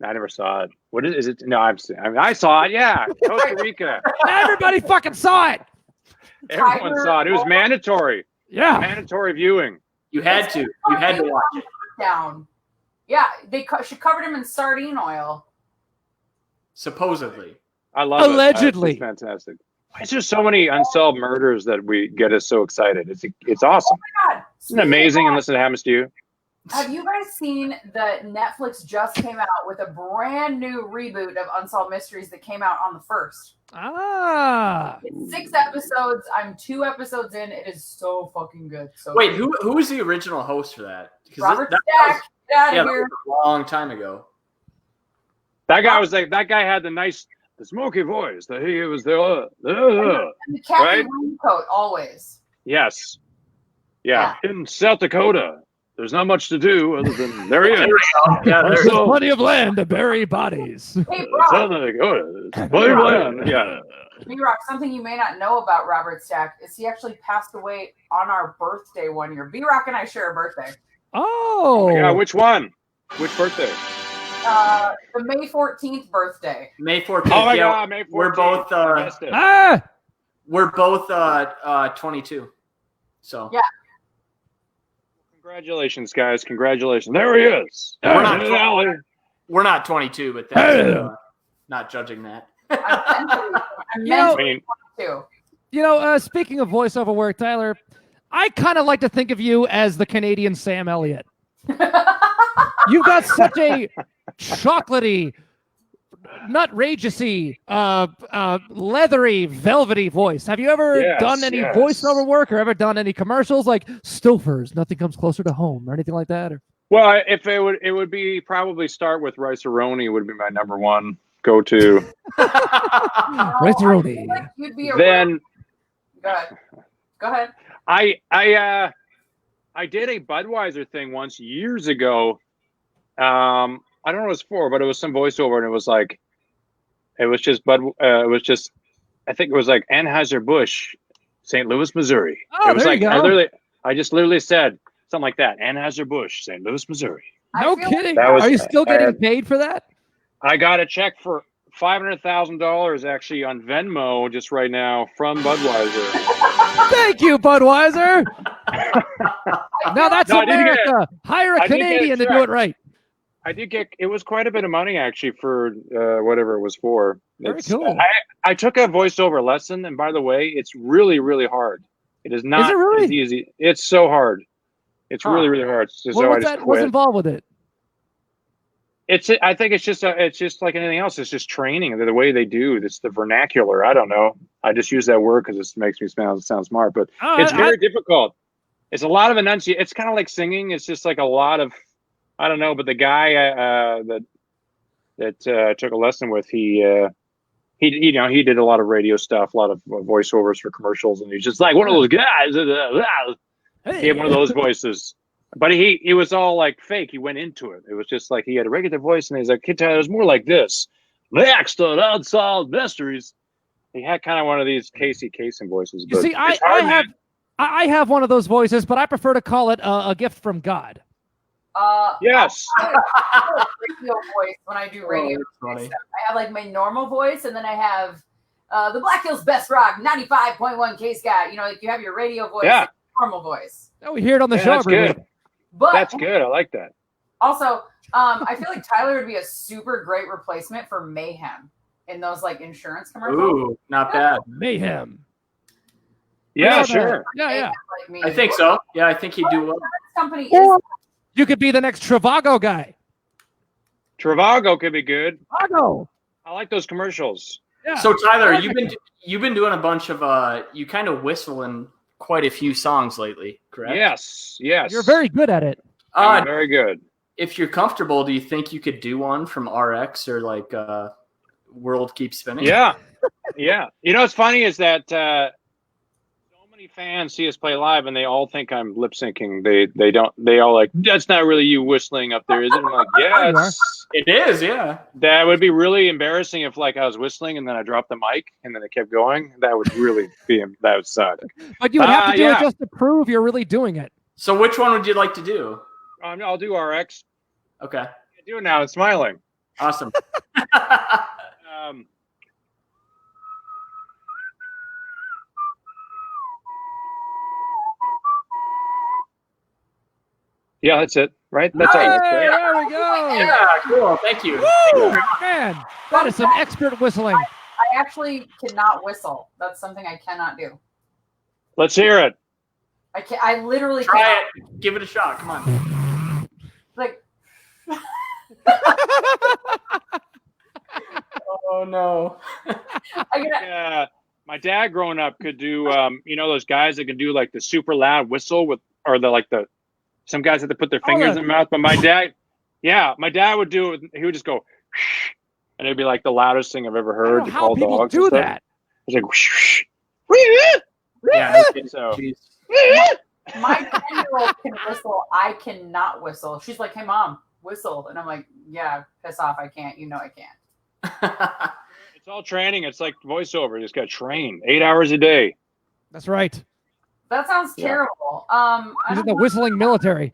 [SPEAKER 7] never saw it. What is it? No, I saw it. Yeah, Costa Rica.
[SPEAKER 1] Everybody fucking saw it.
[SPEAKER 7] Everyone saw it. It was mandatory.
[SPEAKER 1] Yeah.
[SPEAKER 7] Mandatory viewing.
[SPEAKER 2] You had to. You had to watch it.
[SPEAKER 3] Down. Yeah, she covered him in sardine oil.
[SPEAKER 2] Supposedly.
[SPEAKER 7] I love it.
[SPEAKER 1] Allegedly.
[SPEAKER 7] It's fantastic. Why is there so many unsolved murders that we get us so excited? It's awesome.
[SPEAKER 3] God,
[SPEAKER 7] Isn't it amazing unless it happens to you?
[SPEAKER 3] have you guys seen that Netflix just came out with a brand new reboot of Unsolved Mysteries that came out on the 1st?
[SPEAKER 1] Ah.
[SPEAKER 3] It's 6 episodes. I'm 2 episodes in. It is so fucking good. So
[SPEAKER 2] Wait,
[SPEAKER 3] good.
[SPEAKER 2] who was the original host for that? 'Cause
[SPEAKER 3] Robert
[SPEAKER 2] that
[SPEAKER 3] Stack. Get out
[SPEAKER 2] yeah,
[SPEAKER 3] of
[SPEAKER 2] that
[SPEAKER 3] here.
[SPEAKER 2] was a long time ago.
[SPEAKER 7] That guy had the smoky voice. He was
[SPEAKER 3] And the khaki
[SPEAKER 7] Right?
[SPEAKER 3] raincoat, always.
[SPEAKER 7] Yes. Yeah. In South Dakota, there's not much to do other than there he is.
[SPEAKER 2] Yeah,
[SPEAKER 1] There's
[SPEAKER 2] there's
[SPEAKER 1] plenty of land to bury bodies.
[SPEAKER 3] Hey,
[SPEAKER 7] South
[SPEAKER 3] Brock,
[SPEAKER 7] Dakota. It's plenty of land. Yeah.
[SPEAKER 3] B-Rock, something you may not know about Robert Stack is he actually passed away on our birthday one year. B-Rock and I share a birthday.
[SPEAKER 1] Oh.
[SPEAKER 7] Yeah. Which one? Which birthday?
[SPEAKER 3] The May 14th birthday.
[SPEAKER 2] May 14th.
[SPEAKER 7] Oh my
[SPEAKER 2] yeah,
[SPEAKER 7] God, May 14th.
[SPEAKER 2] We're both.
[SPEAKER 7] I missed it.
[SPEAKER 1] Ah.
[SPEAKER 2] We're both 22. So
[SPEAKER 3] Yeah.
[SPEAKER 7] Congratulations, guys! Congratulations. There he is.
[SPEAKER 2] We're not
[SPEAKER 7] There's Allie.
[SPEAKER 2] we're not 22, but that's not judging that.
[SPEAKER 3] I'm
[SPEAKER 1] You know-
[SPEAKER 3] mentally 22.
[SPEAKER 1] You know, speaking of voiceover work, Tyler, I kind of like to think of you as the Canadian Sam Elliott. You've got such a chocolatey, nutrageousy, leathery, velvety voice. Have you ever
[SPEAKER 7] Yes,
[SPEAKER 1] done any
[SPEAKER 7] yes.
[SPEAKER 1] voiceover work or ever done any commercials like Stouffer's, Nothing Comes Closer to Home, or anything like that? Or
[SPEAKER 7] Well, if it would be probably start with Rice-A-Roni would be my number one go-to.
[SPEAKER 1] Rice-A-Roni.
[SPEAKER 3] I feel like you'd be a
[SPEAKER 7] Then
[SPEAKER 3] Go ahead.
[SPEAKER 7] I did a Budweiser thing once years ago. I don't know what it was for, but it was some voiceover, and it was like, it was just I think it was like Anheuser-Busch, St. Louis, Missouri.
[SPEAKER 1] Oh,
[SPEAKER 7] it was
[SPEAKER 1] there
[SPEAKER 7] like
[SPEAKER 1] you go.
[SPEAKER 7] I just literally said something like that, Anheuser-Busch, St. Louis, Missouri.
[SPEAKER 1] No
[SPEAKER 3] I feel
[SPEAKER 1] kidding.
[SPEAKER 7] That was-
[SPEAKER 1] Are you still getting
[SPEAKER 7] I-
[SPEAKER 1] paid for that?
[SPEAKER 7] I got a check for $500,000 actually on Venmo just right now from Budweiser.
[SPEAKER 1] Thank you, Budweiser. Now that's
[SPEAKER 7] No, I didn't get it.
[SPEAKER 1] America. Hire a
[SPEAKER 7] I didn't get
[SPEAKER 1] Canadian
[SPEAKER 7] it
[SPEAKER 1] to do
[SPEAKER 7] checked.
[SPEAKER 1] it right.
[SPEAKER 7] I did get, it was quite a bit of money actually for whatever it was for.
[SPEAKER 1] Very
[SPEAKER 7] It's-
[SPEAKER 1] cool.
[SPEAKER 7] I took a voiceover lesson, and by the way, it's really, really hard. It is not
[SPEAKER 1] really?
[SPEAKER 7] as easy. It's so hard. It's really, really hard. So I
[SPEAKER 1] What's
[SPEAKER 7] just
[SPEAKER 1] that? What's
[SPEAKER 7] quit.
[SPEAKER 1] involved with it?
[SPEAKER 7] I think it's just like anything else. It's just training. The way they do. It's the vernacular. I don't know. I just use that word because it makes me sound smart. But it's very difficult. It's a lot of enunciation. It's kind of like singing. It's just like a lot of, I don't know. But the guy that took a lesson with, he did a lot of radio stuff, a lot of voiceovers for commercials, and he's just like one of those guys. He had one of those voices. But he was all like fake. He went into it. It was just like he had a regular voice, and he's like, "Kid Tyler, it was more like this. Next on Unsolved Mysteries." He had kind of one of these Casey Kasem voices.
[SPEAKER 1] You
[SPEAKER 7] But
[SPEAKER 1] see,
[SPEAKER 7] it's hard, man.
[SPEAKER 1] I have one of those voices, but I prefer to call it a gift from God.
[SPEAKER 7] Yes.
[SPEAKER 3] I have a radio voice when I do radio.
[SPEAKER 2] that's funny.
[SPEAKER 3] stuff. I have like my normal voice, and then I have the Black Hills Best Rock 95.1 K Sky. You know, like you have your radio voice,
[SPEAKER 7] Yeah.
[SPEAKER 3] and your normal voice.
[SPEAKER 1] Oh, we hear it on the
[SPEAKER 7] Yeah,
[SPEAKER 1] show
[SPEAKER 7] that's
[SPEAKER 1] every
[SPEAKER 7] good.
[SPEAKER 1] week.
[SPEAKER 3] But
[SPEAKER 7] That's good. I like that.
[SPEAKER 3] also, I feel like Tyler would be a super great replacement for Mayhem in those like insurance commercials.
[SPEAKER 2] Ooh, not bad.
[SPEAKER 1] Mayhem.
[SPEAKER 7] Yeah,
[SPEAKER 1] Yeah,
[SPEAKER 7] sure.
[SPEAKER 1] Yeah, yeah.
[SPEAKER 3] Like me.
[SPEAKER 2] I think so. Yeah, I think he'd do well.
[SPEAKER 3] This company
[SPEAKER 1] Or
[SPEAKER 3] is
[SPEAKER 1] you could be the next Trivago guy.
[SPEAKER 7] Travago could be good.
[SPEAKER 1] Trivago.
[SPEAKER 7] I like those commercials.
[SPEAKER 1] Yeah.
[SPEAKER 2] So Tyler, you've been doing a bunch of you kind of whistle in quite a few songs lately, correct?
[SPEAKER 7] Yes.
[SPEAKER 1] You're very good at it.
[SPEAKER 7] I'm very good.
[SPEAKER 2] If you're comfortable, do you think you could do one from RX or like World Keeps Spinning?
[SPEAKER 7] Yeah. Yeah. You know what's funny is that so many fans see us play live and they all think I'm lip syncing. They all like, that's not really you whistling up there, is it? I'm like, yes.
[SPEAKER 2] It is, yeah.
[SPEAKER 7] That would be really embarrassing if like I was whistling and then I dropped the mic and then it kept going. That would really that would suck.
[SPEAKER 1] But you would have to do
[SPEAKER 7] yeah.
[SPEAKER 1] it just to prove you're really doing it.
[SPEAKER 2] So which one would you like to do?
[SPEAKER 7] I'll do RX.
[SPEAKER 2] Okay.
[SPEAKER 7] I do it now. It's smiling.
[SPEAKER 2] Awesome.
[SPEAKER 7] Yeah, that's it. Right? That's all.
[SPEAKER 1] Hey,
[SPEAKER 7] That's right.
[SPEAKER 1] there we go.
[SPEAKER 2] Yeah, cool. Thank you.
[SPEAKER 1] Woo, man, that is some expert whistling.
[SPEAKER 3] I actually cannot whistle. That's something I cannot do.
[SPEAKER 7] Let's hear it.
[SPEAKER 3] I literally
[SPEAKER 2] Try
[SPEAKER 3] cannot.
[SPEAKER 2] it. Give it a shot. Come on.
[SPEAKER 3] Like
[SPEAKER 2] Oh no.
[SPEAKER 3] I get
[SPEAKER 7] My dad growing up could do those guys that can do like the super loud whistle some guys have to put their fingers in their mouth, but my dad would do it. He would just go and it'd be like the loudest thing I've ever
[SPEAKER 1] I
[SPEAKER 7] heard
[SPEAKER 1] don't
[SPEAKER 7] to
[SPEAKER 1] know
[SPEAKER 7] call
[SPEAKER 1] how people
[SPEAKER 7] dogs.
[SPEAKER 1] do
[SPEAKER 7] and stuff.
[SPEAKER 1] that.
[SPEAKER 7] It's like
[SPEAKER 2] Yeah.
[SPEAKER 7] so
[SPEAKER 2] Jeez.
[SPEAKER 3] my 10-year-old can whistle. I cannot whistle. She's like, "Hey, mom, whistle," and I'm like, "Yeah, piss off. I can't. You know I can't."
[SPEAKER 7] it's all training. It's like voiceover. You just got to train 8 hours a day.
[SPEAKER 1] That's right.
[SPEAKER 3] That sounds
[SPEAKER 7] Yeah.
[SPEAKER 3] terrible. I
[SPEAKER 1] He's in
[SPEAKER 3] don't
[SPEAKER 1] the
[SPEAKER 3] know
[SPEAKER 1] whistling military.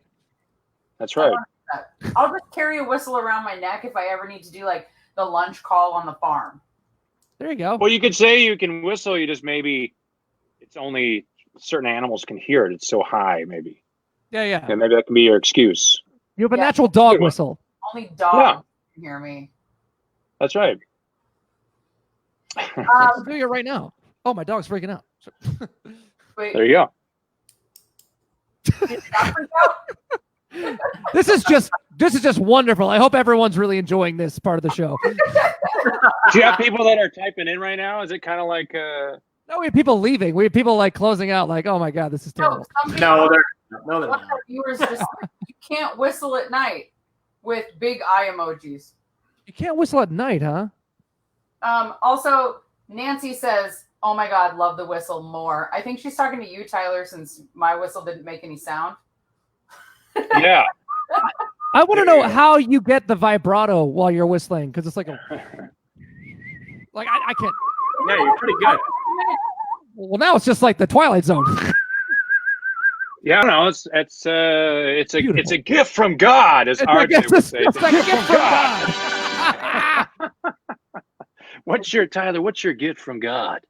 [SPEAKER 7] That's right.
[SPEAKER 3] that. I'll just carry a whistle around my neck if I ever need to do like the lunch call on the farm.
[SPEAKER 1] There you go.
[SPEAKER 7] Well, you could say you can whistle. You just maybe it's only certain animals can hear it. It's so high, maybe.
[SPEAKER 1] Yeah.
[SPEAKER 7] And maybe that can be your excuse.
[SPEAKER 1] You have a
[SPEAKER 3] Yeah.
[SPEAKER 1] natural dog whistle.
[SPEAKER 3] Only dogs can hear me.
[SPEAKER 7] That's right.
[SPEAKER 1] I'm doing it right now. Oh, my dog's freaking out.
[SPEAKER 3] Wait,
[SPEAKER 7] There you go.
[SPEAKER 1] This is just wonderful. I hope everyone's really enjoying this part of the show.
[SPEAKER 7] Do you have people that are typing in right now? Is it kind of like
[SPEAKER 1] No, we have people leaving. We have people like closing out. Like, oh my god, this is terrible.
[SPEAKER 2] No, they're
[SPEAKER 3] one of
[SPEAKER 2] not.
[SPEAKER 3] our viewers just you can't whistle at night with big eye emojis.
[SPEAKER 1] You can't whistle at night, huh?
[SPEAKER 3] Also, Nancy says, "Oh my god, love the whistle more." I think she's talking to you, Tyler, since my whistle didn't make any sound.
[SPEAKER 7] yeah?
[SPEAKER 1] I want to know how you get the vibrato while you're whistling, because it's like a like I can't.
[SPEAKER 2] Yeah, you're pretty good.
[SPEAKER 1] Well, now it's just like the Twilight Zone.
[SPEAKER 7] Yeah, I don't know. It's a gift from God, as RJ would say.
[SPEAKER 1] It's like a gift from God.
[SPEAKER 7] What's your gift from God?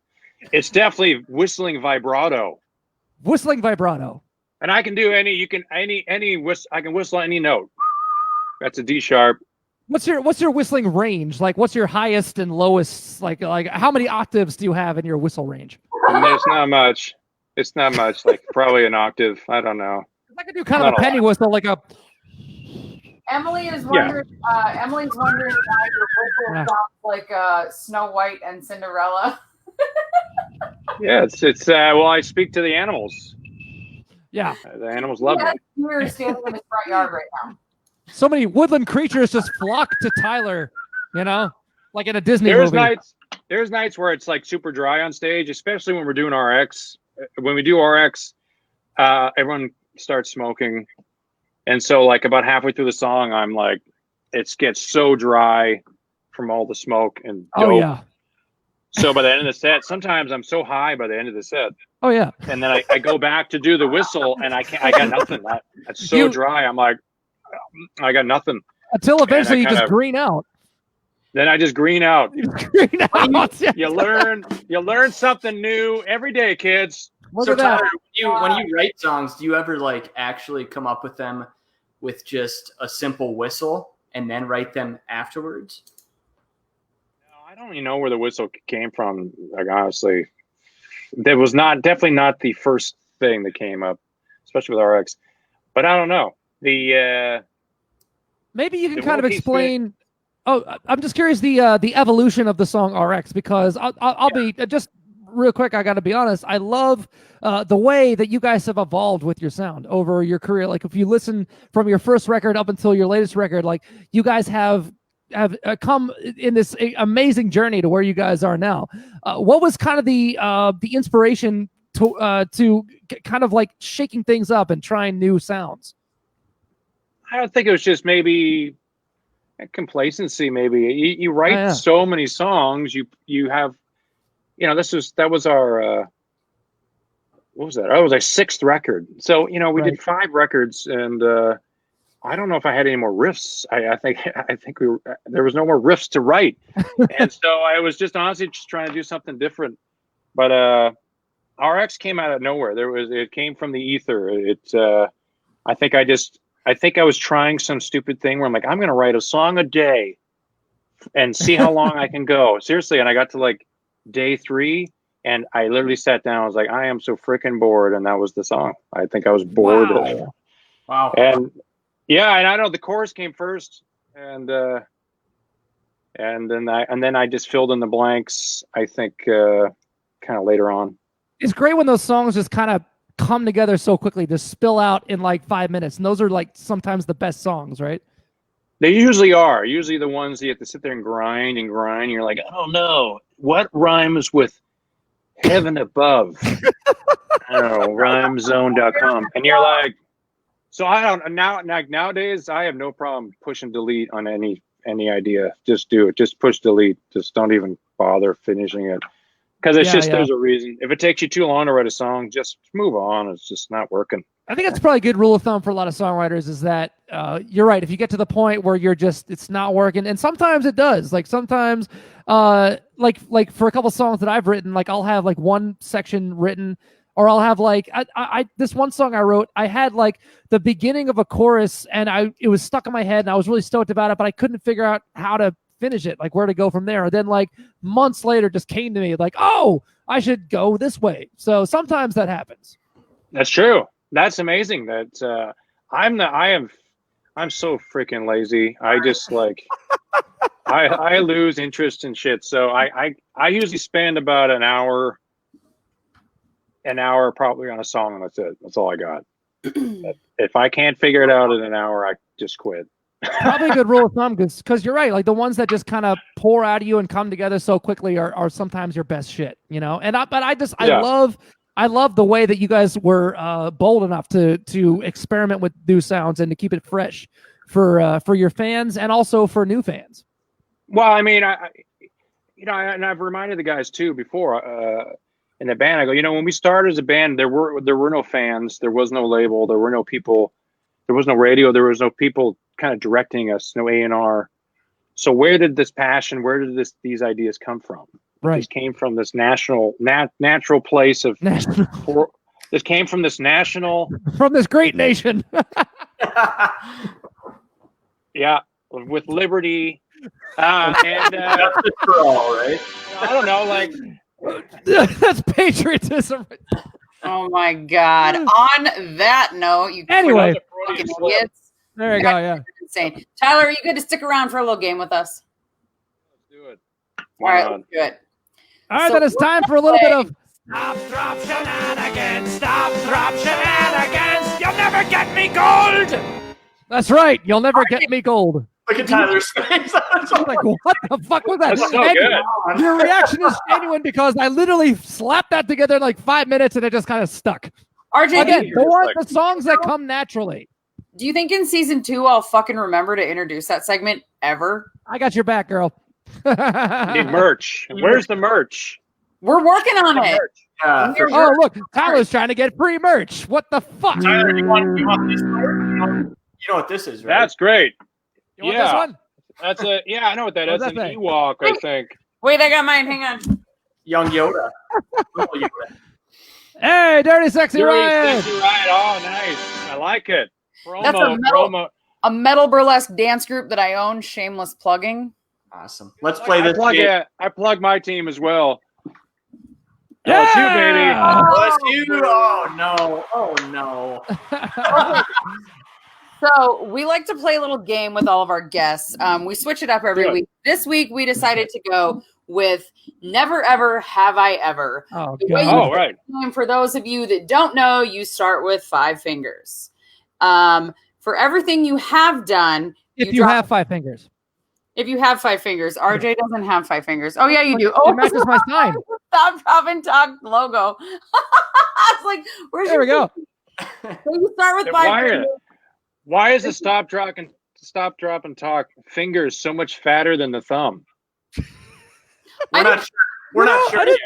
[SPEAKER 7] It's definitely whistling vibrato.
[SPEAKER 1] Whistling vibrato.
[SPEAKER 7] And I can do I can whistle any note. That's a D sharp.
[SPEAKER 1] What's your whistling range? Like, what's your highest and lowest? Like how many octaves do you have in your whistle range?
[SPEAKER 7] It's not much. It's not much. Like probably an octave. I don't know.
[SPEAKER 1] I could do kind of a penny whistle, like a.
[SPEAKER 3] Emily is wondering. Emily's wondering why your whistle sounds like Snow White and Cinderella.
[SPEAKER 7] Yeah, it's well, I speak to the animals.
[SPEAKER 1] Yeah,
[SPEAKER 7] the animals love me.
[SPEAKER 3] You're standing in his front yard right now.
[SPEAKER 1] So many woodland creatures just flock to Tyler, like in a Disney movie.
[SPEAKER 7] There's nights where it's like super dry on stage, especially when we're doing RX. When we do RX, everyone starts smoking. And so like about halfway through the song, I'm like, it gets so dry from all the smoke and dope.
[SPEAKER 1] Oh, yeah.
[SPEAKER 7] So by the end of the set, sometimes I'm so high by the end of the set.
[SPEAKER 1] Oh, yeah.
[SPEAKER 7] And then I go back to do the whistle and I got nothing. It's so dry. I'm like, I got nothing.
[SPEAKER 1] Until eventually you just green out.
[SPEAKER 7] Then I just green out.
[SPEAKER 1] Green out.
[SPEAKER 7] You learn something new every day, kids.
[SPEAKER 1] Look
[SPEAKER 2] So
[SPEAKER 1] at that.
[SPEAKER 2] Tyler, when you write songs, do you ever like actually come up with them with just a simple whistle and then write them afterwards?
[SPEAKER 7] No, I don't even know where the whistle came from. Like honestly, that was definitely not the first thing that came up, especially with RX. But I don't know.
[SPEAKER 1] Maybe you can kind of explain. Oh, I'm just curious the evolution of the song RX, because I'll be just real quick. I got to be honest. I love the way that you guys have evolved with your sound over your career. Like if you listen from your first record up until your latest record, like you guys have come in this amazing journey to where you guys are now. What was kind of the inspiration to kind of like shaking things up and trying new sounds?
[SPEAKER 7] I don't think it was just maybe complacency. Maybe you write so many songs. You have, that was our what was that? Oh, it was our 6th record. So we did 5 records, and I don't know if I had any more riffs. I think there was no more riffs to write, and so I was just honestly just trying to do something different. But RX came out of nowhere. It came from the ether. I think I was trying some stupid thing where I'm like, I'm going to write a song a day and see how long I can go. Seriously. And I got to like day 3 and I literally sat down. I was like, I am so freaking bored. And that was the song. I think I was bored.
[SPEAKER 2] Wow.
[SPEAKER 7] And yeah, and I know the chorus came first, and then I just filled in the blanks, I think, kind of later on.
[SPEAKER 1] It's great when those songs just kind of come together so quickly, to spill out in like 5 minutes, and those are like sometimes the best songs, right?
[SPEAKER 7] They usually are. Usually the ones you have to sit there and grind and grind. You're like, I don't know what rhymes with heaven above. I don't know, rhymezone.com, and you're like, so I don't nowadays I have no problem pushing delete on any idea. Just do it. Just push delete. Just don't even bother finishing it. Because it's
[SPEAKER 1] Yeah,
[SPEAKER 7] just
[SPEAKER 1] yeah.
[SPEAKER 7] there's a reason. If it takes you too long to write a song, just move on. It's just not working.
[SPEAKER 1] I think that's probably a good rule of thumb for a lot of songwriters is that you're right. If you get to the point where it's not working, and sometimes it does. Like sometimes, like for a couple songs that I've written, like I'll have like one section written, or I'll have like I this one song I wrote, I had like the beginning of a chorus, and it was stuck in my head, and I was really stoked about it, but I couldn't figure out how to finish it, like where to go from there. And then like months later, just came to me like, oh, I should go this way. So sometimes that happens.
[SPEAKER 7] That's true. That's amazing. That I'm so freaking lazy. I just like I lose interest in shit. So I usually spend about an hour probably on a song, and that's it. That's all I got. If I can't figure it out in an hour, I just quit.
[SPEAKER 1] Probably a good rule of thumb, because you're right. Like the ones that just kind of pour out of you and come together so quickly are sometimes your best shit, you know. And I love the way that you guys were bold enough to experiment with new sounds and to keep it fresh for your fans and also for new fans.
[SPEAKER 7] Well, I mean, and I've reminded the guys too before in the band. I go, when we started as a band, there were no fans, there was no label, there were no people, there was no radio, there was no people kind of directing us, no A&R. So where did this passion, where did these ideas come from?
[SPEAKER 1] Right.
[SPEAKER 7] This came from this natural place of this came from this national
[SPEAKER 1] from this great nation.
[SPEAKER 7] Yeah, with liberty and
[SPEAKER 2] for all, right?
[SPEAKER 7] I don't know, like
[SPEAKER 1] that's patriotism.
[SPEAKER 3] Oh my God! On that note, you
[SPEAKER 1] anyway,
[SPEAKER 3] fucking idiots.
[SPEAKER 1] There you go. Yeah.
[SPEAKER 3] Insane. Tyler, are you good to stick around for a little game with us?
[SPEAKER 7] Let's do it.
[SPEAKER 3] All right, let's do it.
[SPEAKER 1] All right, then it's time for a little bit of
[SPEAKER 8] Stop, drop, shenanigans. Stop, drop, shenanigans. You'll never get me gold.
[SPEAKER 1] That's right. You'll never get me gold.
[SPEAKER 2] Look at Tyler's face.
[SPEAKER 1] I'm like, what the fuck was that?
[SPEAKER 7] That's so good.
[SPEAKER 1] Your reaction is genuine because I literally slapped that together in like 5 minutes and it just kind of stuck.
[SPEAKER 3] RJ,
[SPEAKER 1] Again, they want the songs that come naturally.
[SPEAKER 3] do you think in season 2 I'll fucking remember to introduce that segment ever?
[SPEAKER 1] I got your back, girl.
[SPEAKER 7] Need merch. Where's the merch?
[SPEAKER 3] We're working on it.
[SPEAKER 2] Yeah, for
[SPEAKER 1] Oh, look, Tyler's trying to get free merch. What the fuck?
[SPEAKER 2] Tyler, you want this part? You know what this is, right?
[SPEAKER 7] That's great.
[SPEAKER 1] You want this one?
[SPEAKER 7] That's I know what that is.
[SPEAKER 1] What's
[SPEAKER 7] An
[SPEAKER 1] that thing?
[SPEAKER 7] Ewok, I think.
[SPEAKER 3] Wait, I got mine. Hang on.
[SPEAKER 2] Young Yoda. Little Yoda.
[SPEAKER 1] Hey, Dirty Sexy Ryan.
[SPEAKER 7] Sexy Ryan. Oh, nice. I like it.
[SPEAKER 3] That's a metal burlesque dance group that I own. Shameless plugging.
[SPEAKER 2] Awesome. Let's play this.
[SPEAKER 7] I plug my team as well.
[SPEAKER 1] Yeah!
[SPEAKER 7] LSU, baby.
[SPEAKER 2] LSU. Oh no. Oh no.
[SPEAKER 3] So we like to play a little game with all of our guests. We switch it up every week. This week we decided to go with Never Ever Have I Ever.
[SPEAKER 1] Oh,
[SPEAKER 7] Oh, right.
[SPEAKER 3] For those of you that don't know, you start with 5 fingers. For everything you have done,
[SPEAKER 1] If you have 5 fingers.
[SPEAKER 3] If you have 5 fingers, RJ doesn't have 5 fingers. Oh yeah, you do. Oh,
[SPEAKER 1] it matches my sign.
[SPEAKER 3] Stop, drop, and talk logo. I was like, where's
[SPEAKER 1] There we go.
[SPEAKER 3] So you start with 5 fingers.
[SPEAKER 7] Why is the stop, drop, and talk fingers so much fatter than the thumb?
[SPEAKER 2] We're not sure. We're not sure yet.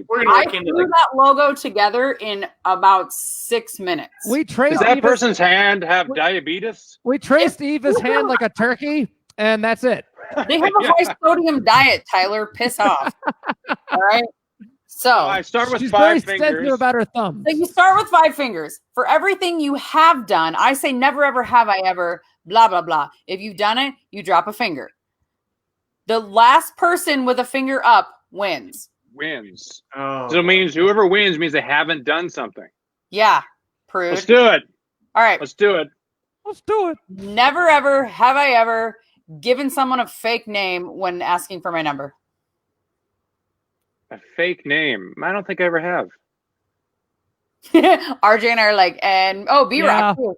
[SPEAKER 2] We're gonna look into
[SPEAKER 3] threw that logo together in about 6 minutes.
[SPEAKER 1] We traced
[SPEAKER 7] Does that
[SPEAKER 1] Eva's,
[SPEAKER 7] person's hand have diabetes?
[SPEAKER 1] we traced Eva's hand like a turkey, and that's it.
[SPEAKER 3] They have a high sodium diet, Tyler. Piss off. All right. So
[SPEAKER 7] I start with
[SPEAKER 1] She's very
[SPEAKER 7] 5
[SPEAKER 1] sensitive
[SPEAKER 7] fingers.
[SPEAKER 1] about her thumb.
[SPEAKER 3] you start with 5 fingers. For everything you have done, I say never ever have I ever, blah, blah, blah. If you've done it, you drop a finger. The last person with a finger up wins.
[SPEAKER 7] Wins.
[SPEAKER 2] Oh.
[SPEAKER 7] So it means whoever wins means they haven't done something.
[SPEAKER 3] Yeah. Prude.
[SPEAKER 7] Let's do it.
[SPEAKER 3] All right.
[SPEAKER 7] Let's do it.
[SPEAKER 1] Let's do it.
[SPEAKER 3] Never ever have I ever given someone a fake name when asking for my number.
[SPEAKER 7] A fake name. I don't think I ever have.
[SPEAKER 3] RJ and I are like, and B-Rock too.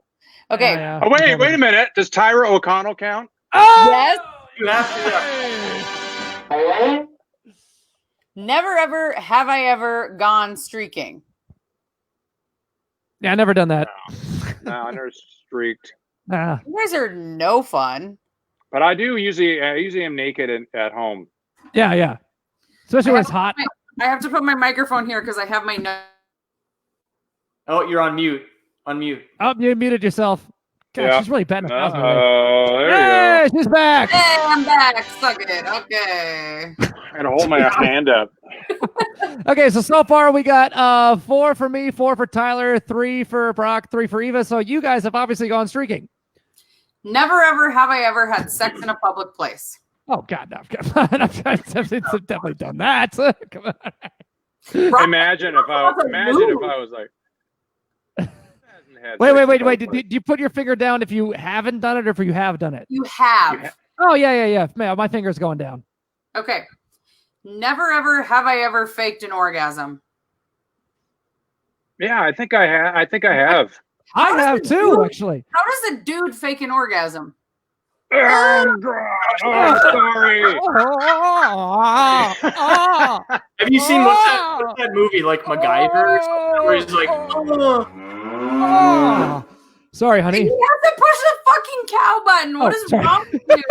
[SPEAKER 3] Okay.
[SPEAKER 1] Yeah.
[SPEAKER 7] Oh, wait a minute. Does Tyra O'Connell count?
[SPEAKER 1] Oh!
[SPEAKER 3] Yes.
[SPEAKER 2] You have to.
[SPEAKER 3] Never ever have I ever gone streaking.
[SPEAKER 1] Yeah, I never done that.
[SPEAKER 7] No, I never streaked.
[SPEAKER 1] Nah.
[SPEAKER 3] You guys are no fun.
[SPEAKER 7] But I do usually am naked at home.
[SPEAKER 1] Yeah. Especially when it's hot.
[SPEAKER 3] I have to put my microphone here because I have my note.
[SPEAKER 2] Oh, you're on mute. Unmute.
[SPEAKER 1] Oh, you muted yourself. God,
[SPEAKER 7] Yeah.
[SPEAKER 1] she's really batting a thousand today.
[SPEAKER 7] Oh, there
[SPEAKER 1] Hey, she's back.
[SPEAKER 3] Hey, I'm back. Suck it. Okay.
[SPEAKER 7] you go. I gotta hold my hand up.
[SPEAKER 1] Okay, so far we got 4 for me, 4 for Tyler, 3 for Brock, 3 for Eva. So you guys have obviously gone streaking.
[SPEAKER 3] Never ever have I ever had sex in a public place.
[SPEAKER 1] Oh God, no! Come on, I've definitely done that. Come on.
[SPEAKER 7] Imagine if I was like.
[SPEAKER 1] Wait. Did you put your finger down if you haven't done it or if you have done it?
[SPEAKER 3] You have.
[SPEAKER 1] Oh yeah. Man, my finger's going down.
[SPEAKER 3] Okay. Never ever have I ever faked an orgasm.
[SPEAKER 7] Yeah, I think I have.
[SPEAKER 1] I have too, actually.
[SPEAKER 3] How does a dude fake an orgasm?
[SPEAKER 7] Oh, God. Oh, sorry.
[SPEAKER 2] Have you seen what's that movie like MacGyver or something where he's like,
[SPEAKER 1] Sorry, honey.
[SPEAKER 3] You have to push the fucking cow button. What is
[SPEAKER 1] sorry.
[SPEAKER 3] wrong with you?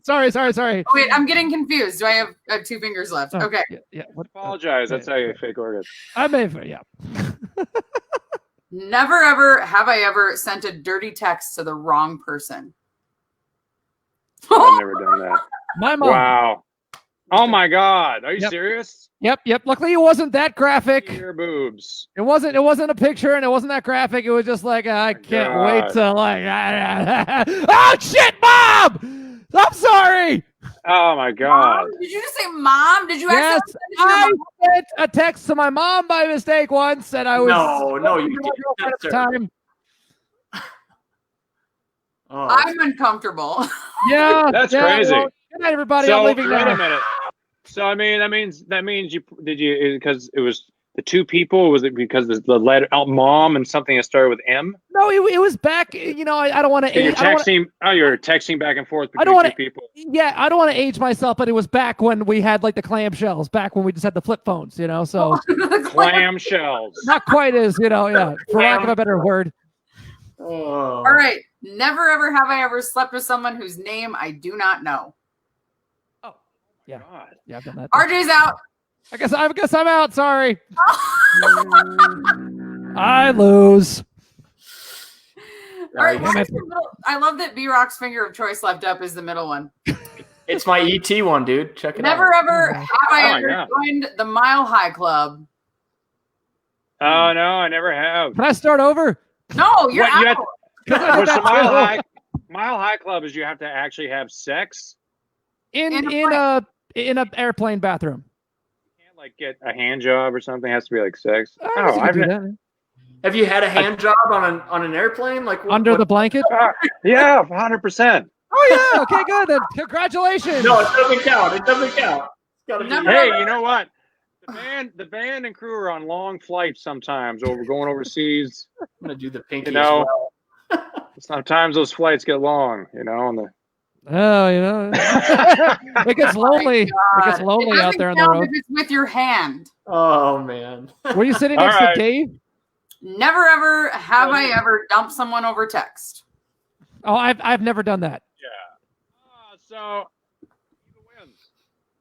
[SPEAKER 1] Sorry.
[SPEAKER 3] Oh, wait, I'm getting confused. Do I have 2 fingers left?
[SPEAKER 1] Oh,
[SPEAKER 3] Okay.
[SPEAKER 1] Yeah.
[SPEAKER 7] Apologize. That's how you fake orgasm.
[SPEAKER 1] I may have, yeah.
[SPEAKER 3] Never ever have I ever sent a dirty text to the wrong person.
[SPEAKER 7] I've never done that.
[SPEAKER 1] My mom.
[SPEAKER 7] Wow. Oh my God. Are you serious?
[SPEAKER 1] Yep. Luckily, it wasn't that graphic.
[SPEAKER 7] Your boobs.
[SPEAKER 1] It wasn't a picture, and it wasn't that graphic. It was just like I can't wait to like. Oh shit, Mom! I'm sorry.
[SPEAKER 7] Oh my God.
[SPEAKER 3] Mom? Did you just say mom? Did you
[SPEAKER 1] Yes,
[SPEAKER 3] accidentally
[SPEAKER 1] I sent a text to my mom by mistake once, and I was
[SPEAKER 2] no, you
[SPEAKER 1] my girlfriend at the time.
[SPEAKER 2] Oh.
[SPEAKER 3] I'm uncomfortable.
[SPEAKER 1] Yeah,
[SPEAKER 7] That's crazy.
[SPEAKER 1] Well, good night, everybody.
[SPEAKER 7] So
[SPEAKER 1] I'm leaving
[SPEAKER 7] wait
[SPEAKER 1] now.
[SPEAKER 7] a minute. So I mean, that means you because it was the 2 people. Was it because the letter mom and something that started with M?
[SPEAKER 1] No, it was back. You know, I don't want to.
[SPEAKER 7] So you're texting. You're texting back and forth between
[SPEAKER 1] I don't want
[SPEAKER 7] 2 people.
[SPEAKER 1] Yeah, I don't want to age myself, but it was back when we had like the clamshells, back when we just had the flip phones. You know, so
[SPEAKER 7] Clamshells.
[SPEAKER 1] not quite as yeah, for lack of a better word.
[SPEAKER 2] Oh.
[SPEAKER 3] All right. Never ever have I ever slept with someone whose name I do not know.
[SPEAKER 1] Oh, yeah.
[SPEAKER 7] God.
[SPEAKER 1] Yeah, I've done that.
[SPEAKER 3] RJ's out.
[SPEAKER 1] I guess I'm out. Sorry. I lose.
[SPEAKER 3] All right. I love that B-Rock's finger of choice left up is the middle one.
[SPEAKER 2] It's my ET one, dude. Check it
[SPEAKER 3] Never
[SPEAKER 2] out.
[SPEAKER 3] ever have I ever joined the Mile High Club.
[SPEAKER 7] Oh no, I never have.
[SPEAKER 1] Can I start over?
[SPEAKER 3] No, you're out.
[SPEAKER 7] What's the Mile High Club is you have to actually have sex
[SPEAKER 1] in a airplane bathroom.
[SPEAKER 7] You can't like get a hand job or something. It has to be like sex.
[SPEAKER 2] Have you had a hand job on an airplane? Like
[SPEAKER 1] under the blanket?
[SPEAKER 7] Yeah, 100%.
[SPEAKER 1] Oh yeah. Okay, good. Then congratulations.
[SPEAKER 2] No, it doesn't count. It doesn't count.
[SPEAKER 7] Hey, you know what? The band and crew are on long flights sometimes going overseas.
[SPEAKER 2] I'm gonna do the pinky.
[SPEAKER 7] You know,
[SPEAKER 2] as well.
[SPEAKER 7] Sometimes those flights get long. You know,
[SPEAKER 1] it gets lonely. It gets lonely out there on the road.
[SPEAKER 3] If it's with your hand.
[SPEAKER 2] Oh man.
[SPEAKER 1] Were you sitting next to Dave?
[SPEAKER 3] Never ever have I ever dumped someone over text.
[SPEAKER 1] Oh, I've never done that.
[SPEAKER 7] Yeah. So Eva wins.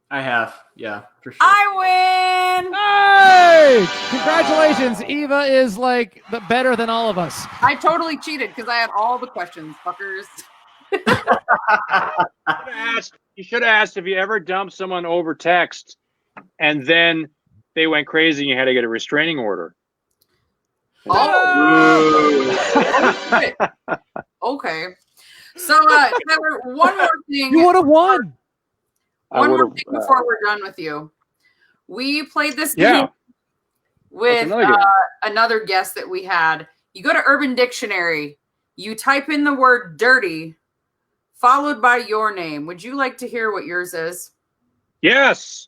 [SPEAKER 2] I have. Yeah, for sure.
[SPEAKER 3] I win.
[SPEAKER 1] Hey! Congratulations. Eva is like better than all of us.
[SPEAKER 3] I totally cheated because I had all the questions, fuckers.
[SPEAKER 7] You should have asked if you ever dumped someone over text and then they went crazy and you had to get a restraining order.
[SPEAKER 3] Oh. Okay. So, Tyler, one more thing.
[SPEAKER 1] You would have won.
[SPEAKER 3] One more thing before we're done with you. We played this game with another guest that we had. You go to Urban Dictionary, you type in the word dirty, followed by your name. Would you like to hear what yours is?
[SPEAKER 7] Yes.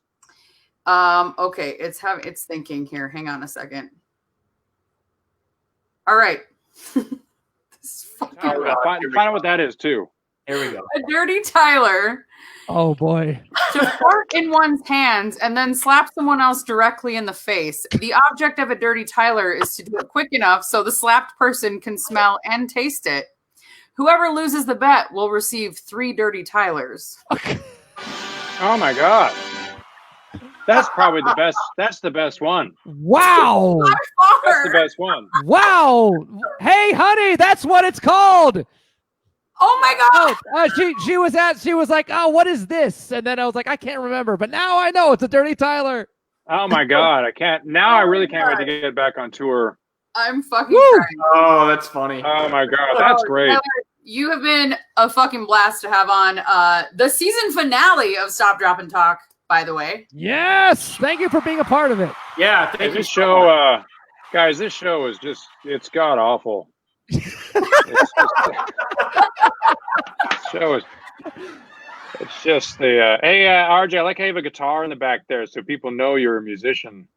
[SPEAKER 3] Okay, it's thinking here. Hang on a second. All right.
[SPEAKER 7] Find out what that is too.
[SPEAKER 2] Here we go.
[SPEAKER 3] A dirty Tyler.
[SPEAKER 1] Oh boy.
[SPEAKER 3] To fart in one's hands and then slap someone else directly in the face. The object of a dirty Tyler is to do it quick enough so the slapped person can smell and taste it. Whoever loses the bet will receive 3 dirty Tylers.
[SPEAKER 7] Oh my God. That's probably the best. That's the best one.
[SPEAKER 1] Wow.
[SPEAKER 7] That's the best one.
[SPEAKER 1] Wow. Hey, honey, that's what it's called.
[SPEAKER 3] Oh my god!
[SPEAKER 1] She was like, oh, what is this? And then I was like, I can't remember, but now I know it's a Dirty Tyler.
[SPEAKER 7] Oh my god, I can't. Now I really can't wait to get back on tour.
[SPEAKER 3] I'm fucking crying.
[SPEAKER 2] Oh, that's funny.
[SPEAKER 7] Oh my god, that's great.
[SPEAKER 3] Tyler, you have been a fucking blast to have on. The season finale of Stop, Drop, and Talk, by the way.
[SPEAKER 1] Yes, thank you for being a part of it.
[SPEAKER 2] Yeah, thank you.
[SPEAKER 7] This show, guys, this show is just—it's god awful. Show is. It's just the hey RJ, I like how you have a guitar in the back there, so people know you're a musician.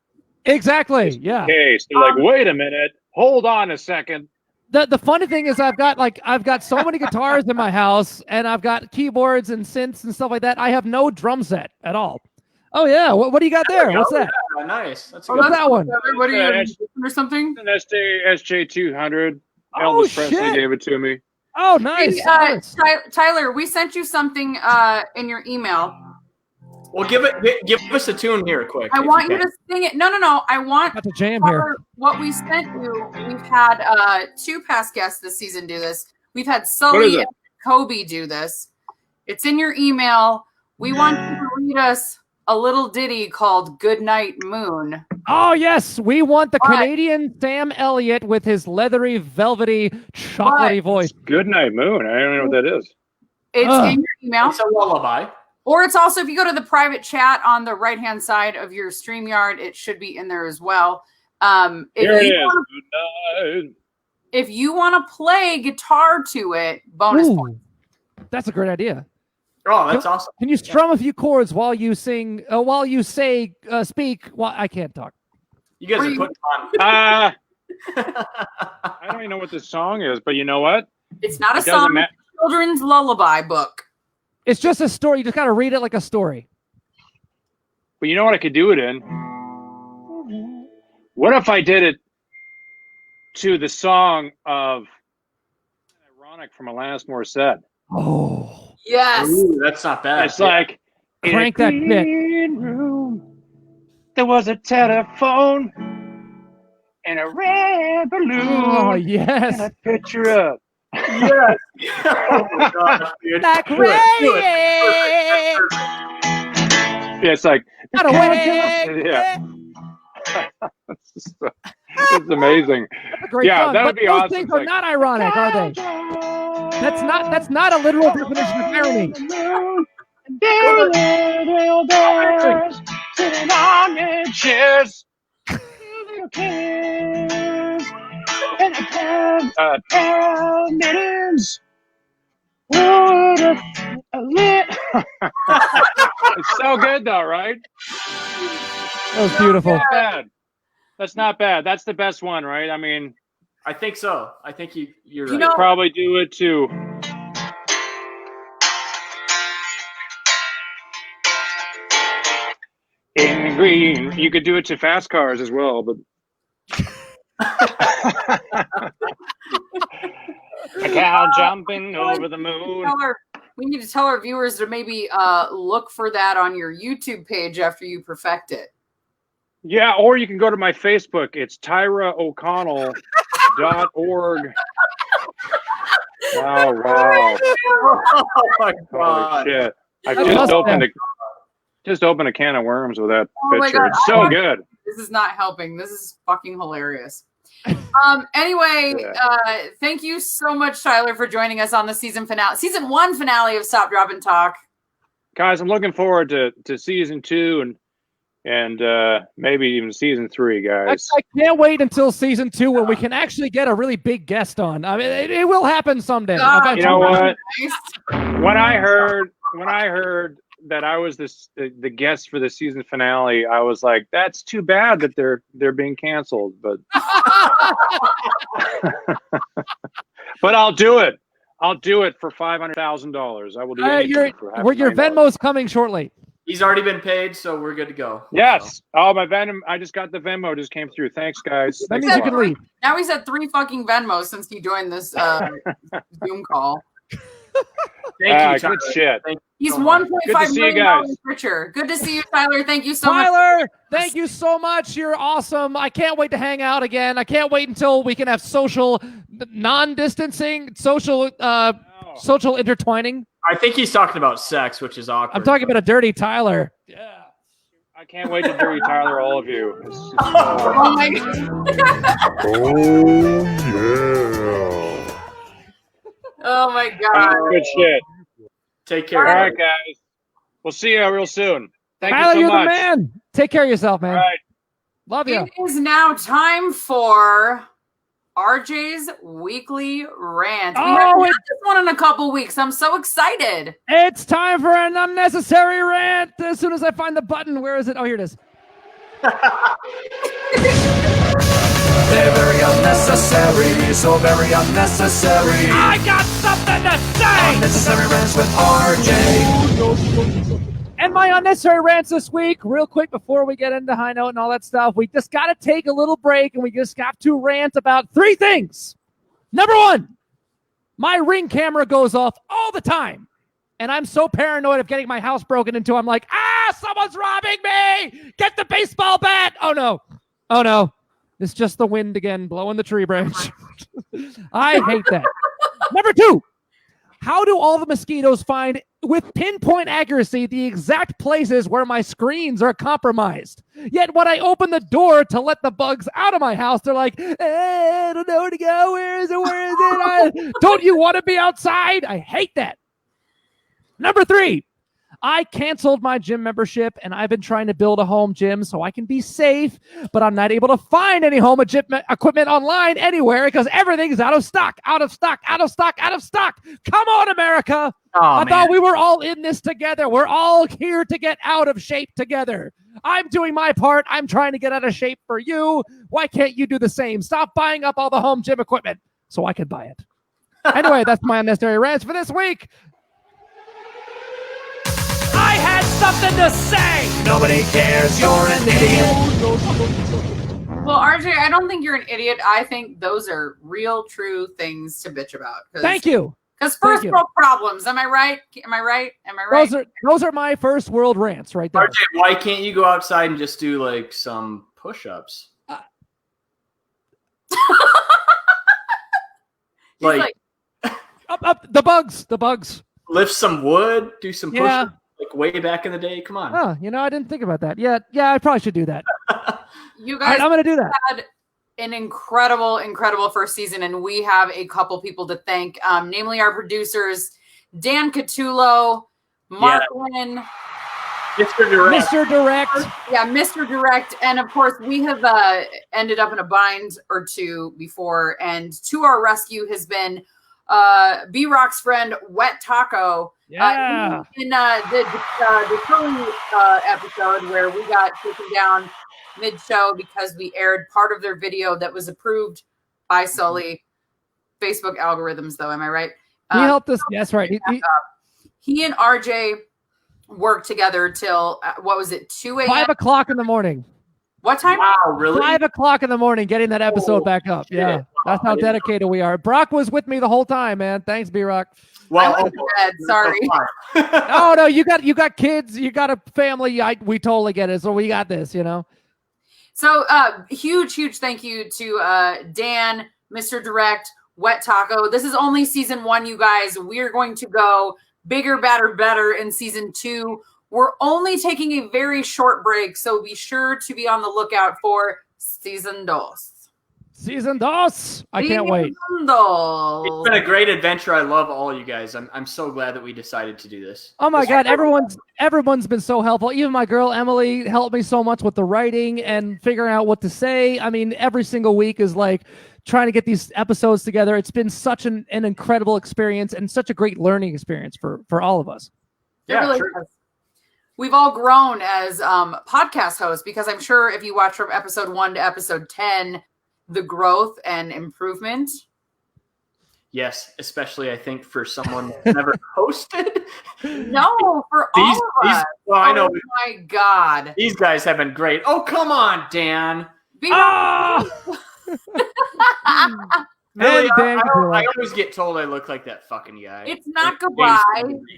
[SPEAKER 1] Exactly. Yeah.
[SPEAKER 7] Okay, so like, wait a minute, hold on a second.
[SPEAKER 1] The funny thing is I've got so many guitars in my house, and I've got keyboards and synths and stuff like that. I have no drum set at all. Oh yeah, what do you got there? What's that?
[SPEAKER 2] Yeah, nice. That's
[SPEAKER 1] What's that one?
[SPEAKER 3] What are you or something?
[SPEAKER 7] An SJ200.
[SPEAKER 1] Oh,
[SPEAKER 7] Elvis Presley
[SPEAKER 1] shit.
[SPEAKER 7] gave it to me.
[SPEAKER 1] Oh, nice.
[SPEAKER 3] Hey, Tyler, we sent you something in your email.
[SPEAKER 2] Well, give us a tune here, quick.
[SPEAKER 3] I want you to sing it. No. I want
[SPEAKER 1] Got the jam here.
[SPEAKER 3] what we sent you. We've had 2 past guests this season do this. We've had
[SPEAKER 7] What is
[SPEAKER 3] Sully
[SPEAKER 7] it?
[SPEAKER 3] and Kobe do this. It's in your email. We want you to read us a little ditty called Good Night Moon.
[SPEAKER 1] Oh yes, we want the
[SPEAKER 3] What?
[SPEAKER 1] Canadian Sam Elliott with his leathery, velvety, chocolatey voice.
[SPEAKER 7] Good Night Moon. I don't know what that is.
[SPEAKER 3] It's
[SPEAKER 1] Ugh.
[SPEAKER 3] in your email.
[SPEAKER 2] It's a lullaby.
[SPEAKER 3] Or it's also, if you go to the private chat on the right-hand side of your StreamYard, it should be in there as well.
[SPEAKER 7] Here it is. Good night.
[SPEAKER 3] If you want to play guitar to it, bonus
[SPEAKER 1] Ooh,
[SPEAKER 3] point.
[SPEAKER 1] that's a great idea.
[SPEAKER 2] Oh, that's awesome.
[SPEAKER 1] Can you strum a few chords while you sing? While you speak? Well, I can't talk.
[SPEAKER 2] You guys are putting on.
[SPEAKER 7] I don't even know what this song is, but you know what?
[SPEAKER 3] It's not a
[SPEAKER 7] It doesn't
[SPEAKER 3] song.
[SPEAKER 7] ma-
[SPEAKER 3] It's a children's lullaby book.
[SPEAKER 1] It's just a story. You just gotta read it like a story.
[SPEAKER 7] But you know what I could do it in? What if I did it to the song of Ironic from Alanis Morissette?
[SPEAKER 1] Oh,
[SPEAKER 3] Yes.
[SPEAKER 2] Ooh, that's not bad.
[SPEAKER 7] It's like
[SPEAKER 1] Crank
[SPEAKER 7] in a
[SPEAKER 1] that shit.
[SPEAKER 7] green room, there was a telephone and a red balloon
[SPEAKER 1] oh
[SPEAKER 7] and
[SPEAKER 1] yes.
[SPEAKER 7] a picture of
[SPEAKER 2] Yes. Oh my God, dude.
[SPEAKER 1] Like
[SPEAKER 2] Do it, do it.
[SPEAKER 1] rain.
[SPEAKER 2] Perfect, perfect.
[SPEAKER 7] yeah, it's like
[SPEAKER 1] Got away.
[SPEAKER 7] yeah. It's amazing.
[SPEAKER 1] That's a great
[SPEAKER 7] Yeah,
[SPEAKER 1] song.
[SPEAKER 7] that would
[SPEAKER 1] But
[SPEAKER 7] be
[SPEAKER 1] those
[SPEAKER 7] awesome.
[SPEAKER 1] things
[SPEAKER 7] It's
[SPEAKER 1] are
[SPEAKER 7] like-
[SPEAKER 1] not ironic, are they? That's not a literal definition of irony.
[SPEAKER 7] Bears sitting on their chairs. Little kids and a pair of mittens. It's so good though, right?
[SPEAKER 1] That was beautiful.
[SPEAKER 7] Not bad. That's not bad. That's the best one, right? I mean,
[SPEAKER 2] I think so. I think you're
[SPEAKER 3] You
[SPEAKER 2] right.
[SPEAKER 3] know-
[SPEAKER 7] probably do it too. In green, you could do it to fast cars as well, but a cow jumping over the moon.
[SPEAKER 3] We need to tell our viewers to maybe look for that on your YouTube page after you perfect it.
[SPEAKER 7] Yeah, or you can go to my Facebook. It's TyraO'Connell.org. Oh wow!
[SPEAKER 2] Oh my
[SPEAKER 7] Holy
[SPEAKER 2] God.
[SPEAKER 7] shit! I
[SPEAKER 1] That's
[SPEAKER 7] just opened a can of worms with that
[SPEAKER 3] Oh my
[SPEAKER 7] picture.
[SPEAKER 3] God,
[SPEAKER 7] It's so good.
[SPEAKER 3] This is not helping. This is fucking hilarious. Anyway, thank you so much, Tyler, for joining us on the season 1 finale of Stop, Drop, and Talk.
[SPEAKER 7] Guys, I'm looking forward to season 2 and maybe even season 3, guys.
[SPEAKER 1] I can't wait until season 2 when we can actually get a really big guest on. I mean, it will happen someday.
[SPEAKER 3] God,
[SPEAKER 7] You know what?
[SPEAKER 3] Nice.
[SPEAKER 7] When I heard that I was the guest for the season finale, I was like, that's too bad that they're being canceled. But but I'll do it. I'll do it for $500,000. I will do anything for
[SPEAKER 1] your
[SPEAKER 7] $500,000.
[SPEAKER 1] Venmo's coming shortly.
[SPEAKER 2] He's already been paid, so we're good to go.
[SPEAKER 7] Yes. Oh, my Venmo. I just got the Venmo. Just came through. Thanks, guys.
[SPEAKER 1] That
[SPEAKER 7] Thanks
[SPEAKER 1] means
[SPEAKER 7] a
[SPEAKER 1] you
[SPEAKER 7] lot.
[SPEAKER 1] can leave.
[SPEAKER 3] Now he's had 3 fucking Venmos since he joined this Zoom call.
[SPEAKER 2] Thank you, Tyler.
[SPEAKER 7] Good shit.
[SPEAKER 2] Thank you
[SPEAKER 3] He's
[SPEAKER 2] so much.
[SPEAKER 7] Good to
[SPEAKER 3] $1.5
[SPEAKER 7] see you
[SPEAKER 3] million
[SPEAKER 7] guys.
[SPEAKER 3] richer. Good to see you, Tyler. Thank you so much.
[SPEAKER 1] Tyler, thank you so much. You're awesome. I can't wait to hang out again. I can't wait until we can have social non-distancing, social intertwining.
[SPEAKER 2] I think he's talking about sex, which is awkward.
[SPEAKER 1] I'm talking about a dirty Tyler. Yeah.
[SPEAKER 7] I can't wait to dirty Tyler, all of you.
[SPEAKER 3] Oh my God. Oh my God.
[SPEAKER 7] Good shit.
[SPEAKER 2] Take care.
[SPEAKER 7] All right, guys. We'll see you real soon. Thank
[SPEAKER 1] Tyler,
[SPEAKER 7] you so
[SPEAKER 1] you're
[SPEAKER 7] much.
[SPEAKER 1] the man. Take care of yourself, man.
[SPEAKER 7] All right.
[SPEAKER 1] Love you.
[SPEAKER 3] It is now time for RJ's weekly rant. We haven't had this one in a couple weeks. I'm so excited.
[SPEAKER 1] It's time for an unnecessary rant. As soon as I find the button, where is it? Oh, here it is.
[SPEAKER 4] They're very unnecessary, so very unnecessary.
[SPEAKER 8] I got something to say.
[SPEAKER 4] Unnecessary rants with RJ.
[SPEAKER 1] And my unnecessary rants this week, real quick before we get into high note and all that stuff, we just got to take a little break and we just got to rant about 3 things. Number 1, my Ring camera goes off all the time. And I'm so paranoid of getting my house broken into. I'm like, someone's robbing me. Get the baseball bat. Oh, no. Oh, no. It's just the wind again blowing the tree branch. I hate that. Number 2, how do all the mosquitoes find with pinpoint accuracy the exact places where my screens are compromised? Yet when I open the door to let the bugs out of my house, they're like, I don't know where to go. Where is it? Where is it? Don't you want to be outside? I hate that. Number 3, I canceled my gym membership and I've been trying to build a home gym so I can be safe, but I'm not able to find any home gym equipment online anywhere because everything's out of stock, out of stock, out of stock, out of stock. Come on, America. I thought we were all in this together. We're all here to get out of shape together. I'm doing my part. I'm trying to get out of shape for you. Why can't you do the same? Stop buying up all the home gym equipment so I can buy it. Anyway, that's my unnecessary rants for this week.
[SPEAKER 8] I had something to say.
[SPEAKER 4] Nobody cares, you're an idiot.
[SPEAKER 3] Well, RJ, I don't think you're an idiot. I think those are real, true things to bitch about.
[SPEAKER 1] Thank you.
[SPEAKER 3] Because first world problems. Am I right? Am I right? Am I right?
[SPEAKER 1] Those are my first world rants right there.
[SPEAKER 2] RJ, why can't you go outside and just do like some push-ups?
[SPEAKER 3] Like
[SPEAKER 1] up the bugs.
[SPEAKER 2] Lift some wood, do some push-ups.
[SPEAKER 1] Yeah.
[SPEAKER 2] Like way back in the day. Come on.
[SPEAKER 1] Oh, I didn't think about that. Yeah, I probably should do that.
[SPEAKER 3] You guys
[SPEAKER 1] I'm going to do that.
[SPEAKER 3] Had an incredible first season, and we have a couple people to thank, namely our producers, Dan Catullo, Mark Lynn,
[SPEAKER 2] Mr. Direct.
[SPEAKER 1] Mr. Direct.
[SPEAKER 3] Yeah, Mr. Direct. And of course, we have ended up in a bind or two before, and to our rescue has been B-Rock's friend, Wet Taco.
[SPEAKER 1] Yeah.
[SPEAKER 3] In the Curly episode where we got taken down mid-show because we aired part of their video that was approved by Sully. Facebook algorithms, though, am I right?
[SPEAKER 1] He helped us. That's right.
[SPEAKER 3] He and RJ worked together till, 2 a.m.?
[SPEAKER 1] 5 o'clock in the morning.
[SPEAKER 3] What time?
[SPEAKER 2] Wow, really?
[SPEAKER 1] 5 o'clock in the morning, getting that episode back up.
[SPEAKER 2] Shit.
[SPEAKER 1] Yeah, that's how dedicated we are. Brock was with me the whole time, man. Thanks, B-Rock.
[SPEAKER 2] Well,
[SPEAKER 3] I went to bed, sorry.
[SPEAKER 1] No, you got kids, you got a family. We totally get it. So we got this,
[SPEAKER 3] So huge thank you to Dan, Mr. Direct, Wet Taco. This is only season 1, you guys. We're going to go bigger, better in season 2. We're only taking a very short break, so be sure to be on the lookout for season 2.
[SPEAKER 1] Season 2. I can't wait.
[SPEAKER 2] It's been a great adventure. I love all you guys. I'm so glad that we decided to do this.
[SPEAKER 1] Oh my God, everyone's been so helpful. Even my girl Emily helped me so much with the writing and figuring out what to say. I mean, every single week is like trying to get these episodes together. It's been such an incredible experience and such a great learning experience for all of us.
[SPEAKER 3] It really has. We've all grown as podcast hosts, because I'm sure if you watch from episode 1 to episode 10, the growth and improvement.
[SPEAKER 2] Yes, especially I think for someone that's never hosted.
[SPEAKER 3] No, for all of us.
[SPEAKER 2] Well, I know.
[SPEAKER 3] Oh my God.
[SPEAKER 2] These guys have been great. Oh, come on, Dan. Really,
[SPEAKER 1] Dan Capullo.
[SPEAKER 2] I always get told I look like that fucking guy.
[SPEAKER 3] It's not goodbye.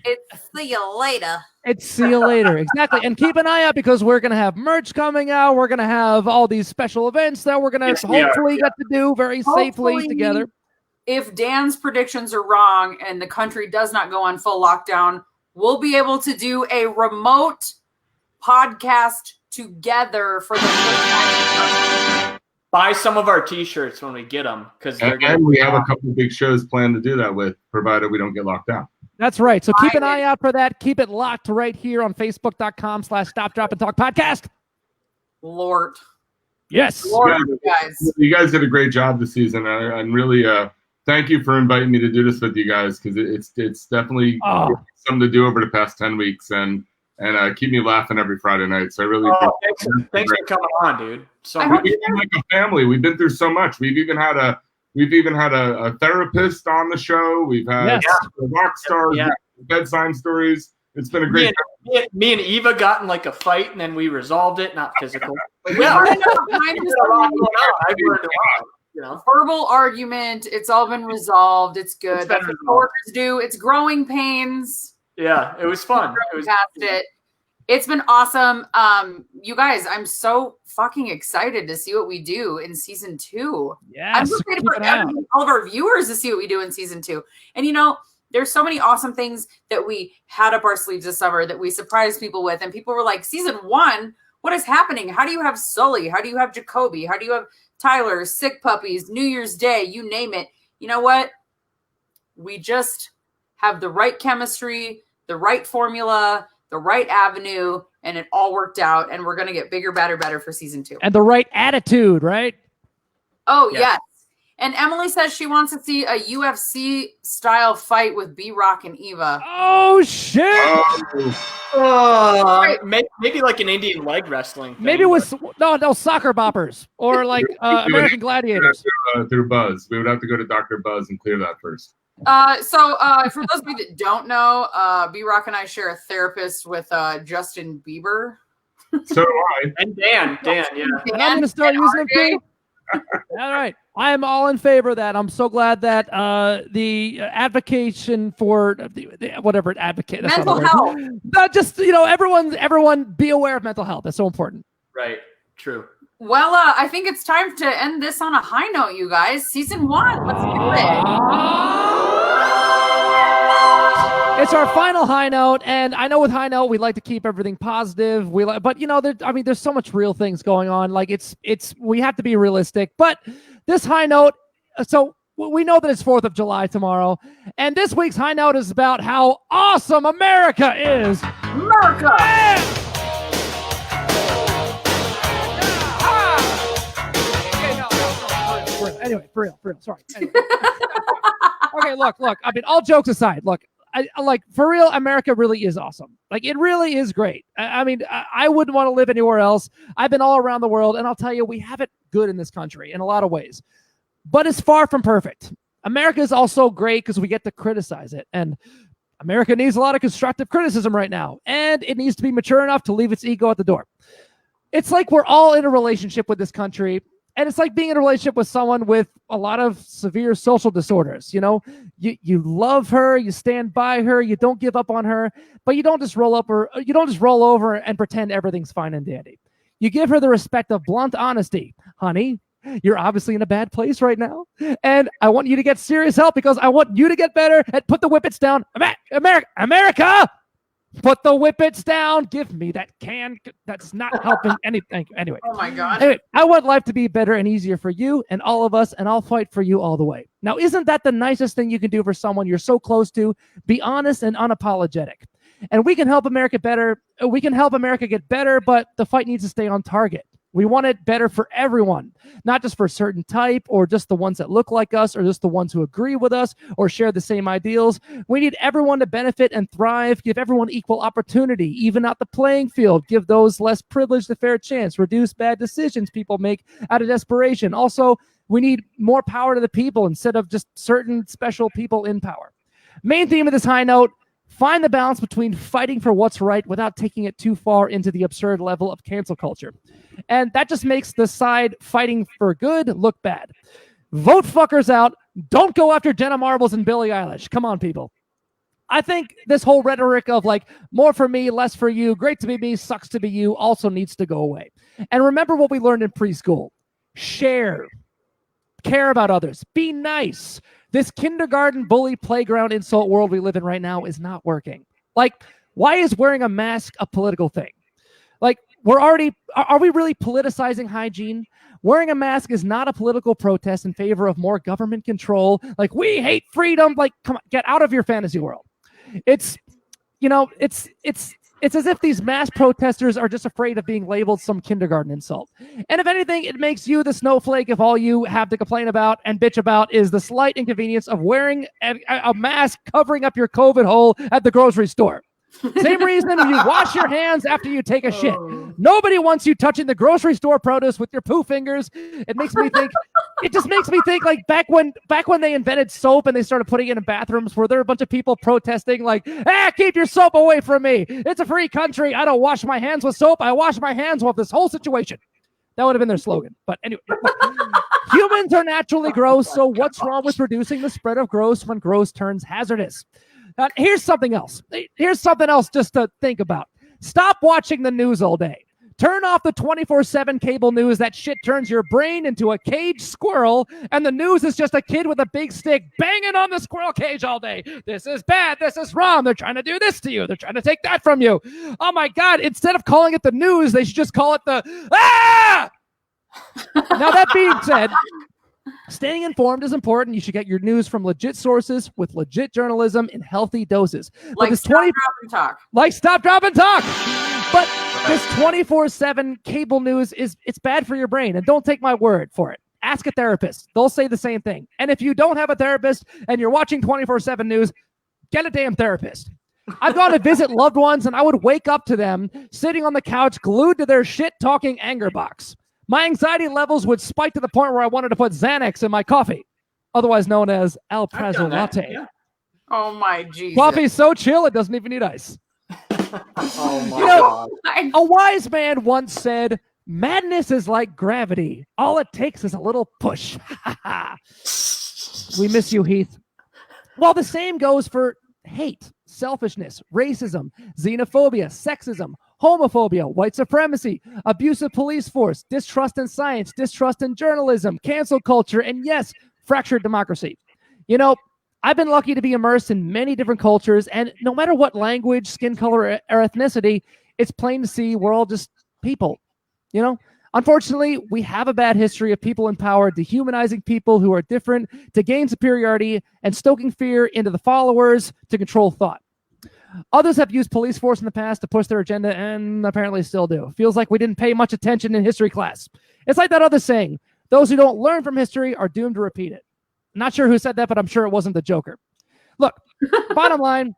[SPEAKER 3] It's see you later.
[SPEAKER 1] It's see you later. Exactly. And keep an eye out because we're going to have merch coming out. We're going to have all these special events that we're going to hopefully get to do very safely together.
[SPEAKER 3] If Dan's predictions are wrong and the country does not go on full lockdown, we'll be able to do a remote podcast together for the first time.
[SPEAKER 2] Buy some of our T-shirts when we get them because
[SPEAKER 5] we have a couple of big shows planned to do that with, provided we don't get locked down.
[SPEAKER 1] That's right. So keep an eye out for that. Keep it locked right here on Facebook.com/Stop, Drop, and Talk Podcast.
[SPEAKER 3] Lord.
[SPEAKER 1] Yes.
[SPEAKER 3] Lord, guys.
[SPEAKER 5] You guys did a great job this season. I'm really thank you for inviting me to do this with you guys because it's definitely something to do over the past 10 weeks and keep me laughing every Friday night. So I really
[SPEAKER 2] thanks for coming on, dude. So
[SPEAKER 5] we've been like a family. We've been through so much. We've even had a therapist on the show. We've had rock stars, bedtime stories. It's been a great
[SPEAKER 2] me and Eva got in like a fight and then we resolved it, not physical.
[SPEAKER 3] Verbal argument. It's all been resolved. It's good. That's what coworkers do. It's growing pains.
[SPEAKER 2] Yeah, it was fun.
[SPEAKER 3] It's been awesome. You guys, I'm so fucking excited to see what we do in season 2.
[SPEAKER 1] Yes,
[SPEAKER 3] I'm excited for all of our viewers to see what we do in season 2. And there's so many awesome things that we had up our sleeves this summer that we surprised people with. And people were like, season 1, what is happening? How do you have Sully? How do you have Jacoby? How do you have Tyler, Sick Puppies, New Year's Day, you name it. You know what? We just have the right chemistry, the right formula, the right avenue, and it all worked out. And we're going to get bigger, better for season 2.
[SPEAKER 1] And the right attitude, right?
[SPEAKER 3] Oh, yes. And Emily says she wants to see a UFC style fight with B-Rock and Eva.
[SPEAKER 1] Oh, shit.
[SPEAKER 2] Maybe like an Indian leg wrestling thing.
[SPEAKER 1] Maybe with soccer boppers or like American Gladiators.
[SPEAKER 5] Through Buzz. We would have to go to Dr. Buzz and clear that first.
[SPEAKER 3] So for those of you that don't know, B-Rock and I share a therapist with Justin Bieber.
[SPEAKER 5] So do I.
[SPEAKER 2] And Dan, yeah.
[SPEAKER 1] And I'm going to start using them too. All right. I am all in favor of that. I'm so glad that the advocation for whatever it advocate
[SPEAKER 3] mental health.
[SPEAKER 1] Not just everyone be aware of mental health. That's so important.
[SPEAKER 2] Right. True.
[SPEAKER 3] Well, I think it's time to end this on a high note, you guys. Season 1. Let's do it.
[SPEAKER 1] It's our final high note, and I know with high note we like to keep everything positive. But there's so much real things going on. Like we have to be realistic. But this high note, so we know that it's 4th of July tomorrow, and this week's high note is about how awesome America is.
[SPEAKER 3] America.
[SPEAKER 1] Anyway, for real. Sorry. Anyway. Okay, look. I mean, all jokes aside, look. For real, America really is awesome. Like, it really is great. I mean, I wouldn't want to live anywhere else. I've been all around the world, and I'll tell you, we have it good in this country in a lot of ways. But it's far from perfect. America is also great because we get to criticize it. And America needs a lot of constructive criticism right now. And it needs to be mature enough to leave its ego at the door. It's like we're all in a relationship with this country. And it's like being in a relationship with someone with a lot of severe social disorders. You love her, you stand by her, you don't give up on her, but you don't just roll over and pretend everything's fine and dandy. You give her the respect of blunt honesty. Honey, you're obviously in a bad place right now, and I want you to get serious help because I want you to get better and put the whippets down. America! Put the whippets down. Give me that can. That's not helping anything. Anyway.
[SPEAKER 3] Oh my God.
[SPEAKER 1] Anyway, I want life to be better and easier for you and all of us, and I'll fight for you all the way. Now, isn't that the nicest thing you can do for someone you're so close to? Be honest and unapologetic. And we can help America better. We can help America get better, but the fight needs to stay on target. We want it better for everyone, not just for a certain type or just the ones that look like us or just the ones who agree with us or share the same ideals. We need everyone to benefit and thrive, give everyone equal opportunity, even out the playing field, give those less privileged a fair chance, reduce bad decisions people make out of desperation. Also, we need more power to the people instead of just certain special people in power. Main theme of this high note: find the balance between fighting for what's right without taking it too far into the absurd level of cancel culture. And that just makes the side fighting for good look bad. Vote fuckers out, Don't go after Jenna Marbles and Billie Eilish. Come on, people. I think this whole rhetoric of like more for me, less for you, great to be me, sucks to be you also needs to go away. And remember what we learned in preschool. Share. Care about others. Be nice. This kindergarten bully playground insult world we live in right now is not working. Like, why is wearing a mask a political thing? Like, are we really politicizing hygiene? Wearing a mask is not a political protest in favor of more government control. Like, we hate freedom. Like, come on, get out of your fantasy world. It's as if these mass protesters are just afraid of being labeled some kindergarten insult. And if anything, it makes you the snowflake if all you have to complain about and bitch about is the slight inconvenience of wearing a mask covering up your COVID hole at the grocery store. Same reason you wash your hands after you take a shit. Nobody wants you touching the grocery store produce with your poo fingers. It just makes me think like back when they invented soap and they started putting it in bathrooms, were there a bunch of people protesting like, keep your soap away from me. It's a free country. I don't wash my hands with soap. I wash my hands with this whole situation. That would have been their slogan. But anyway, humans are naturally gross. So what's wrong with reducing the spread of gross when gross turns hazardous? Here's something else. Here's something else just to think about. Stop watching the news all day. Turn off the 24/7 cable news. That shit turns your brain into a caged squirrel, and the news is just a kid with a big stick banging on the squirrel cage all day. This is bad. This is wrong. They're trying to do this to you. They're trying to take that from you. Oh my God. Instead of calling it the news, they should just call it the Now, that being said, staying informed is important. You should get your news from legit sources with legit journalism in healthy doses.
[SPEAKER 3] Like Stop, Drop, and Talk.
[SPEAKER 1] Like Stop, Drop, and Talk. But this 24/7 cable news it's bad for your brain. And don't take my word for it. Ask a therapist. They'll say the same thing. And if you don't have a therapist and you're watching 24/7 news, get a damn therapist. I've gone to visit loved ones and I would wake up to them sitting on the couch glued to their shit-talking anger box. My anxiety levels would spike to the point where I wanted to put Xanax in my coffee, otherwise known as Alprazo latte.
[SPEAKER 3] Yeah. Oh my Jesus.
[SPEAKER 1] Coffee's so chill, it doesn't even need ice.
[SPEAKER 2] Oh my God.
[SPEAKER 1] A wise man once said, madness is like gravity. All it takes is a little push. We miss you, Heath. Well, the same goes for hate, selfishness, racism, xenophobia, sexism, homophobia, white supremacy, abusive police force, distrust in science, distrust in journalism, cancel culture, and yes, fractured democracy. You know, I've been lucky to be immersed in many different cultures, and no matter what language, skin color, or ethnicity, it's plain to see we're all just people. You know, unfortunately, we have a bad history of people in power dehumanizing people who are different to gain superiority and stoking fear into the followers to control thought. Others have used police force in the past to push their agenda and apparently still do. Feels like we didn't pay much attention in history class. It's like that other saying, those who don't learn from history are doomed to repeat it. Not sure who said that, but I'm sure it wasn't the Joker. Look, bottom line,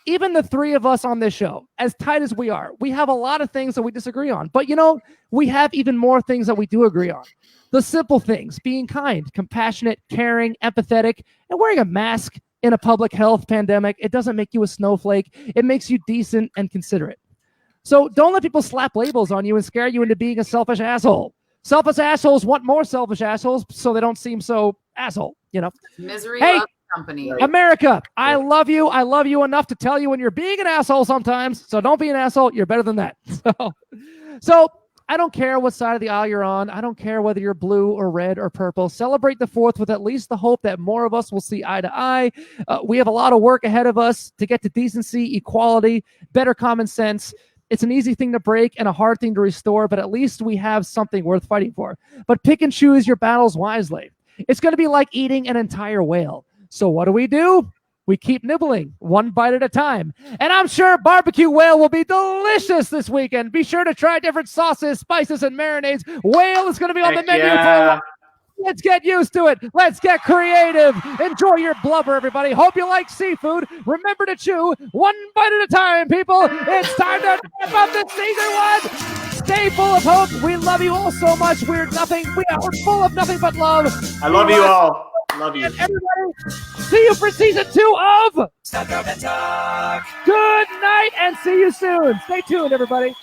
[SPEAKER 1] even the three of us on this show, as tight as we are, we have a lot of things that we disagree on. But, you know, we have even more things that we do agree on. The simple things, being kind, compassionate, caring, empathetic, and wearing a mask in a public health pandemic. It doesn't make you a snowflake. It makes you decent and considerate. So don't let people slap labels on you and scare you into being a selfish asshole. Selfish assholes want more selfish assholes so they don't seem so asshole, you know.
[SPEAKER 3] Misery
[SPEAKER 1] hey,
[SPEAKER 3] loves company.
[SPEAKER 1] America, I love you. I love you enough to tell you when you're being an asshole sometimes. So don't be an asshole. You're better than that. So I don't care what side of the aisle you're on. I don't care whether you're blue or red or purple. Celebrate the 4th with at least the hope that more of us will see eye to eye. We have a lot of work ahead of us to get to decency, equality, better common sense. It's an easy thing to break and a hard thing to restore, but at least we have something worth fighting for. But pick and choose your battles wisely. It's going to be like eating an entire whale. So what do? We keep nibbling one bite at a time. And I'm sure barbecue whale will be delicious this weekend. Be sure to try different sauces, spices, and marinades. Whale is going to be on the menu for a while. Let's get used to it. Let's get creative. Enjoy your blubber, everybody. Hope you like seafood. Remember to chew one bite at a time, people. It's time to wrap up this season 1. Stay full of hope. We love you all so much. We are full of nothing but love.
[SPEAKER 2] I love you all. Love you.
[SPEAKER 1] And everybody, see you for season 2 of
[SPEAKER 8] Stop, Drop, and Talk.
[SPEAKER 1] Good night and see you soon. Stay tuned, everybody.